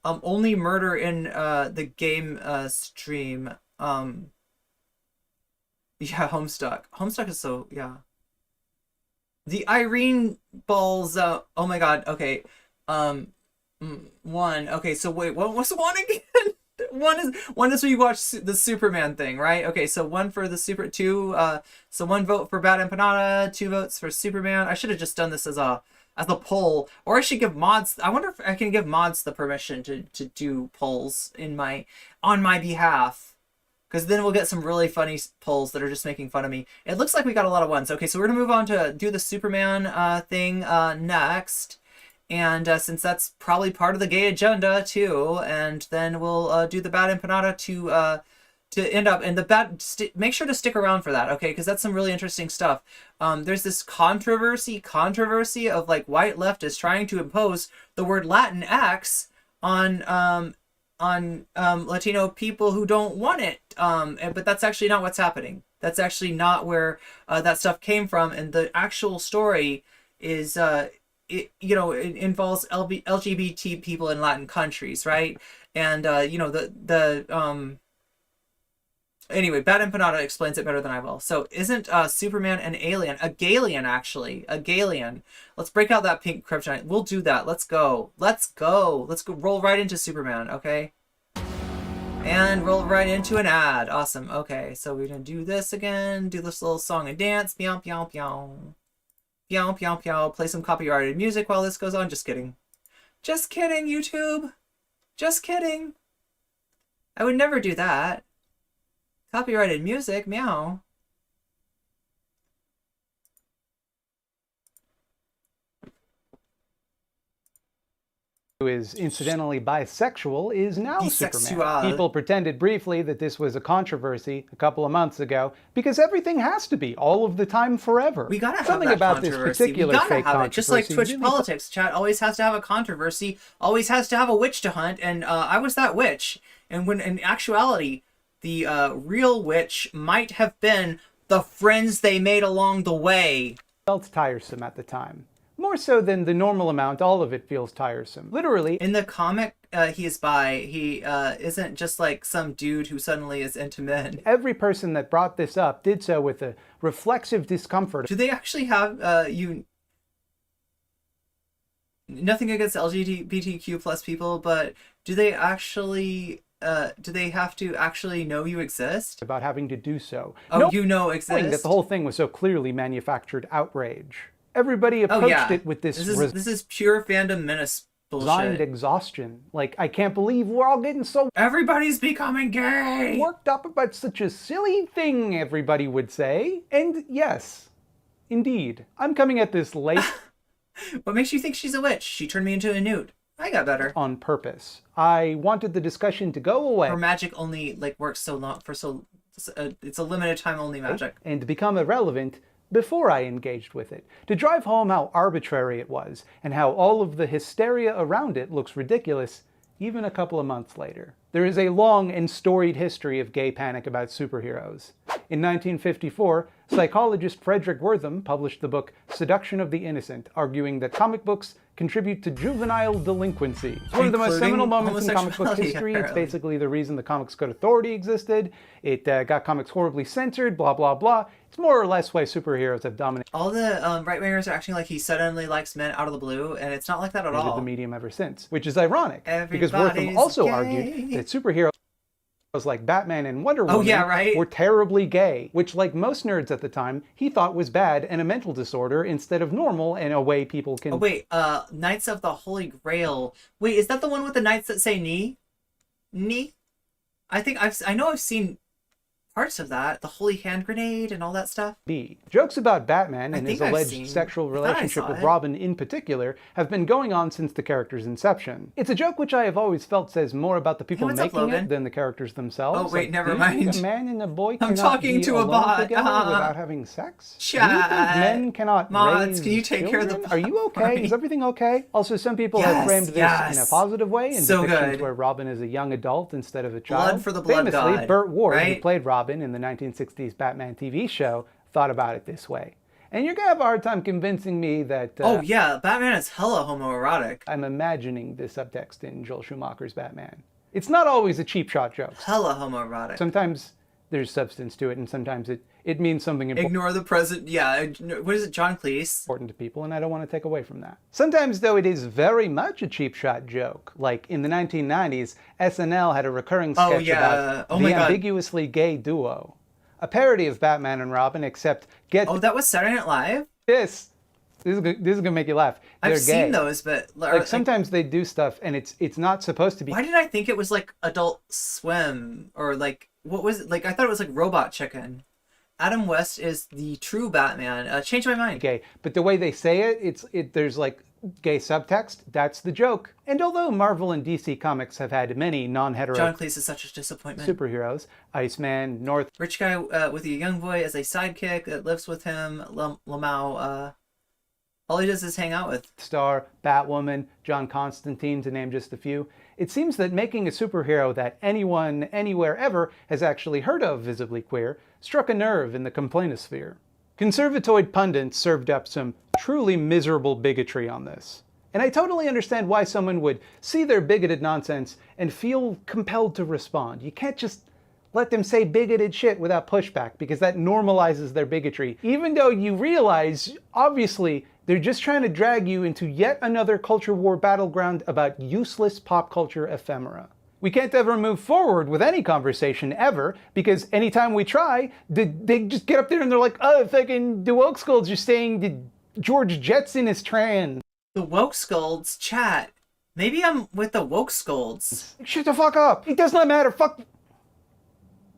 Only murder in the game stream. Yeah, Homestuck. Homestuck is so, yeah. The Irene balls, oh my god, okay. 1, okay, so wait, what was 1 again? One is we watch the Superman thing, right? Okay, so 1 for the two, so 1 vote for Bad Empanada, 2 votes for Superman. I should have just done this as a poll, or I should give mods. I wonder if I can give mods the permission to do polls on my behalf, because then we'll get some really funny polls that are just making fun of me. It looks like we got a lot of ones. Okay, so we're gonna move on to do the Superman thing next. And since that's probably part of the gay agenda too, and then we'll do the Bad Empanada to end up. And make sure to stick around for that, okay? Because that's some really interesting stuff. There's this controversy of like white leftists trying to impose the word Latinx on Latino people who don't want it. But that's actually not what's happening. That's actually not where that stuff came from. And the actual story is. It involves LGBT people in Latin countries, right? And anyway, Bad Empanada explains it better than I will. So isn't Superman an alien? A Galian, actually. A Galian. Let's break out that pink kryptonite. We'll do that. Let's go. Let's go roll right into Superman, okay? And roll right into an ad. Awesome. Okay, so we're gonna do this again. Do this little song and dance. Meow, meow, meow. Meow, meow, meow. Play some copyrighted music while this goes on. Just kidding. Just kidding, YouTube. Just kidding. I would never do that. Copyrighted music, meow. who is incidentally bisexual is now Superman. Bisexual. People pretended briefly that this was a controversy a couple of months ago because everything has to be all of the time forever. We gotta have something that about this controversy. particular We gotta fake have it. Just like controversy Twitch really politics, chat always has to have a controversy, always has to have a witch to hunt, and I was that witch. And when in actuality, the real witch might have been the friends they made along the way. felt tiresome at the time. More so than the normal amount, all of it feels tiresome. Literally. In the comic he is bi, he isn't just like some dude who suddenly is into men. Every person that brought this up did so with a reflexive discomfort. Do they actually have nothing against LGBTQ plus people, but do they actually do they have to actually know you exist? About having to do so. Oh, no, you know exist? That the whole thing was so clearly manufactured outrage. Everybody approached it with this this is pure fandom menace resigned bullshit. exhaustion. Like, I can't believe we're all getting so Everybody's becoming gay! worked up about such a silly thing, everybody would say. And yes, indeed. I'm coming at this late What makes you think she's a witch? She turned me into a newt. I got better. on purpose. I wanted the discussion to go away. Her magic only like works so long for it's a limited time only magic. And to become irrelevant before I engaged with it. To drive home how arbitrary it was, and how all of the hysteria around it looks ridiculous, even a couple of months later. There is a long and storied history of gay panic about superheroes. In 1954, psychologist Frederick Wortham published the book Seduction of the Innocent, arguing that comic books contribute to juvenile delinquency. It's one of the most Including seminal moments in comic book homosexuality, history. It's apparently. basically the reason the Comics Code Authority existed. It got comics horribly censored, blah, blah, blah. It's more or less why superheroes have dominated All the right-wingers are acting like he suddenly likes men out of the blue, and it's not like that at all. the medium ever since. Which is ironic, because Wortham Everybody's also gay. argued that superheroes like Batman and Wonder Woman yeah, right? were terribly gay, which, like most nerds at the time, he thought was bad and a mental disorder instead of normal and a way people can... Oh wait, Knights of the Holy Grail. Wait, is that the one with the knights that say knee? Knee? I know I've seen parts of that. The Holy Hand Grenade and all that stuff. be. Jokes about Batman and his think I've alleged seen- sexual I thought I relationship saw with it. Robin in particular have been going on since the character's inception. It's a joke which I have always felt says more about the people what's up, making Logan? it than the characters themselves. Oh, wait, never do you think mind. a man and a boy I'm cannot talking be to a alone bot. together without having sex? Do you Chat. think men cannot Mods, raise can you take care of the children? Are you okay? Is everything okay? Also, some people have Yes, framed this in a yes. positive way in So depictions good. where Robin is a young adult instead of a child. Blood for the blood Famously, god, Burt Ward, who right? played Robin in the 1960s Batman TV show, thought about it this way. And you're gonna have a hard time convincing me that Oh yeah, Batman is hella homoerotic. I'm imagining the subtext in Joel Schumacher's Batman. It's not always a cheap shot joke. Hella homoerotic. Sometimes there's substance to it, and sometimes it means something Ignore the present. Yeah, what is it, John Cleese? important to people, and I don't want to take away from that. Sometimes, though, it is very much a cheap shot joke. Like in the 1990s, SNL had a recurring Oh, sketch yeah. about Oh, the my God. ambiguously gay duo. A parody of Batman and Robin, except get Oh, that was Saturday Night Live? this. This is gonna make you laugh. They're I've gay. seen those, but Like sometimes they do stuff, and it's not supposed to be why did I think it was like Adult Swim or like what was it? Like I thought it was like Robot Chicken. Adam West is the true Batman. Changed my mind. gay, but the way they say it, there's like gay subtext. That's the joke. And although Marvel and DC Comics have had many non-hetero John Cleese is such a disappointment. superheroes, Iceman, North Rich guy with a young boy as a sidekick that lives with him. Lamau. All he does is hang out with. Star, Batwoman, John Constantine, to name just a few, it seems that making a superhero that anyone, anywhere, ever has actually heard of visibly queer struck a nerve in the complainosphere. Conservatoid pundits served up some truly miserable bigotry on this. And I totally understand why someone would see their bigoted nonsense and feel compelled to respond. You can't just let them say bigoted shit without pushback, because that normalizes their bigotry. Even though you realize, obviously, they're just trying to drag you into yet another culture war battleground about useless pop culture ephemera. We can't ever move forward with any conversation ever, because anytime we try, they just get up there and they're like, oh, fucking the woke skulls are saying that George Jetson is trans. The woke scolds chat. Maybe I'm with the woke scolds. Shut the fuck up. It does not matter. Fuck.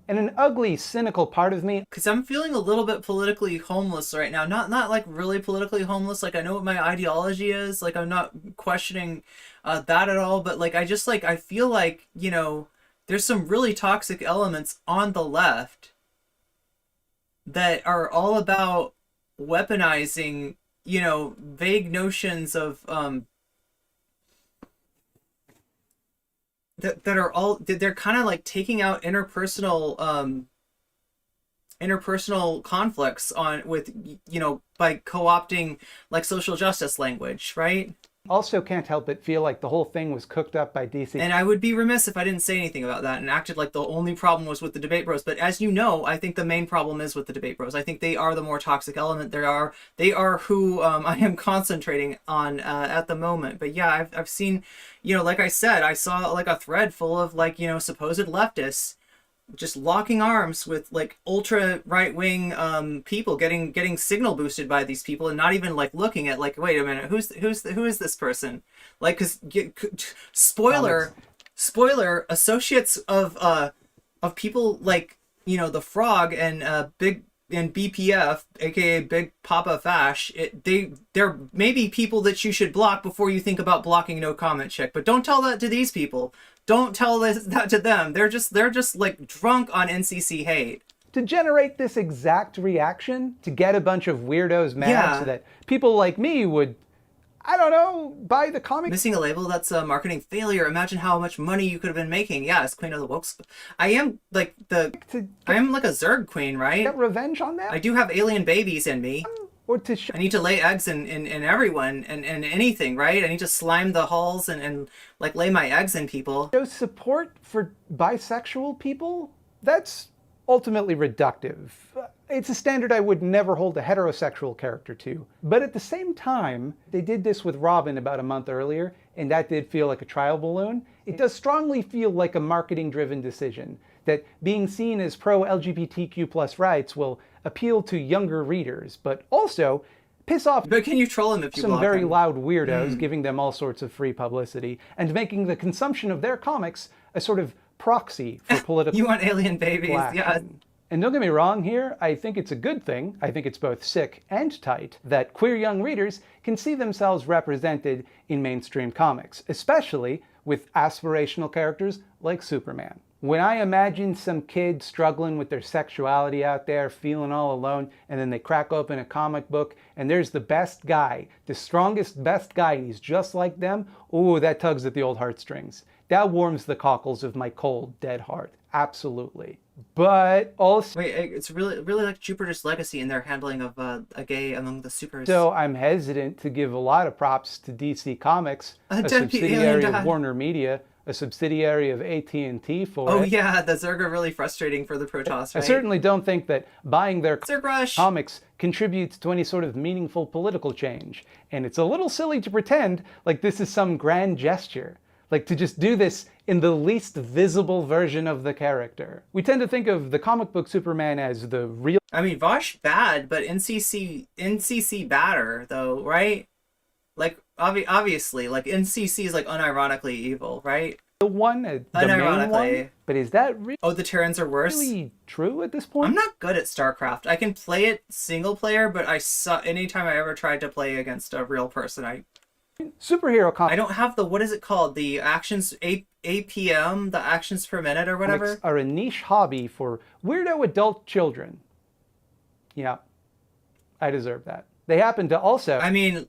And an ugly, cynical part of me, because I'm feeling a little bit politically homeless right now. Not like really politically homeless. Like I know what my ideology is. Like I'm not questioning that at all. But like I just like I feel like, you know, there's some really toxic elements on the left that are all about weaponizing, you know, vague notions of that are all, they're kind of like taking out interpersonal conflicts on with, you know, by co-opting like social justice language, right? also can't help but feel like the whole thing was cooked up by DC. And I would be remiss if I didn't say anything about that and acted like the only problem was with the debate bros. But as you know, I think the main problem is with the debate bros. I think they are the more toxic element. They are who I am concentrating on at the moment. But yeah, I've seen, you know, like I said, I saw like a thread full of like, you know, supposed leftists just locking arms with like ultra right-wing people, getting signal boosted by these people and not even like looking at like, wait a minute, who is this person? Like, because spoiler, associates of people like, you know, the Frog and BPF, aka Big Papa Fash, they're maybe people that you should block before you think about blocking No Comment Chick. But don't tell that to these people. Don't tell that to them. They're just like drunk on NCC hate. To generate this exact reaction, to get a bunch of weirdos mad so that people like me would, I don't know, buy the comic. Missing a label, that's a marketing failure. Imagine how much money you could have been making. Yeah, as Queen of the Woke. I am like a Zerg queen, right? Get revenge on that? I do have alien babies in me. Or to I need to lay eggs in everyone and anything, right? I need to slime the halls and like lay my eggs in people. Show support for bisexual people? That's ultimately reductive. It's a standard I would never hold a heterosexual character to. But at the same time, they did this with Robin about a month earlier, and that did feel like a trial balloon. It does strongly feel like a marketing-driven decision, that being seen as pro-LGBTQ+ rights will appeal to younger readers, but also piss off but can you troll them if you some very loud weirdos, giving them all sorts of free publicity, and making the consumption of their comics a sort of proxy for political You want alien babies, yeah. And don't get me wrong here, I think it's a good thing, I think it's both sick and tight, that queer young readers can see themselves represented in mainstream comics, especially with aspirational characters like Superman. When I imagine some kid struggling with their sexuality out there, feeling all alone, and then they crack open a comic book, and there's the best guy, the strongest, best guy, and he's just like them, ooh, that tugs at the old heartstrings. That warms the cockles of my cold, dead heart. Absolutely. But also... Wait, it's really like Jupiter's Legacy in their handling of a gay among the supers. So I'm hesitant to give a lot of props to DC Comics, a subsidiary of Warner Media, a subsidiary of AT&T for it. Oh yeah, the Zerg are really frustrating for the Protoss, right? I certainly don't think that buying their comics contributes to any sort of meaningful political change. And it's a little silly to pretend like this is some grand gesture. Like to just do this in the least visible version of the character. We tend to think of the comic book Superman as the real... I mean, Vosh bad, but NCC badder, though, right? Like, obviously, like, NCC is, like, unironically evil, right? The one, the main one? But is that really... Oh, the Terrans are worse? Really true at this point? I'm not good at StarCraft. I can play it single player, but anytime I ever tried to play against a real person, Superhero comics... I don't have the, what is it called? The actions, APM, the actions per minute or whatever? Are a niche hobby for weirdo adult children. Yeah, I deserve that. They happen to also... I mean...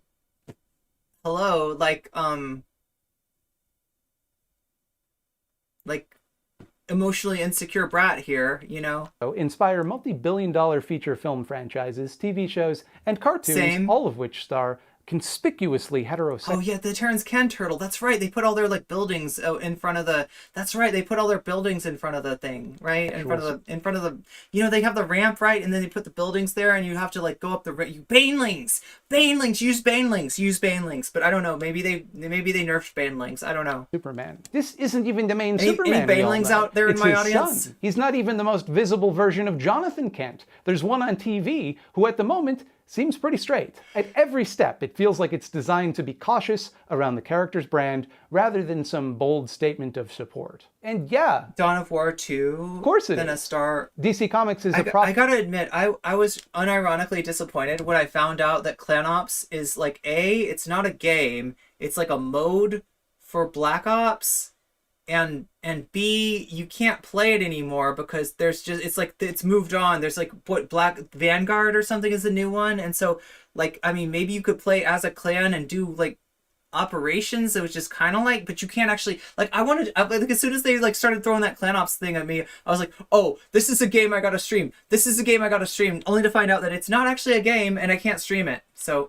Hello, like emotionally insecure brat here, you know? Inspire multi-billion-dollar feature film franchises, TV shows, and cartoons, all of which star conspicuously heterosexual. Oh yeah, the Terrans can turtle. That's right. They put all their like buildings in front of the. That's right. They put all their buildings in front of the thing, right? In front of the. You know, they have the ramp, right, and then they put the buildings there, and you have to like go up the. Banelings, use banelings. But I don't know. Maybe they nerfed banelings. I don't know. Superman. This isn't even the main Superman. Any banelings out there in my audience? Son. He's not even the most visible version of Jonathan Kent. There's one on TV who, at the moment, seems pretty straight. At every step, it feels like it's designed to be cautious around the character's brand rather than some bold statement of support. And yeah, Dawn of War 2. Of course it then is. A Star. DC Comics is I gotta admit, I was unironically disappointed when I found out that Clan Ops is like it's not a game, it's like a mode for Black Ops, and B, you can't play it anymore because there's just it's moved on. There's like what Black Vanguard or something is the new one, and so like I mean maybe you could play as a clan and do like operations. It was just kind of like, but you can't actually like like as soon as they like started throwing that Clan Ops thing at me, I was like, oh, this is a game I gotta stream. This is a game I gotta stream, only to find out that it's not actually a game and I can't stream it. So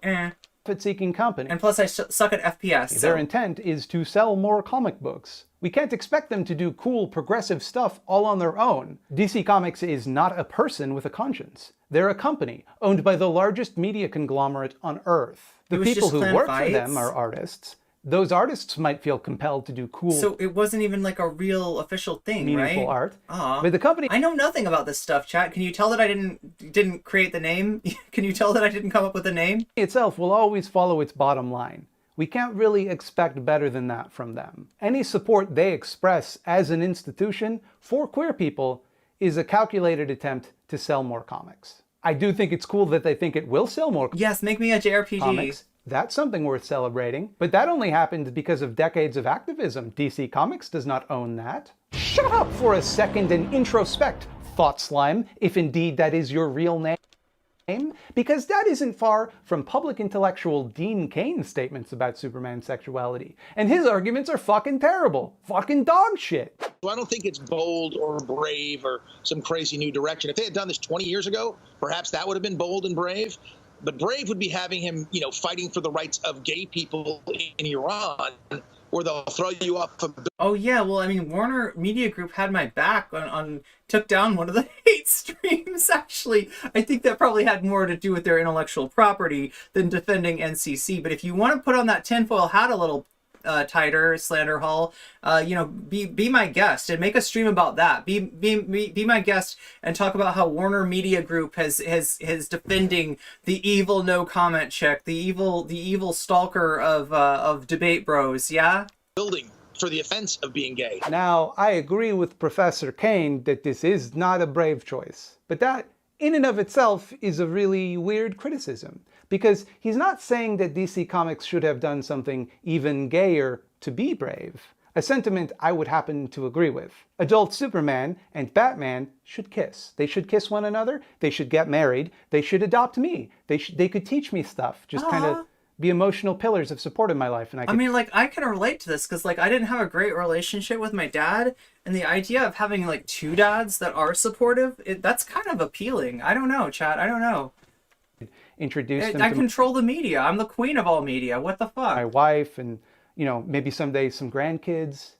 profit-seeking company. And plus I suck at FPS. So. Their intent is to sell more comic books. We can't expect them to do cool, progressive stuff all on their own. DC Comics is not a person with a conscience. They're a company owned by the largest media conglomerate on Earth. The people who work for them are artists. Those artists might feel compelled to do cool... So it wasn't even like a real official thing, meaningful right? art. But the company... I know nothing about this stuff, chat. Can you tell that I didn't create the name? Can you tell that I didn't come up with the name? Itself will always follow its bottom line. We can't really expect better than that from them. Any support they express as an institution for queer people is a calculated attempt to sell more comics. I do think it's cool that they think it will sell more Yes, make me a JRPG. comics. That's something worth celebrating. But that only happened because of decades of activism. DC Comics does not own that. Shut up for a second and introspect, Thought Slime, if indeed that is your real name. Because that isn't far from public intellectual Dean Cain's statements about Superman's sexuality. And his arguments are fucking terrible. Fucking dog shit. So I don't think it's bold or brave or some crazy new direction. If they had done this 20 years ago, perhaps that would have been bold and brave. But brave would be having him, fighting for the rights of gay people in Iran, or they'll throw you off a... Oh yeah, well I mean Warner Media Group had my back on took down one of the hate streams actually. I think that probably had more to do with their intellectual property than defending NCC. But if you want to put on that tinfoil hat a little tighter, Slander Hall, be my guest and make a stream about that. Be my guest and talk about how Warner Media Group has defending the evil no comment check, the evil stalker of debate bros. Yeah. Building for the offense of being gay. Now, I agree with Professor Cain that this is not a brave choice, but that in and of itself is a really weird criticism, because he's not saying that DC Comics should have done something even gayer to be brave, a sentiment I would happen to agree with. Adult Superman and Batman should kiss. They should kiss one another, they should get married, they should adopt me, they could teach me stuff, just kind of be emotional pillars of support in my life. And I mean, like, I can relate to this because, like, I didn't have a great relationship with my dad, and the idea of having, like, two dads that are supportive, that's kind of appealing. I don't know, chat. I don't know. Introduce them I control the media. I'm the queen of all media. What the fuck? My wife and, maybe someday some grandkids.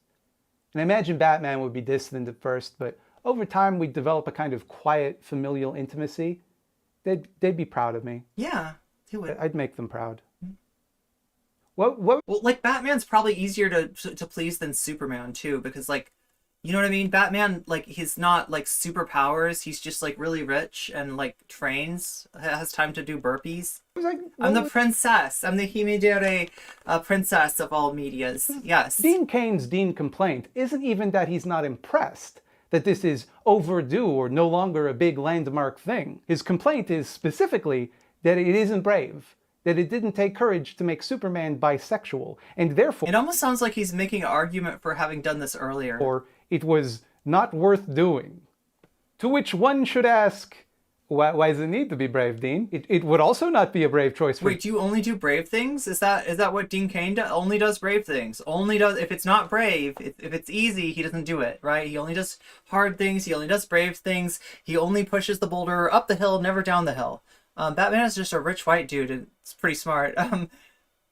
And I imagine Batman would be distant at first, but over time we'd develop a kind of quiet familial intimacy. They'd be proud of me. Yeah, they would. I'd make them proud. What? Well, like, Batman's probably easier to please than Superman too, because, like, you know what I mean? Batman, like, he's not like superpowers. He's just like really rich and like trains, has time to do burpees. I'm the princess. I'm the Himidere princess of all medias. Yes. Dean Cain's Dean complaint isn't even that he's not impressed that this is overdue or no longer a big landmark thing. His complaint is specifically that it isn't brave, that it didn't take courage to make Superman bisexual, and therefore... It almost sounds like he's making an argument for having done this earlier. Or it was not worth doing. To which one should ask, why does it need to be brave, Dean? It would also not be a brave choice for... Wait, do you only do brave things? Is that what Dean Cain only does brave things? Only does... If it's not brave, if it's easy, he doesn't do it, right? He only does hard things, he only does brave things, he only pushes the boulder up the hill, never down the hill. Batman is just a rich white dude, and it's pretty smart.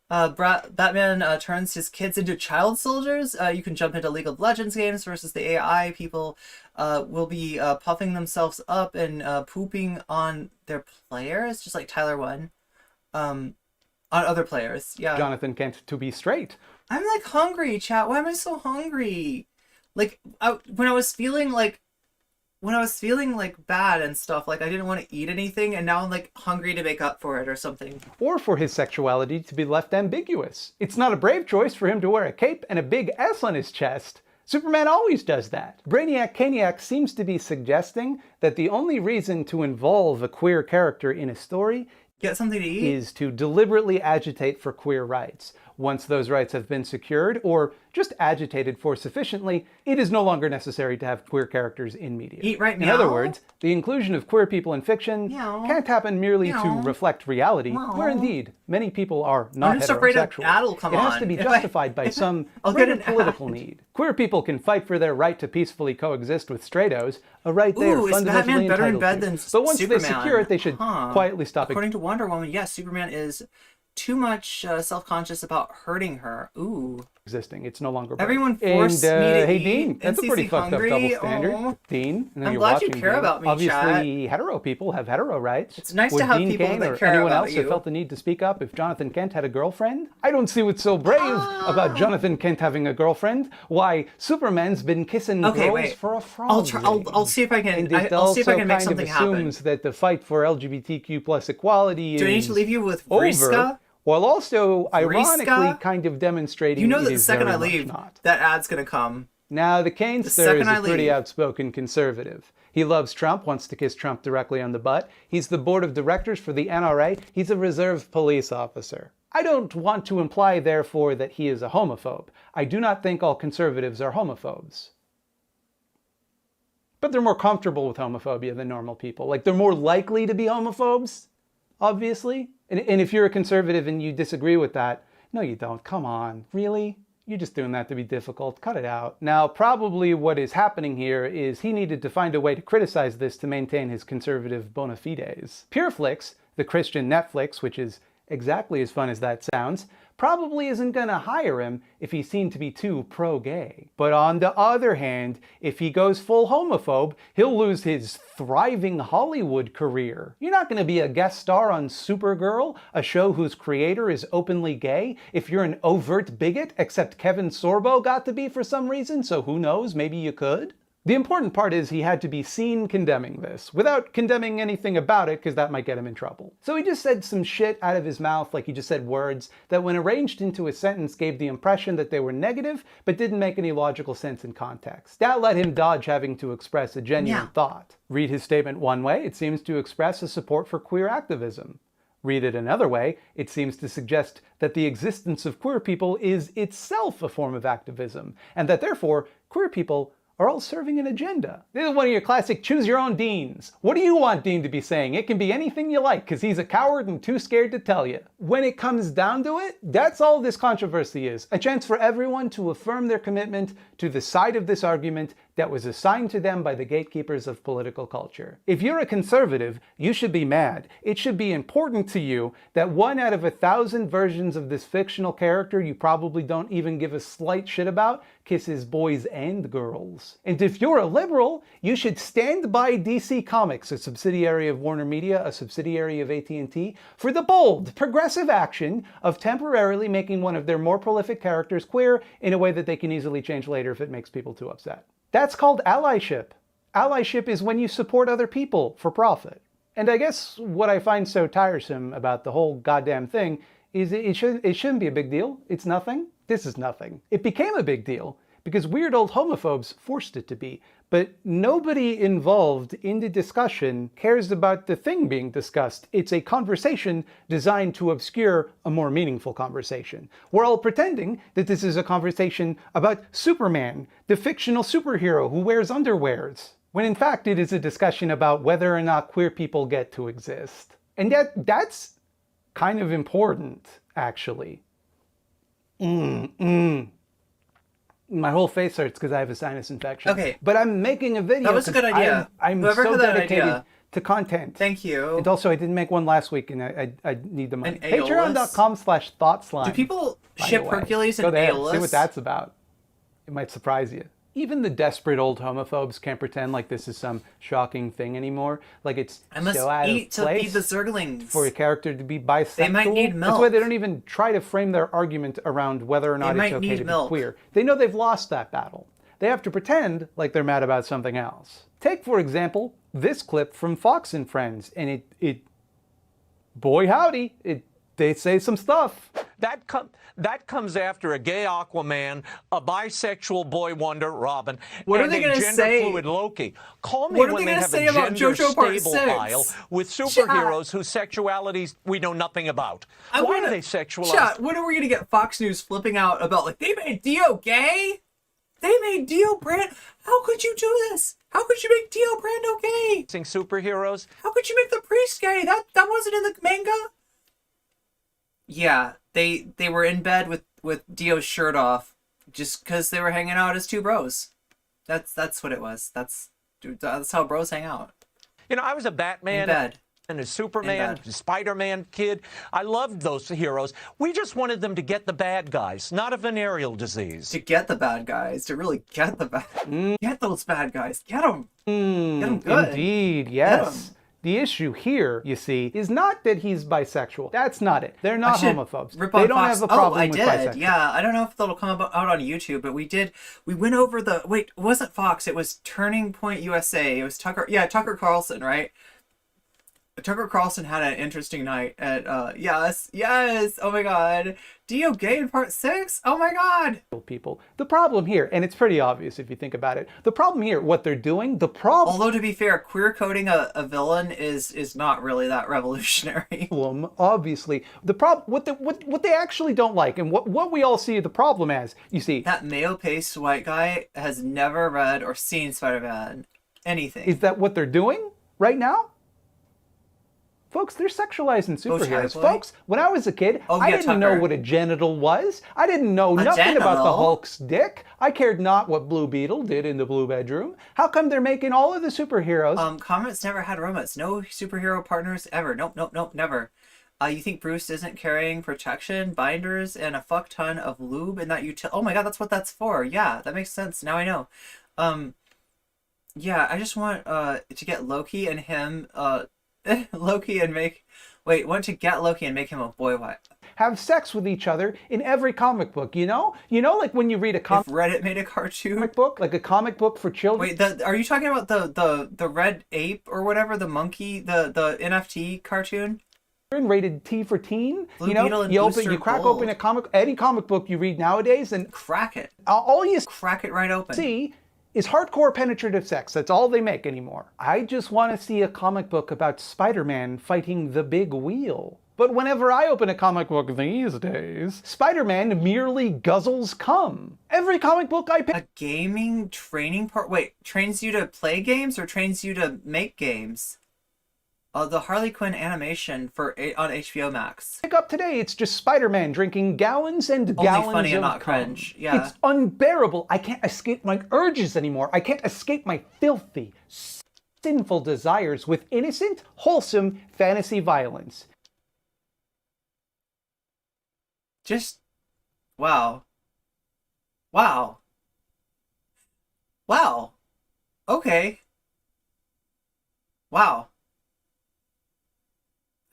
Batman turns his kids into child soldiers. You can jump into League of Legends games versus the AI. People will be puffing themselves up and pooping on their players, just like Tyler won. On other players, yeah. Jonathan Kent to be straight. I'm like hungry, chat. Why am I so hungry? Like, when I was feeling like when I was feeling like bad and stuff, like I didn't want to eat anything, and now I'm like hungry to make up for it or something. Or for his sexuality to be left ambiguous. It's not a brave choice for him to wear a cape and a big S on his chest. Superman always does that. Brainiac Caniac seems to be suggesting that the only reason to involve a queer character in a story Get something to eat? is to deliberately agitate for queer rights. Once those rights have been secured, or just agitated for sufficiently, it is no longer necessary to have queer characters in media. Eat right In now? other words, the inclusion of queer people in fiction Meow. can't happen merely to Meow. reflect reality, Meow. where indeed many people are not I'm just afraid an heterosexual. ad will come it has on. to be If I- justified by some I'll get greater an ad. political need. Queer people can fight for their right to peacefully coexist with straightos, a right they are Ooh, is fundamentally Batman better in entitled bed to. than But once Superman? they secure it, they should quietly stop According to Wonder Woman, yes, Superman is too much self-conscious about hurting her. Ooh. existing. It's no longer Everyone and, forced me to hey eat. Dean, that's a NCC pretty fucked up hungry? double standard. Aw. Dean, I know I'm you're glad you watching, care Dean. about me, Obviously, hetero people have hetero rights. It's nice to Would have Dean people Cain that or care anyone about else you. have felt the need to speak up if Jonathan Kent had a girlfriend? I don't see what's so brave about Jonathan Kent having a girlfriend. Why, Superman's been kissing Okay, girls wait. for a frog. I'll see if I can. And it I'll see if I also can make kind something of happen. assumes that the fight for LGBTQ plus equality Do I need is to leave you with over, Vriska? while also ironically Vriska? kind of demonstrating You know it that the is second very I much leave, not. that ad's gonna come. Now, the Canester second is I a pretty leave. outspoken conservative. He loves Trump, wants to kiss Trump directly on the butt. He's the board of directors for the NRA. He's a reserve police officer. I don't want to imply, therefore, that he is a homophobe. I do not think all conservatives are homophobes. But they're more comfortable with homophobia than normal people. Like, they're more likely to be homophobes, obviously. And if you're a conservative and you disagree with that, no, you don't. Come on. Really? You're just doing that to be difficult. Cut it out. Now, probably what is happening here is he needed to find a way to criticize this to maintain his conservative bona fides. Pureflix, the Christian Netflix, which is exactly as fun as that sounds, probably isn't gonna hire him if he's seen to be too pro-gay. But on the other hand, if he goes full homophobe, he'll lose his thriving Hollywood career. You're not gonna be a guest star on Supergirl, a show whose creator is openly gay, if you're an overt bigot, except Kevin Sorbo got to be for some reason, so who knows, maybe you could? The important part is he had to be seen condemning this, without condemning anything about it, because that might get him in trouble. So he just said some shit out of his mouth, like he just said words, that when arranged into a sentence gave the impression that they were negative, but didn't make any logical sense in context. That let him dodge having to express a genuine thought. Read his statement one way, it seems to express a support for queer activism. Read it another way, it seems to suggest that the existence of queer people is itself a form of activism, and that therefore, queer people are all serving an agenda. This is one of your classic choose your own Deans. What do you want Dean to be saying? It can be anything you like, because he's a coward and too scared to tell you. When it comes down to it, that's all this controversy is. A chance for everyone to affirm their commitment to the side of this argument that was assigned to them by the gatekeepers of political culture. If you're a conservative, you should be mad. It should be important to you that 1 out of 1,000 versions of this fictional character you probably don't even give a slight shit about kisses boys and girls. And if you're a liberal, you should stand by DC Comics, a subsidiary of Warner Media, a subsidiary of AT&T, for the bold, progressive action of temporarily making one of their more prolific characters queer in a way that they can easily change later if it makes people too upset. That's called allyship. Allyship is when you support other people for profit. And I guess what I find so tiresome about the whole goddamn thing is it shouldn't be a big deal. It's nothing. This is nothing. It became a big deal because weird old homophobes forced it to be. But nobody involved in the discussion cares about the thing being discussed. It's a conversation designed to obscure a more meaningful conversation. We're all pretending that this is a conversation about Superman, the fictional superhero who wears underwears, when in fact it is a discussion about whether or not queer people get to exist. And that's kind of important, actually. My whole face hurts because I have a sinus infection. Okay. But I'm making a video. That was a good idea. I'm Whoever so had that dedicated idea. to content. Thank you. And also, I didn't make one last week, and I need the money. An Aeolus? Patreon.com/thoughtslime. Do people by ship the way. Hercules Go and there, Aeolus? see what that's about. It might surprise you. Even the desperate old homophobes can't pretend like this is some shocking thing anymore. Like it's I must so out eat of to place feed the zerglings. for a character to be bisexual. They might need That's why they milk. don't even try to frame their argument around whether or not They it's might okay need to be milk. queer. They know they've lost that battle. They have to pretend like they're mad about something else. Take, for example, this clip from Fox and Friends, and boy howdy, they say some stuff. That comes after a gay Aquaman, a bisexual boy wonder, Robin, what and are they a gonna say? gender-fluid Loki. Call me What are when they they gonna have say a about JoJo Part gender-stable 6? aisle with superheroes whose sexualities we know nothing about. Why do they sexualize? Chat, when are we gonna get Fox News flipping out about, like, they made Dio gay? They made Dio Brando. How could you do this? How could you make Dio Brando gay? Superheroes? How could you make the priest gay? That wasn't in the manga. Yeah, they were in bed with Dio's shirt off just because they were hanging out as two bros. That's what it was. That's how bros hang out. You know, I was a Batman In bed. and a Superman, Spider-Man kid. I loved those heroes. We just wanted them to get the bad guys, not a venereal disease. To get the bad guys, to really get the get those bad guys, get them. Get them good. Indeed, yes. The issue here, you see, is not that he's bisexual. That's not it. They're not homophobes. They don't have a problem with bisexual. Yeah, I don't know if that'll come out on YouTube, but we went over it wasn't Fox, it was Turning Point USA. It was Tucker Carlson, right? Tucker Carlson had an interesting night at, yes, oh my god. Dio gay in part 6? Oh my god. People. The problem here, and it's pretty obvious if you think about it, the problem here, what they're doing, the problem... Although to be fair, queer coding a villain is not really that revolutionary. Obviously. The problem, what they actually don't like, and what we all see the problem as, you see... That mayo-paced white guy has never read or seen Spider-Man anything. Is that what they're doing right now? Folks, they're sexualizing superheroes. Folks, when I was a kid, I didn't know what a genital was. I didn't know nothing about the Hulk's dick. I cared not what Blue Beetle did in the Blue Bedroom. How come they're making all of the superheroes? Comics never had romance. No superhero partners ever. Nope, never. You think Bruce isn't carrying protection, binders, and a fuck ton of lube in that oh my god, that's what that's for. Yeah, that makes sense. Now I know. Yeah, I just want to get Loki and him Loki and want to get Loki and make him a boy wife. Have sex with each other in every comic book, you know? You know, like when you read a comic... If Reddit made a cartoon? Book, like a comic book for children. Wait, are you talking about the red ape or whatever, the monkey, the NFT cartoon? Rated T for teen. Blue you know, Beetle and you crack Gold. open any comic book you read nowadays and... Crack it. All you crack it right open. See is hardcore penetrative sex. That's all they make anymore. I just want to see a comic book about Spider-Man fighting the big wheel. But whenever I open a comic book these days, Spider-Man merely guzzles cum. Every comic book I pick... A gaming training part? Wait, trains you to play games or trains you to make games? The Harley Quinn animation on HBO Max. Pick up today, it's just Spider-Man drinking gallons and gallons Only funny and of not cum. cringe. Yeah. It's unbearable. I can't escape my urges anymore. I can't escape my filthy, sinful desires with innocent, wholesome fantasy violence. Just, wow. Wow. Wow. Okay. Wow.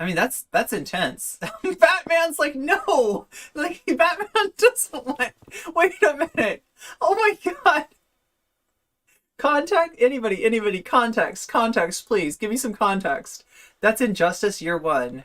I mean, that's intense. Batman's like, no! Like, Batman doesn't want... Wait a minute. Oh my god. Anybody, context, please. Give me some context. That's Injustice Year 1.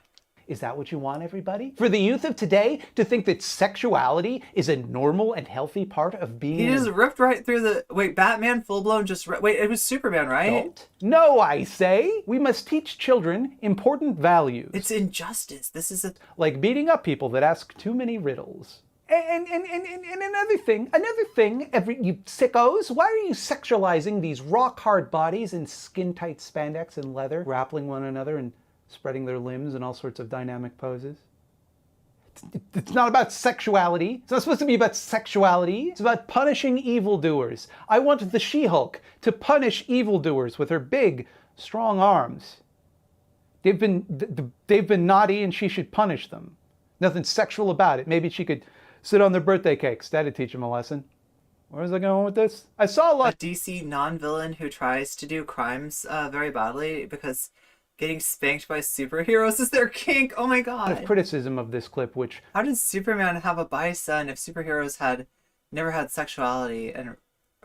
Is that what you want, everybody? For the youth of today to think that sexuality is a normal and healthy part of being... He just ripped right through the... Wait, Batman full-blown just... Wait, it was Superman, right? Don't. No, I say! We must teach children important values. It's injustice. This is a... Like beating up people that ask too many riddles. And another thing, you sickos, why are you sexualizing these rock-hard bodies in skin-tight spandex and leather, grappling one another and spreading their limbs in all sorts of dynamic poses? It's not about sexuality. It's not supposed to be about sexuality. It's about punishing evildoers. I want the She-Hulk to punish evildoers with her big, strong arms. They've been naughty and she should punish them. Nothing sexual about it. Maybe she could sit on their birthday cakes. That'd teach them a lesson. Where was I going with this? I saw a lot... A DC non-villain who tries to do crimes very badly because getting spanked by superheroes is their kink. Oh my god. of criticism of this clip, which... How did Superman have a bi son if superheroes had never had sexuality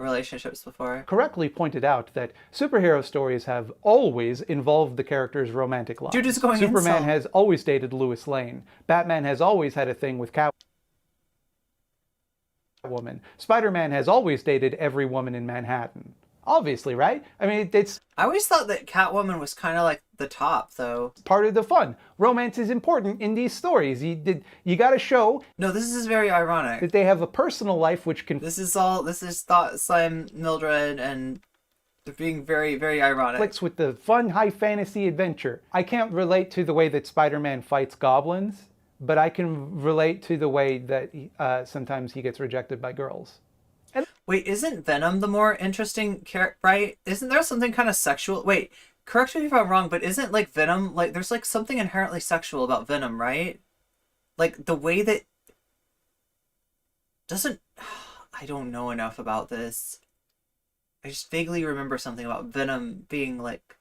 relationships before. correctly pointed out that superhero stories have always involved the character's romantic lives. Dude is going Superman incel. has always dated Lois Lane. Batman has always had a thing with Catwoman. Spider-Man has always dated every woman in Manhattan. Obviously, right? I mean, it's I always thought that Catwoman was kind of like the top, though. part of the fun. Romance is important in these stories. You got to show No, this is very ironic. that they have a personal life which can This is Thought Slime Mildred, and they're being very, very ironic. conflicts with the fun high fantasy adventure. I can't relate to the way that Spider-Man fights goblins, but I can relate to the way that sometimes he gets rejected by girls. Wait, isn't Venom the more interesting character, right? Isn't there something kind of sexual? Wait, correct me if I'm wrong, but isn't like Venom, like there's like something inherently sexual about Venom, right? Like the way that doesn't I don't know enough about this. I just vaguely remember something about Venom being like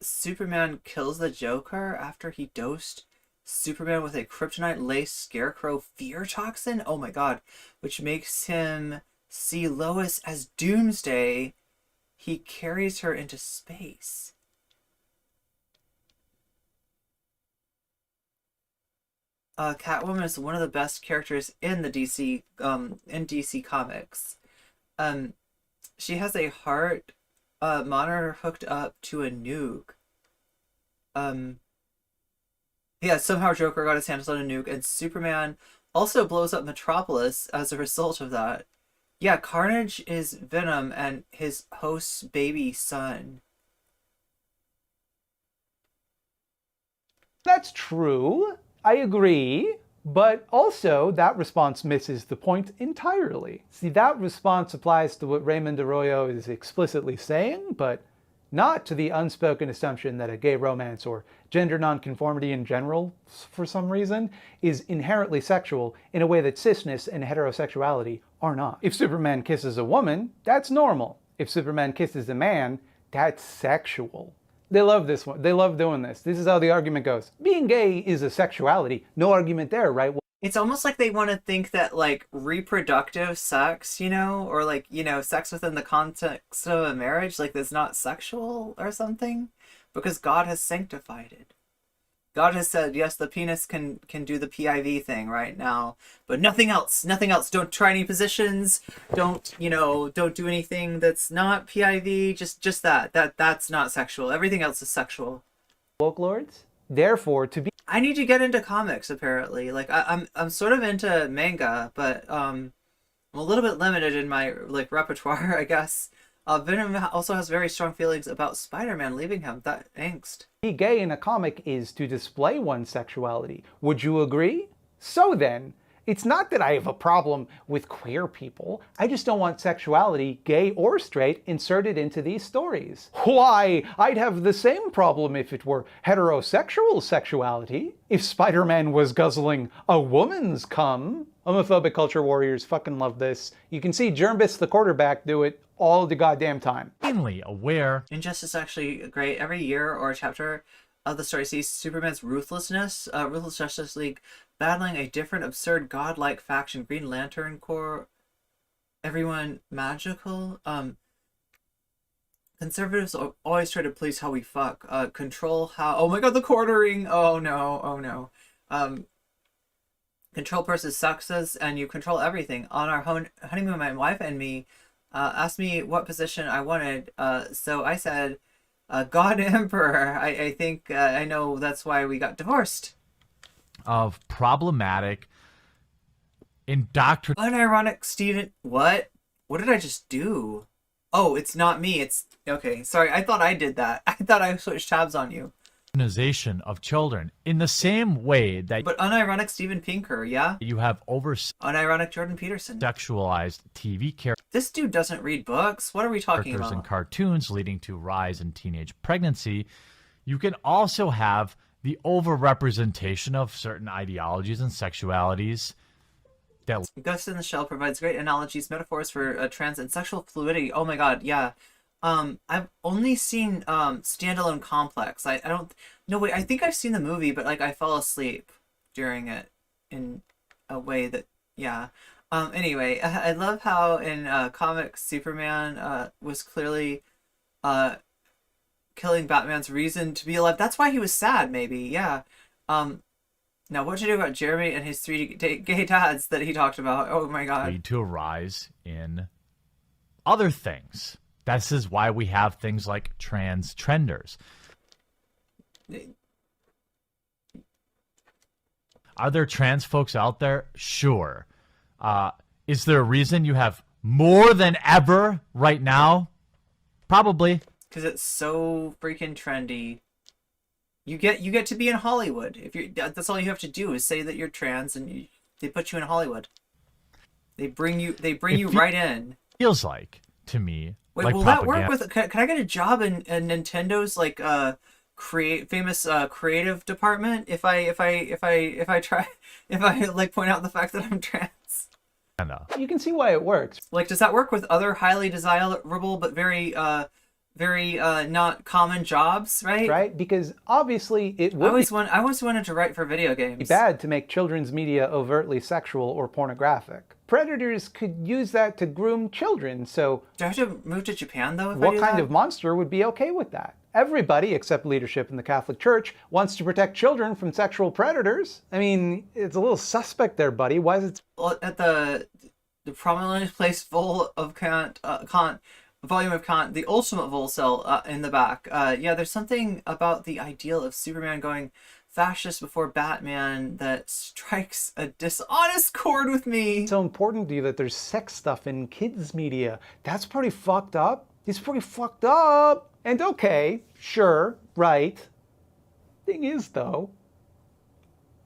Superman kills the Joker after he dosed Superman with a kryptonite-laced scarecrow fear toxin? Oh my god. Which makes him see Lois as Doomsday. He carries her into space. Catwoman is one of the best characters in the DC Comics. She has a heart monitor hooked up to a nuke. Yeah, somehow Joker got his hands on a nuke, and Superman also blows up Metropolis as a result of that. Yeah, Carnage is Venom and his host's baby son. That's true. I agree. But also, that response misses the point entirely. See, that response applies to what Raymond Arroyo is explicitly saying, but not to the unspoken assumption that a gay romance or gender nonconformity in general, for some reason, is inherently sexual in a way that cisness and heterosexuality are not. If Superman kisses a woman, that's normal. If Superman kisses a man, that's sexual. They love this one. They love doing this. This is how the argument goes. Being gay is a sexuality. No argument there, right? It's almost like they want to think that, like, reproductive sex, you know, or, like, you know, sex within the context of a marriage, like, that's not sexual or something, because God has sanctified it. God has said, yes, the penis can do the PIV thing right now, but nothing else. Nothing else. Don't try any positions. Don't do anything that's not PIV. Just that. That's not sexual. Everything else is sexual. Woke lords? Therefore, to be... I need to get into comics, apparently. Like, I'm sort of into manga, but I'm a little bit limited in my, like, repertoire, I guess. Venom also has very strong feelings about Spider-Man leaving him. That angst. Be gay in a comic is to display one's sexuality. Would you agree? So then, it's not that I have a problem with queer people. I just don't want sexuality, gay or straight, inserted into these stories. Why, I'd have the same problem if it were heterosexual sexuality. If Spider-Man was guzzling a woman's cum. Homophobic culture warriors fucking love this. You can see Jermbis the quarterback do it all the goddamn time. Keenly aware. Injustice is actually great. Every year or chapter of the story sees Superman's ruthlessness, Ruthless Justice League battling a different absurd godlike faction. Green Lantern Corps, everyone magical. Conservatives always try to please how we fuck. Control how. Oh my god, the quartering. Oh no. Control versus sexes, and you control everything. On our honeymoon, my wife and me asked me what position I wanted. So I said, God Emperor. I think I know that's why we got divorced. Of problematic indoctrination. Unironic Steven. What? What did I just do? Oh, it's not me. It's okay. Sorry, I thought I did that. I thought I switched tabs on you. Of children in the same way that but unironic Steven Pinker, yeah, you have unironic Jordan Peterson sexualized TV characters. This dude doesn't read books. What are we talking about? And cartoons leading to rise in teenage pregnancy. You can also have the overrepresentation of certain ideologies and sexualities. That Ghost in the Shell provides great analogies, metaphors for trans and sexual fluidity. Oh my god, yeah. I've only seen Standalone Complex. I don't. No wait, I think I've seen the movie, but like I fell asleep during it in a way that, yeah. Anyway, I love how in comics Superman was clearly killing Batman's reason to be alive. That's why he was sad, maybe. Yeah. Now, what to do about Jeremy and his 3 gay dads that he talked about? Oh my god. Lead to a rise in other things. This is why we have things like trans trenders. Are there trans folks out there? Sure. Is there a reason you have more than ever right now? Probably. Because it's so freaking trendy. You get to be in Hollywood. If you that's all you have to do is say that you're trans, and they put you in Hollywood. They bring you right in. Feels like to me. Wait, like will propaganda. that work with? Can I get a job in Nintendo's like famous creative department if I like point out the fact that I'm trans? You can see why it works. Like, does that work with other highly desirable but very not common jobs, right? Right? Because obviously it would I always wanted to write for video games. be bad to make children's media overtly sexual or pornographic. Predators could use that to groom children, so... Do I have to move to Japan, though, if I what do kind that? of monster would be okay with that? Everybody, except leadership in the Catholic Church, wants to protect children from sexual predators. I mean, it's a little suspect there, buddy. Why is it... Well, at the prominently placed volume of Kant, the ultimate vol cell in the back. Yeah, there's something about the ideal of Superman going fascist before Batman that strikes a dishonest chord with me. so important to you that there's sex stuff in kids' media? That's pretty fucked up. It's pretty fucked up. And okay, sure, right. Thing is, though,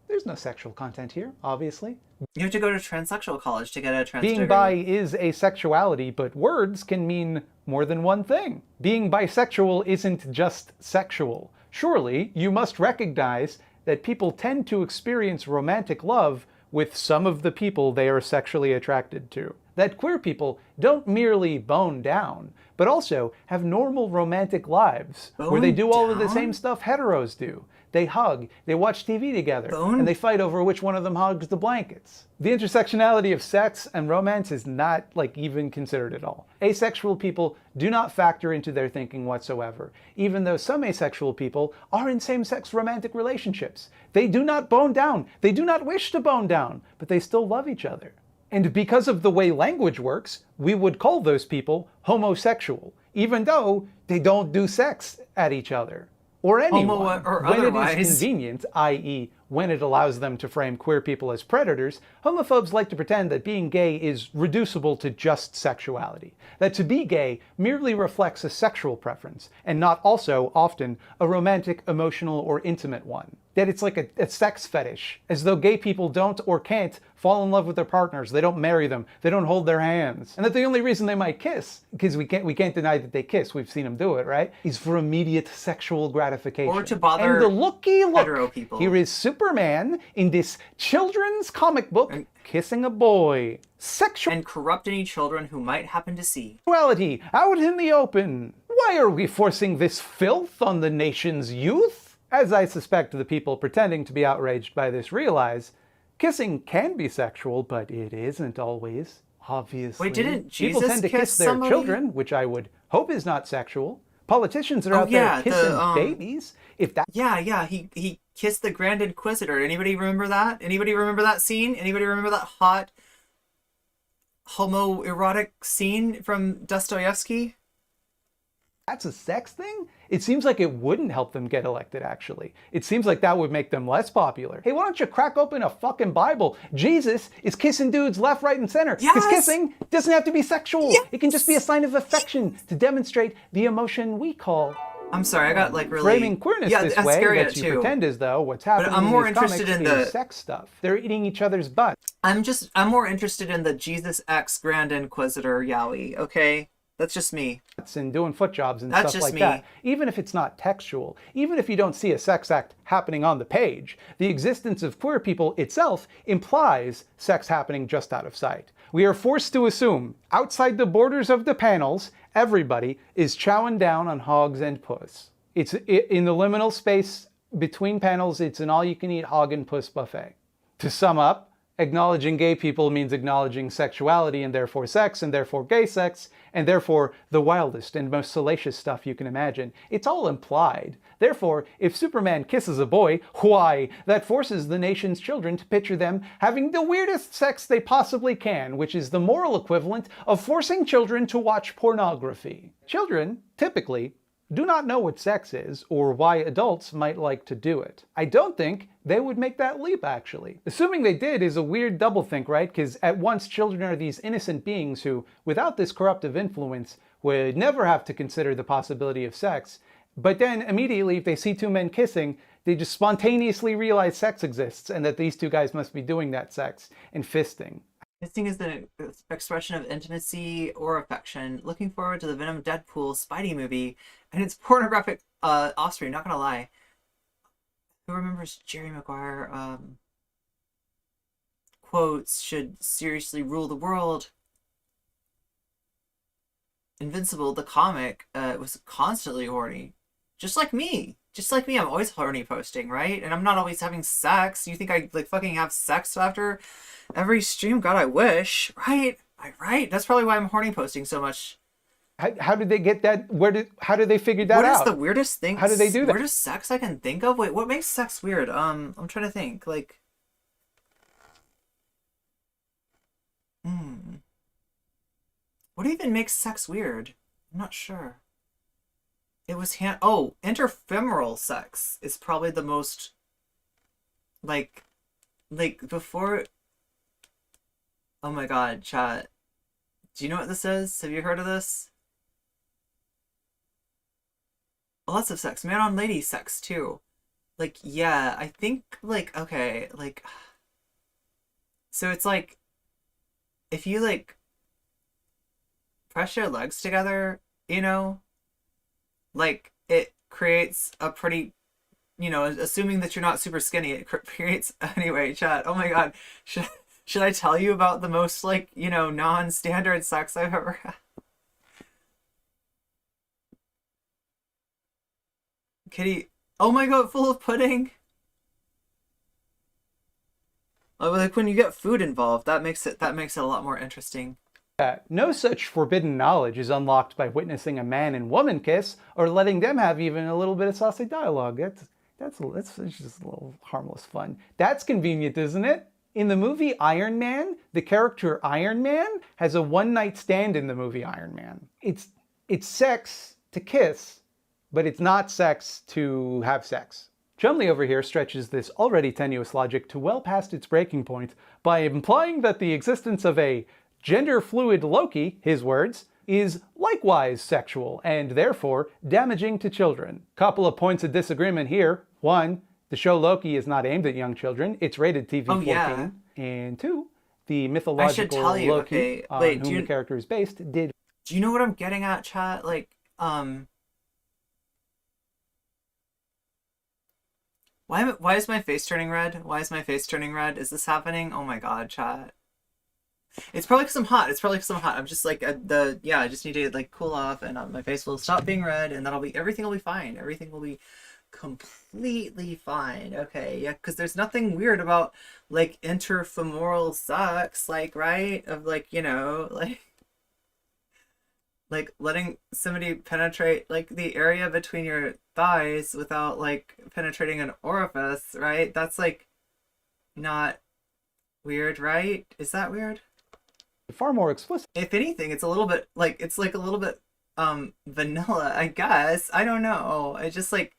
there's no sexual content here, obviously. You have to go to transsexual college to get a trans Being degree. bi is asexuality, but words can mean more than one thing. Being bisexual isn't just sexual. Surely, you must recognize that people tend to experience romantic love with some of the people they are sexually attracted to. That queer people don't merely bone down, but also have normal romantic lives where they do all of the same stuff heteros do. They hug, they watch TV together, and they fight over which one of them hugs the blankets. The intersectionality of sex and romance is not, like, even considered at all. Asexual people do not factor into their thinking whatsoever, even though some asexual people are in same-sex romantic relationships. They do not bone down. They do not wish to bone down, but they still love each other. And because of the way language works, we would call those people homosexual, even though they don't do sex at each other. Or anyone, or when otherwise. it is convenient, i.e. when it allows them to frame queer people as predators, homophobes like to pretend that being gay is reducible to just sexuality. That to be gay merely reflects a sexual preference, and not also, often, a romantic, emotional, or intimate one. That it's like a sex fetish, as though gay people don't or can't fall in love with their partners, they don't marry them, they don't hold their hands. And that the only reason they might kiss, because we can't deny that they kiss, we've seen them do it, right? Is for immediate sexual gratification. Or to bother and the looky hetero look, people. here is Superman in this children's comic book kissing a boy. And corrupt any children who might happen to see. Sexuality out in the open. Why are we forcing this filth on the nation's youth? As I suspect the people pretending to be outraged by this realize, kissing can be sexual, but it isn't always, obviously. Wait, didn't people Jesus tend to kiss their somebody? children, which I would hope is not sexual. Politicians are out there kissing babies. If that he kissed the Grand Inquisitor. Anybody remember that? Anybody remember that scene? Anybody remember that hot homoerotic scene from Dostoevsky? That's a sex thing? It seems like it wouldn't help them get elected, actually. It seems like that would make them less popular. Hey, why don't you crack open a fucking Bible? Jesus is kissing dudes left, right, and center. Because kissing doesn't have to be sexual. It can just be a sign of affection to demonstrate the emotion we call... I'm sorry, I got like really... Framing queerness this way lets you pretend as though what's happening I'm more in these interested comics in is the sex stuff. They're eating each other's butts. I'm more interested in the Jesus X Grand Inquisitor yaoi, okay? That's just me. And doing foot jobs and That's stuff just like me. that. Even if it's not textual, even if you don't see a sex act happening on the page, the existence of queer people itself implies sex happening just out of sight. We are forced to assume, outside the borders of the panels, everybody is chowing down on hogs and puss. It's in the liminal space between panels, it's an all-you-can-eat hog and puss buffet. To sum up, Acknowledging gay people means acknowledging sexuality and therefore sex and therefore gay sex and therefore the wildest and most salacious stuff you can imagine. It's all implied. Therefore, if Superman kisses a boy, why, that forces the nation's children to picture them having the weirdest sex they possibly can, which is the moral equivalent of forcing children to watch pornography. Children, typically, do not know what sex is or why adults might like to do it. I don't think they would make that leap, actually. Assuming they did is a weird doublethink, right? Because at once children are these innocent beings who, without this corruptive influence, would never have to consider the possibility of sex. But then immediately, if they see two men kissing, they just spontaneously realize sex exists and that these two guys must be doing that sex and fisting. Fisting is the expression of intimacy or affection. Looking forward to the Venom Deadpool Spidey movie and its pornographic offspring, not gonna lie. Who remembers Jerry Maguire quotes, should seriously rule the world? Invincible, the comic, was constantly horny. Just like me. Just like me, I'm always horny posting, right? And I'm not always having sex. You think I like fucking have sex after every stream? God, I wish. Right? Right? That's probably why I'm horny posting so much. How did they get that? How did they figure that out? What is the weirdest thing? How did they do that? Weirdest sex I can think of? Wait, what makes sex weird? I'm trying to think. Like, what even makes sex weird? I'm not sure. It was interfemoral sex is probably the most, like before. Oh my god, chat. Do you know what this is? Have you heard of this? Lots of sex. Man on lady sex, too. Like, yeah, I think, like, okay, like... So it's like... If you, like... press your legs together, you know? Like, it creates a pretty... You know, assuming that you're not super skinny, it creates... Anyway, chat, oh my god. Should I tell you about the most, like, you know, non-standard sex I've ever had? Kitty, oh my god, full of pudding. Like when you get food involved, that makes it a lot more interesting. No such forbidden knowledge is unlocked by witnessing a man and woman kiss or letting them have even a little bit of saucy dialogue. That's just a little harmless fun. That's convenient, isn't it? In the movie Iron Man, the character Iron Man has a one-night stand in the movie Iron Man. It's sex to kiss, but it's not sex to have sex. Chumley over here stretches this already tenuous logic to well past its breaking point by implying that the existence of a gender-fluid Loki, his words, is likewise sexual and therefore damaging to children. Couple of points of disagreement here. One, the show Loki is not aimed at young children. It's rated TV 14. Yeah. And two, the mythological Loki on whom the character is based did... Do you know what I'm getting at, chat? Like, Why is my face turning red? Why is my face turning red? Is this happening? Oh my god, chat. It's probably because I'm hot. I'm just like, I just need to like cool off and my face will stop being red and everything will be fine. Everything will be completely fine. Okay, yeah, because there's nothing weird about like interfemoral sex, like, right? Of like, you know, like letting somebody penetrate like the area between your thighs without like penetrating an orifice, right? That's like not weird, right? Is that weird? Far more explicit. If anything, it's a little bit like vanilla, I guess. I don't know. I just like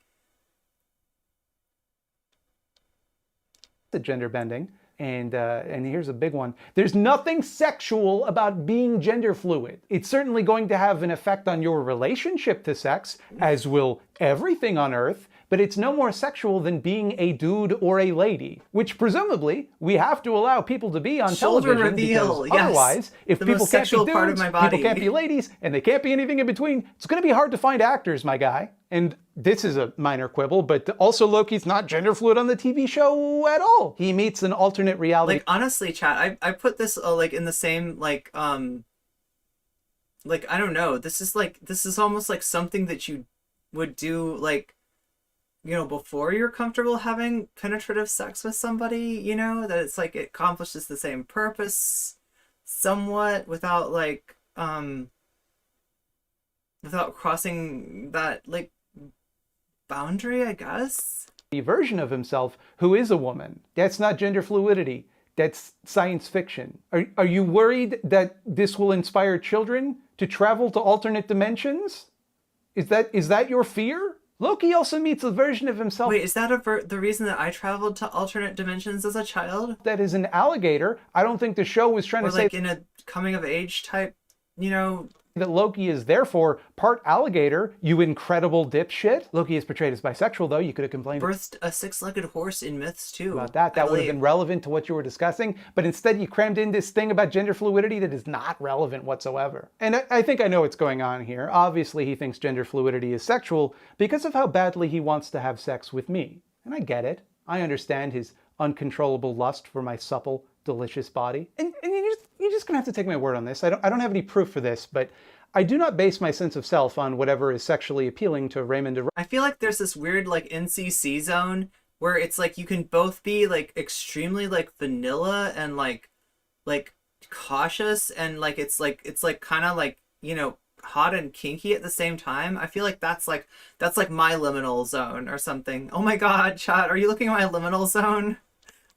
the gender bending. And here's a big one. There's nothing sexual about being gender fluid. It's certainly going to have an effect on your relationship to sex, as will everything on Earth, but it's no more sexual than being a dude or a lady, which presumably we have to allow people to be on television because otherwise, if people can't be dudes, people can't be ladies, and they can't be anything in between, it's going to be hard to find actors, my guy. And this is a minor quibble, but also Loki's not gender fluid on the TV show at all. He meets an alternate reality. Like, honestly, chat, I put this like in the same like I don't know. This is almost like something that you would do like before you're comfortable having penetrative sex with somebody, that it's like it accomplishes the same purpose somewhat without like without crossing that like boundary, I guess. A version of himself who is a woman. That's not gender fluidity. That's science fiction. Are you worried that this will inspire children to travel to alternate dimensions? Is that your fear? Loki also meets a version of himself. Wait, is that the reason that I traveled to alternate dimensions as a child? That is an alligator. I don't think the show was trying to say... like in a coming of age type, that Loki is therefore part alligator, you incredible dipshit. Loki is portrayed as bisexual, though. You could have complained... Birthed a six-legged horse in myths, too. About that. That would have been relevant to what you were discussing. But instead, you crammed in this thing about gender fluidity that is not relevant whatsoever. And I think I know what's going on here. Obviously, he thinks gender fluidity is sexual because of how badly he wants to have sex with me. And I get it. I understand his uncontrollable lust for my supple, delicious body. And you're just gonna have to take my word on this. I don't have any proof for this, but I do not base my sense of self on whatever is sexually appealing to Raymond. I feel like there's this weird like NCC zone where it's like you can both be like extremely like vanilla and like cautious, and like it's like kind of like hot and kinky at the same time. I feel like that's like my liminal zone or something. Oh my god, chat, are you looking at my liminal zone?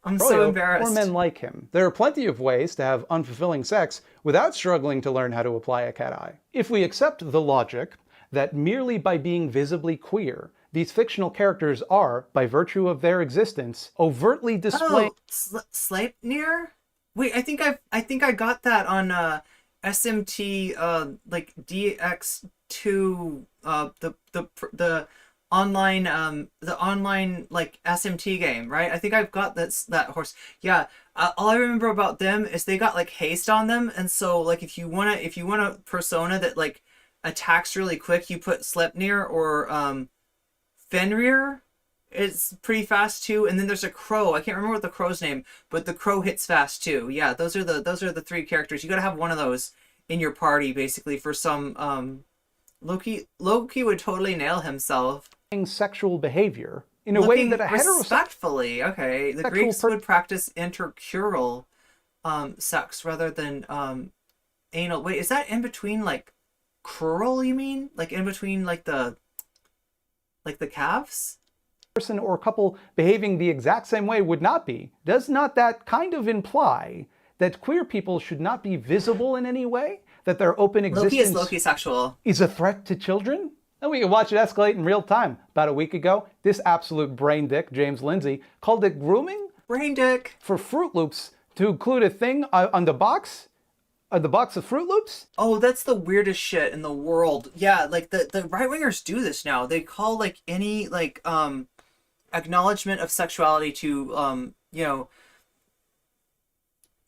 I'm so embarrassed. Or men like him. There are plenty of ways to have unfulfilling sex without struggling to learn how to apply a cat eye. If we accept the logic that merely by being visibly queer, these fictional characters are, by virtue of their existence, overtly displaying... Sleipnir? Wait, I think I got that on SMT like DX2 the online like SMT game, right? I think I've got that horse. Yeah, all I remember about them is they got like haste on them, and so like if you want a persona that like attacks really quick, you put Sleipnir or Fenrir. It's pretty fast too, and then there's a crow. I can't remember what the crow's name, but the crow hits fast too. Yeah, those are the three characters. You gotta have one of those in your party basically for some Loki would totally nail himself. Sexual behavior in a way that a respectfully, okay. The Greeks would practice intercrural sex rather than anal. Wait, is that in between like crural, you mean? Like in between like the calves? Person or couple behaving the exact same way would not be. Does not that kind of imply that queer people should not be visible in any way? That their open existence Loki sexual is a threat to children? And we can watch it escalate in real time. About a week ago, this absolute brain dick, James Lindsay, called it grooming? Brain dick. For Fruit Loops to include a thing on the box of Fruit Loops? Oh, that's the weirdest shit in the world. Yeah, like the right-wingers do this now. They call like any like acknowledgement of sexuality to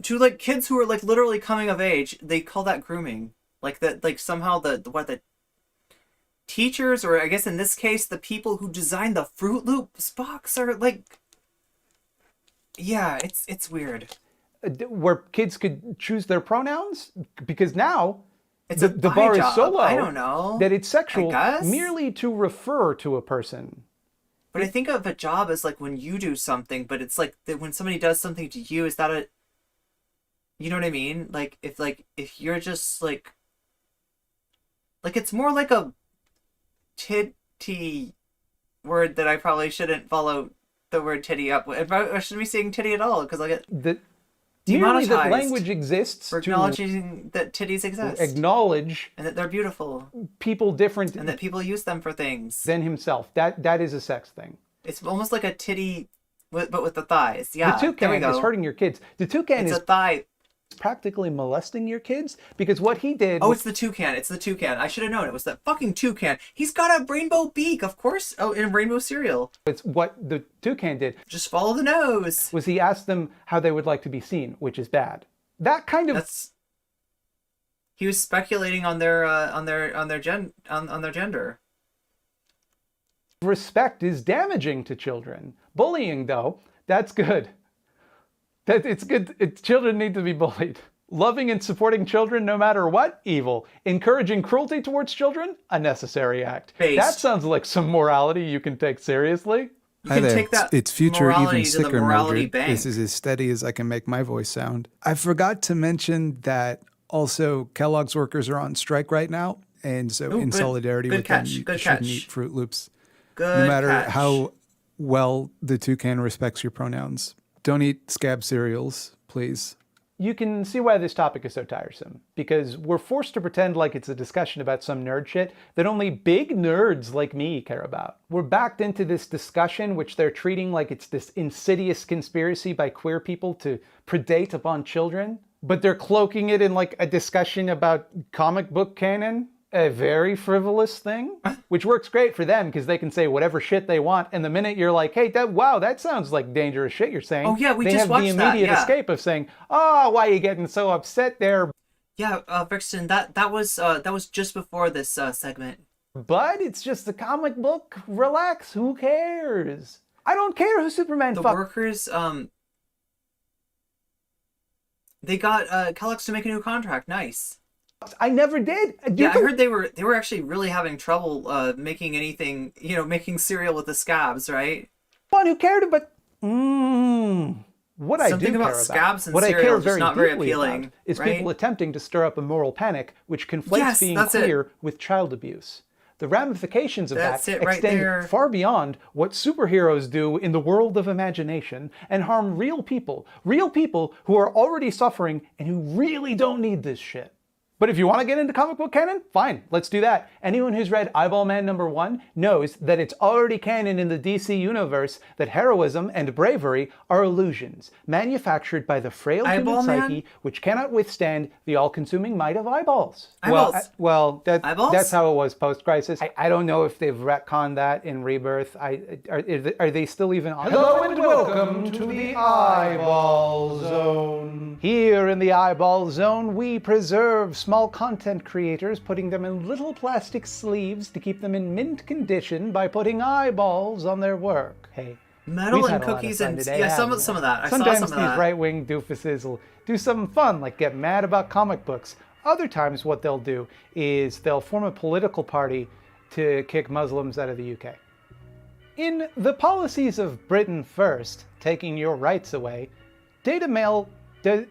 to like kids who are like literally coming of age, they call that grooming. Like that, like somehow the teachers, or I guess in this case the people who designed the Fruit Loops box are like, yeah, it's weird. Where kids could choose their pronouns, because now it's the bar is so low, I don't know, that it's sexual merely to refer to a person. But I think of a job as like when you do something, but it's like that when somebody does something to you, is that you know what I mean? Like if you're just like it's more like a titty word that I probably shouldn't follow the word titty up with. I shouldn't be saying titty at all, because I get merely that language exists for acknowledging that titties exist. Acknowledge and that they're beautiful. People different and that people use them for things. Than himself. That is a sex thing. It's almost like a titty, but with the thighs. Yeah. The toucan is hurting your kids. The toucan is a thigh. Practically molesting your kids, because what he did... Oh, it's the toucan. It's the toucan. I should have known. It was that fucking toucan. He's got a rainbow beak, of course. Oh, in rainbow cereal. It's what the toucan did. Just follow the nose. Was he asked them how they would like to be seen, which is bad. That kind of... He was speculating on their gender. Respect is damaging to children. Bullying, though, that's good. It's good. Children need to be bullied. Loving and supporting children no matter what? Evil. Encouraging cruelty towards children? A necessary act. Based. That sounds like some morality you can take seriously. You can take that It's future morality even to the sicker, morality Mildred. bank. This is as steady as I can make my voice sound. I forgot to mention that also Kellogg's workers are on strike right now, and so in solidarity with them, you shouldn't eat Fruit Loops. Good no matter catch. how well the toucan respects your pronouns. Don't eat scab cereals, please. You can see why this topic is so tiresome, because we're forced to pretend like it's a discussion about some nerd shit that only big nerds like me care about. We're backed into this discussion which they're treating like it's this insidious conspiracy by queer people to predate upon children, but they're cloaking it in like a discussion about comic book canon. A very frivolous thing, which works great for them because they can say whatever shit they want, and the minute you're like, hey, that sounds like dangerous shit you're saying. Oh yeah, we they just have watched the immediate that. Yeah. escape of saying, oh, why are you getting so upset there? Yeah, Brixton, that was just before this segment. But it's just a comic book. Relax. Who cares? I don't care who Superman The fuck. workers, they got Kellogg's to make a new contract. Nice. I never did. Yeah, I heard they were actually really having trouble making anything, making cereal with the scabs, right? One who cared about what I Something do about care scabs about. and What I cereal care is just very not very deeply appealing, about is right? people attempting to stir up a moral panic which conflates being that's it. queer with child abuse. The ramifications of That's that it right extend there. far beyond what superheroes do in the world of imagination and harm real people who are already suffering and who really don't need this shit. But if you want to get into comic book canon, fine, let's do that. Anyone who's read Eyeball Man #1 knows that it's already canon in the DC universe that heroism and bravery are illusions, manufactured by the frail Eyeball human Man? psyche, which cannot withstand the all-consuming might of eyeballs. Eyeballs? Well, that's how it was post-crisis. I don't know if they've retconned that in Rebirth. Are they still even on? Hello and welcome to the Eyeball Zone. Here in the Eyeball Zone, we preserve small content creators, putting them in little plastic sleeves to keep them in mint condition by putting eyeballs on their work. Hey, Metal we've and had a lot of cookies fun and today, yeah, some haven't we? of that. I Sometimes saw some of these that. right-wing doofuses will do something fun, like get mad about comic books. Other times, what they'll do is they'll form a political party to kick Muslims out of the UK. In The Policies of Britain First, Taking Your Rights Away, Data Mail, the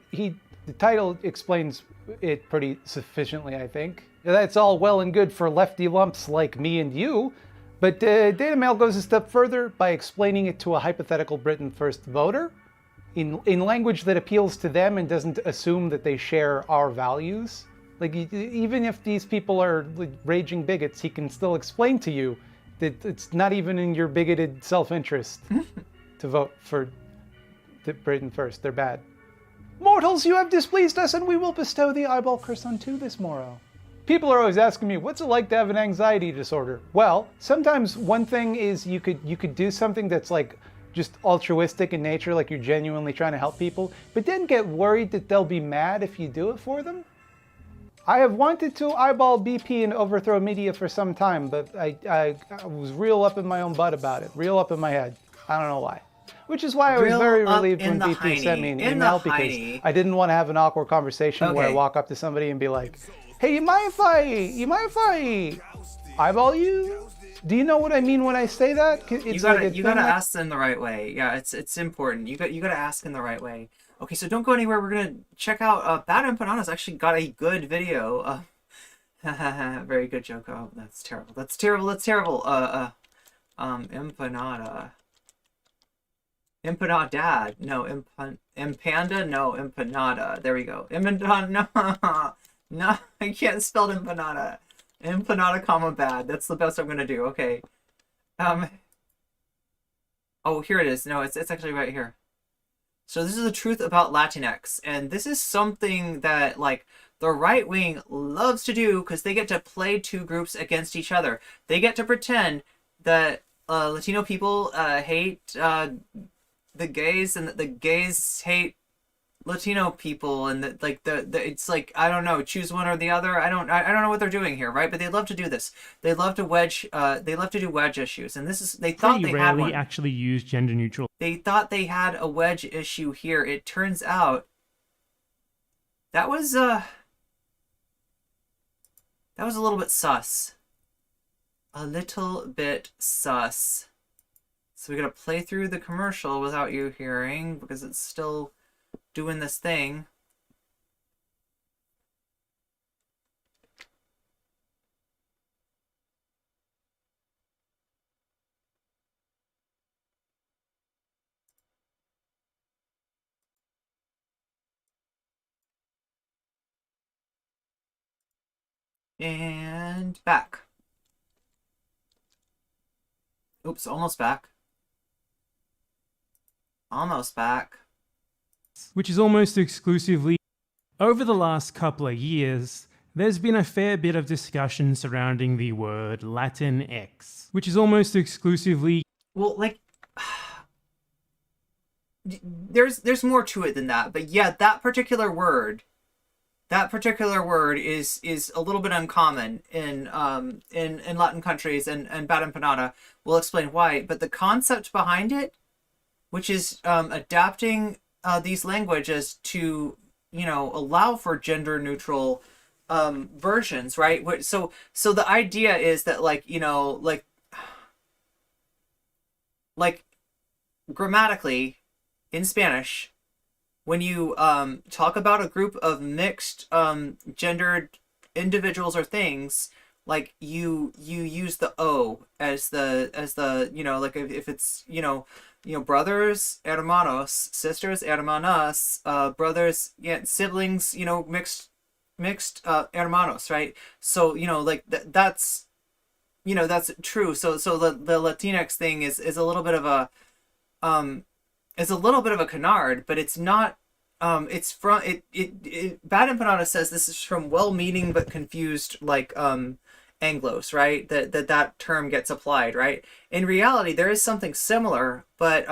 title explains it pretty sufficiently, I think. That's all well and good for lefty lumps like me and you, but Data Mail goes a step further by explaining it to a hypothetical Britain First voter in language that appeals to them and doesn't assume that they share our values. Like, even if these people are raging bigots, he can still explain to you that it's not even in your bigoted self-interest to vote for Britain First. They're bad. Mortals, you have displeased us, and we will bestow the eyeball curse on two this morrow. People are always asking me, what's it like to have an anxiety disorder? Well, sometimes one thing is you could do something that's like just altruistic in nature, like you're genuinely trying to help people, but then get worried that they'll be mad if you do it for them. I have wanted to eyeball BP and overthrow media for some time, but I was real up in my own butt about it, real up in my head. I don't know why. Which is why I was very relieved when BP sent me an email, because I didn't want to have an awkward conversation where I walk up to somebody and be like, hey, you mind if I eyeball you? Do you know what I mean when I say that? You gotta ask them the right way. Yeah, it's important. You gotta ask in the right way. Okay, so don't go anywhere. We're gonna check out Bad Empana's actually got a good video. Very good joke. Oh, that's terrible. That's terrible. That's terrible. Empanada. Empanada. No, Empanda. No, Empanada. There we go. Empanada. No, I can't spell Empanada. Empanada, comma bad. That's the best I'm gonna do. Okay. Oh, here it is. No, it's actually right here. So this is the truth about Latinx, and this is something that like the right wing loves to do because they get to play two groups against each other. They get to pretend that Latino people hate the gays, and that the gays hate Latino people, and that like the it's like, I don't know, choose one or the other. I don't know what they're doing here, right? But they love to do this. They love to wedge. They love to do wedge issues, and this is they thought they had one. Actually use gender neutral. They thought they had a wedge issue here. It turns out That was a little bit sus. A little bit sus. So we're gonna play through the commercial without you hearing because it's still doing this thing. And back. Oops, almost back. Almost back. Which is almost exclusively. Over the last couple of years, there's been a fair bit of discussion surrounding the word Latinx, which is almost exclusively. Well, like, there's more to it than that, but yeah, that particular word is a little bit uncommon in Latin countries, and Bad Empanda will explain why. But the concept behind it, which is adapting these languages to, you know, allow for gender neutral versions, right? So the idea is that, like, you know, like grammatically in Spanish, when you talk about a group of mixed gendered individuals or things, like you use the O as the you know, like if it's you know brothers, hermanos, sisters, hermanas, brothers, yeah, siblings, you know, mixed hermanos, right? So you know, like that's, you know, that's true. So the Latinx thing is a little bit of a canard, but it's not. It's from Bad Empanda says this is from well-meaning but confused, like Anglos, right? That term gets applied, right? In reality, there is something similar, but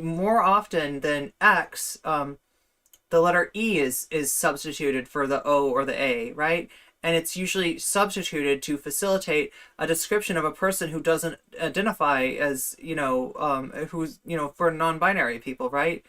more often than X, the letter E is substituted for the O or the A, right? And it's usually substituted to facilitate a description of a person who doesn't identify as, you know, who's, you know, for non-binary people, right?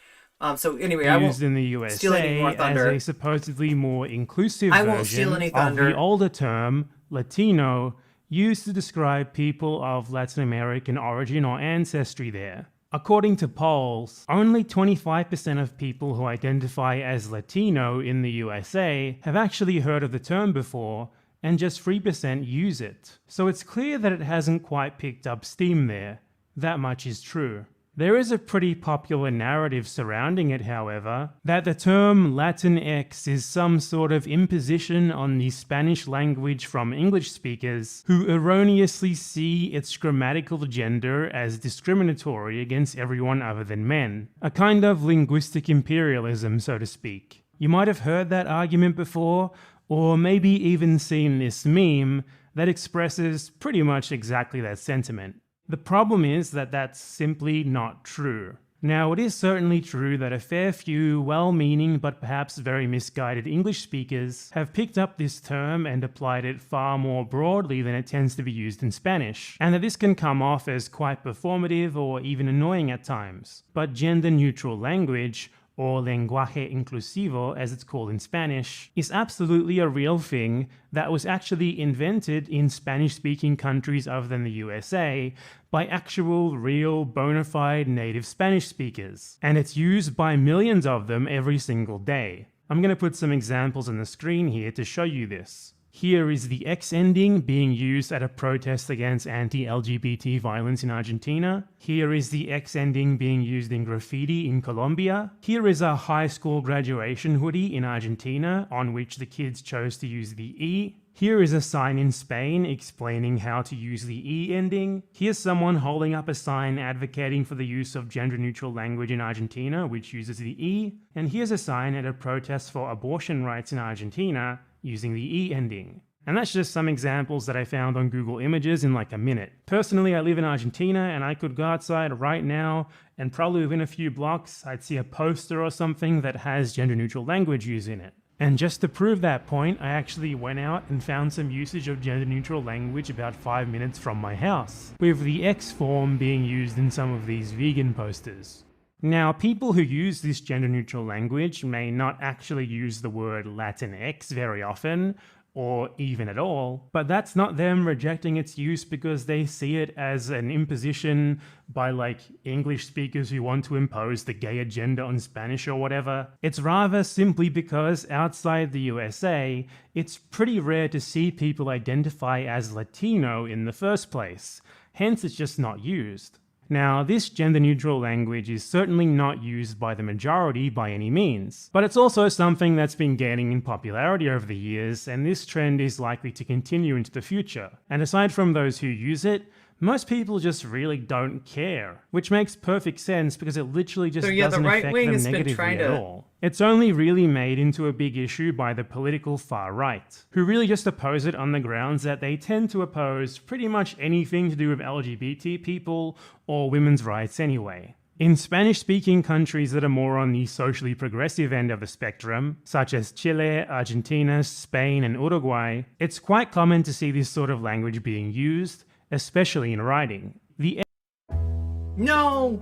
So anyway, I won't used in the USA steal any more thunder. As a supposedly more inclusive I won't version steal any of thunder. the older term Latino, used to describe people of Latin American origin or ancestry there. According to polls, only 25% of people who identify as Latino in the USA have actually heard of the term before, and just 3% use it. So it's clear that it hasn't quite picked up steam there. That much is true. There is a pretty popular narrative surrounding it, however, that the term Latinx is some sort of imposition on the Spanish language from English speakers who erroneously see its grammatical gender as discriminatory against everyone other than men. A kind of linguistic imperialism, so to speak. You might have heard that argument before, or maybe even seen this meme that expresses pretty much exactly that sentiment. The problem is that that's simply not true. Now, it is certainly true that a fair few well-meaning but perhaps very misguided English speakers have picked up this term and applied it far more broadly than it tends to be used in Spanish, and that this can come off as quite performative or even annoying at times. But gender-neutral language, or lenguaje inclusivo as it's called in Spanish, is absolutely a real thing that was actually invented in Spanish-speaking countries other than the USA by actual, real, bona fide native Spanish speakers. And it's used by millions of them every single day. I'm going to put some examples on the screen here to show you this. Here is the X ending being used at a protest against anti-LGBT violence in Argentina. Here is the X ending being used in graffiti in Colombia. Here is a high school graduation hoodie in Argentina on which the kids chose to use the E. Here is a sign in Spain explaining how to use the E ending. Here's someone holding up a sign advocating for the use of gender-neutral language in Argentina, which uses the E. And here's a sign at a protest for abortion rights in Argentina, using the E ending. And that's just some examples that I found on Google Images in like a minute. Personally, I live in Argentina, and I could go outside right now, and probably within a few blocks, I'd see a poster or something that has gender-neutral language used in it. And just to prove that point, I actually went out and found some usage of gender-neutral language about 5 minutes from my house, with the X form being used in some of these vegan posters. Now, people who use this gender-neutral language may not actually use the word Latinx very often, or even at all, but that's not them rejecting its use because they see it as an imposition by like English speakers who want to impose the gay agenda on Spanish or whatever. It's rather simply because outside the USA, it's pretty rare to see people identify as Latino in the first place, hence it's just not used. Now, this gender-neutral language is certainly not used by the majority by any means, but it's also something that's been gaining in popularity over the years, and this trend is likely to continue into the future. And aside from those who use it, most people just really don't care, which makes perfect sense because it literally just doesn't affect them negatively at all. It's only really made into a big issue by the political far right, who really just oppose it on the grounds that they tend to oppose pretty much anything to do with LGBT people or women's rights anyway. In Spanish-speaking countries that are more on the socially progressive end of the spectrum, such as Chile, Argentina, Spain, and Uruguay, it's quite common to see this sort of language being used, especially in writing. No!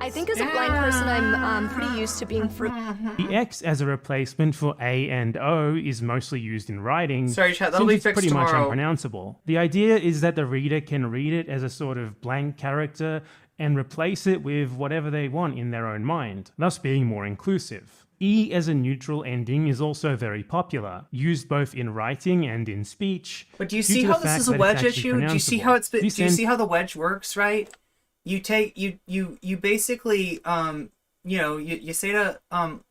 I think as a blind person, I'm pretty used to being The X as a replacement for A and O is mostly used in writing. Sorry, chat, that'll be it's fixed pretty much tomorrow. unpronounceable. The idea is that the reader can read it as a sort of blank character and replace it with whatever they want in their own mind, thus being more inclusive. E as a neutral ending is also very popular, used both in writing and in speech. But do you see how this is a wedge issue? Do you see how do you see how the wedge works, right? You take you basically you know, you say to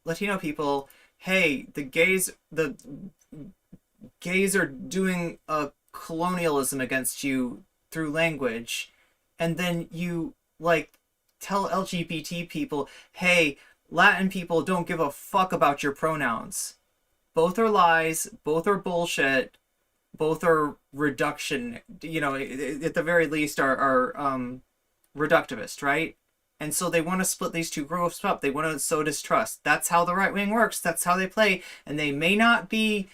Latino people, hey, the gays are doing colonialism against you through language, and then you like tell LGBT people, hey, Latin people don't give a fuck about your pronouns. Both are lies, both are bullshit, both are reduction, you know, at the very least are reductivist, right? And so they want to split these two groups up. They want to sow distrust. That's how the right wing works. That's how they play. And they may not be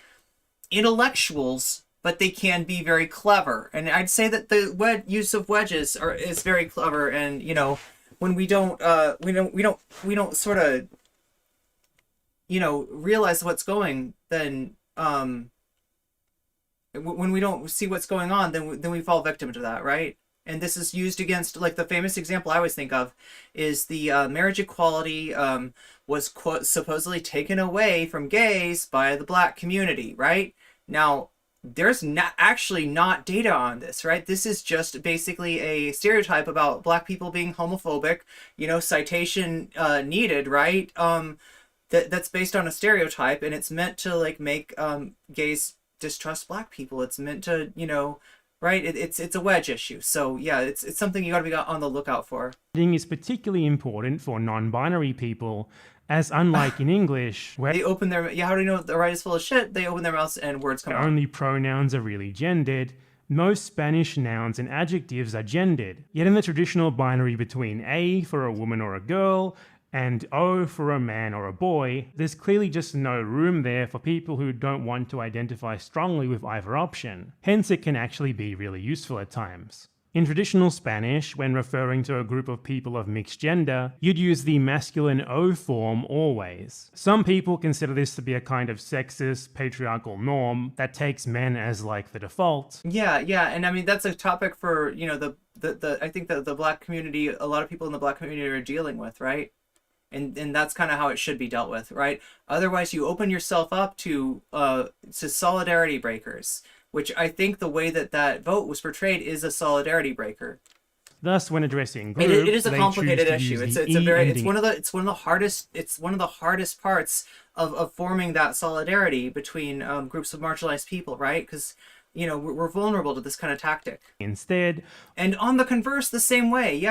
intellectuals, but they can be very clever. And I'd say that the use of wedges is very clever. And you know, when we don't sort of, you know, realize what's going, then when we don't see what's going on, then we fall victim to that, right? And this is used against, like, the famous example I always think of is the marriage equality was supposedly taken away from gays by the black community, right? Now, there's not data on this, right? This is just basically a stereotype about black people being homophobic, you know, citation needed, right? That's based on a stereotype, and it's meant to, like, make gays distrust black people. It's meant to, you know, right? It's a wedge issue. So yeah, it's something you got to be on the lookout for. Is particularly important for non-binary people, as unlike in English, where they open their how do you know the right is full of shit? They open their mouths and words come out. Only pronouns are really gendered. Most Spanish nouns and adjectives are gendered. Yet in the traditional binary between A for a woman or a girl and O for a man or a boy, there's clearly just no room there for people who don't want to identify strongly with either option. Hence, it can actually be really useful at times. In traditional Spanish, when referring to a group of people of mixed gender, you'd use the masculine O form always. Some people consider this to be a kind of sexist, patriarchal norm that takes men as like the default. Yeah, and I mean that's a topic for, you know, the I think that the black community, a lot of people in the black community are dealing with, right? And that's kind of how it should be dealt with, right? Otherwise, you open yourself up to solidarity breakers, which I think the way that vote was portrayed is a solidarity breaker. Thus, when addressing groups, it is a complicated issue. It's one of the hardest parts of forming that solidarity between groups of marginalized people, right? Because you know we're vulnerable to this kind of tactic. Instead, and on the converse, the same way,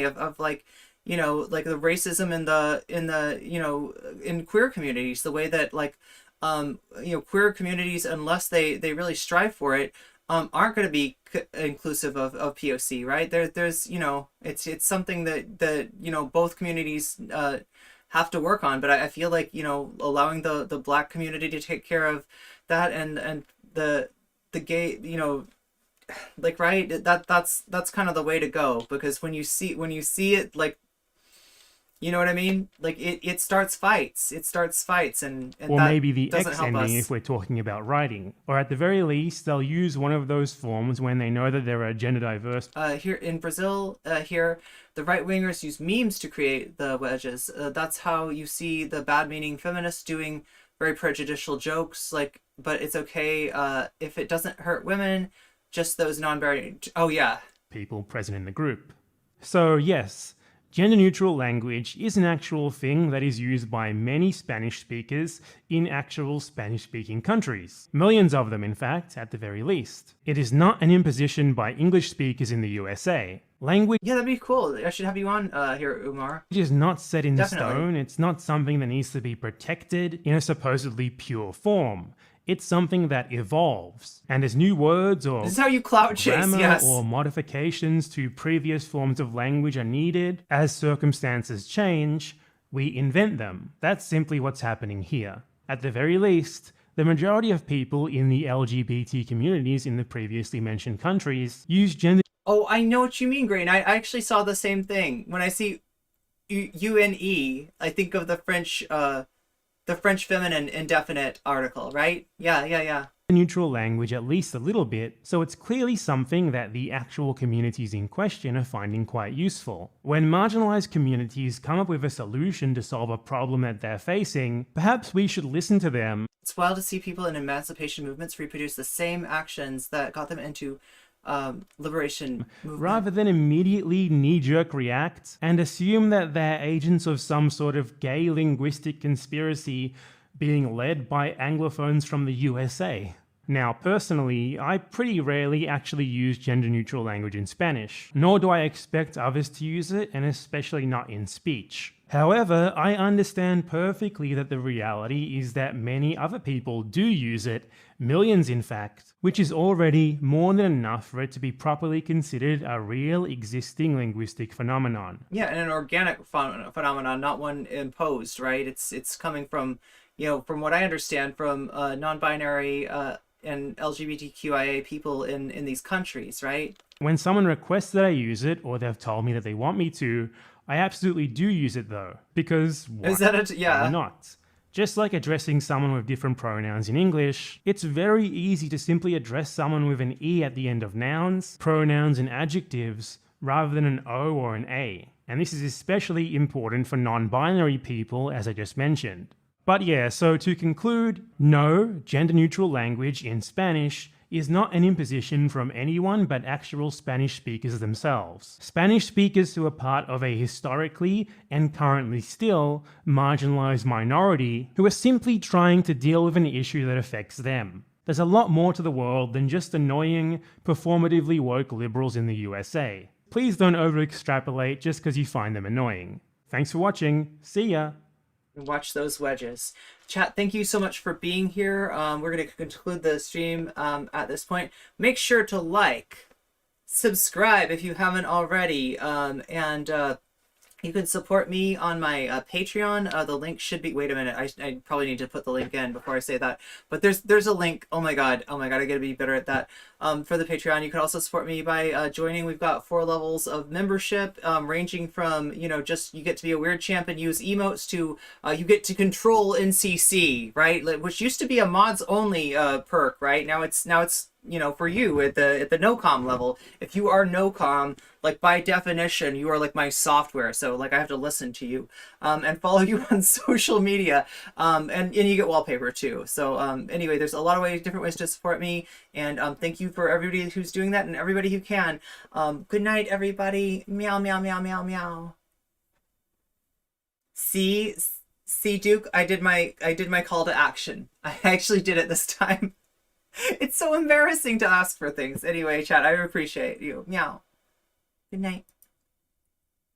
of like, you know, like the racism in the you know, in queer communities, the way that like you know, queer communities, unless they really strive for it, aren't going to be inclusive of POC, right? There's you know, it's something that you know both communities have to work on. But I feel like, you know, allowing the black community to take care of that and the gay, you know, right, that's kind of the way to go, because when you see it, like, you know what I mean? Like, it starts fights. And or that maybe the doesn't X help ending us. if we're talking about writing. Or at the very least, they'll use one of those forms when they know that there are gender diverse. Here in Brazil, the right-wingers use memes to create the wedges. That's how you see the bad-meaning feminists doing very prejudicial jokes, like, but it's okay if it doesn't hurt women, just those non-binary. Oh, yeah. People present in the group. So, yes, gender-neutral language is an actual thing that is used by many Spanish speakers in actual Spanish-speaking countries. Millions of them, in fact, at the very least. It is not an imposition by English speakers in the USA. Language Yeah, that'd be cool. I should have you on here, Umar. is not set in Definitely. stone. It's not something that needs to be protected in a supposedly pure form. It's something that evolves. And as new words or This is how you clout chase, grammar yes. or modifications to previous forms of language are needed, as circumstances change, we invent them. That's simply what's happening here. At the very least, the majority of people in the LGBT communities in the previously mentioned countries use gender. Oh, I know what you mean, Grain. I actually saw the same thing. When I see UNE, I think of the French feminine indefinite article, right? Yeah. Neutral language at least a little bit, so it's clearly something that the actual communities in question are finding quite useful. When marginalized communities come up with a solution to solve a problem that they're facing, perhaps we should listen to them. It's wild to see people in emancipation movements reproduce the same actions that got them into liberation movement. Rather than immediately knee-jerk react and assume that they're agents of some sort of gay linguistic conspiracy being led by Anglophones from the USA. Now, personally, I pretty rarely actually use gender-neutral language in Spanish, nor do I expect others to use it, and especially not in speech. However, I understand perfectly that the reality is that many other people do use it, millions in fact, which is already more than enough for it to be properly considered a real existing linguistic phenomenon. Yeah, and an organic phenomenon, not one imposed, right? It's coming from, from what I understand, from non-binary and LGBTQIA people in these countries, right? When someone requests that I use it, or they've told me that they want me to, I absolutely do use it though, because why? Is that yeah? Why not? Just like addressing someone with different pronouns in English, it's very easy to simply address someone with an E at the end of nouns, pronouns, and adjectives, rather than an O or an A. And this is especially important for non-binary people, as I just mentioned. But yeah, so to conclude, no, gender-neutral language in Spanish is not an imposition from anyone but actual Spanish speakers themselves. Spanish speakers who are part of a historically and currently still marginalized minority who are simply trying to deal with an issue that affects them. There's a lot more to the world than just annoying, performatively woke liberals in the USA. Please don't over-extrapolate just because you find them annoying. Thanks for watching. See ya! Watch those wedges. Chat, thank you so much for being here. We're going to conclude the stream at this point. Make sure to like, subscribe if you haven't already, and you can support me on my Patreon. The link should be... Wait a minute. I probably need to put the link in before I say that. But there's a link. Oh my god. I gotta be better at that. For the Patreon, you can also support me by joining. We've got 4 levels of membership, ranging from, just you get to be a weird champ and use emotes to you get to control NCC, right? Which used to be a mods only perk, right? Now it's for you at the no-com level. If you are no-com, like by definition, you are like my software. So like I have to listen to you and follow you on social media. And you get wallpaper too. So anyway, there's a lot of different ways to support me. And thank you for everybody who's doing that and everybody who can. Good night, everybody. Meow, meow, meow, meow, meow. See, Duke, I did my call to action. I actually did it this time. It's so embarrassing to ask for things. Anyway, chat, I appreciate you. Meow. Good night.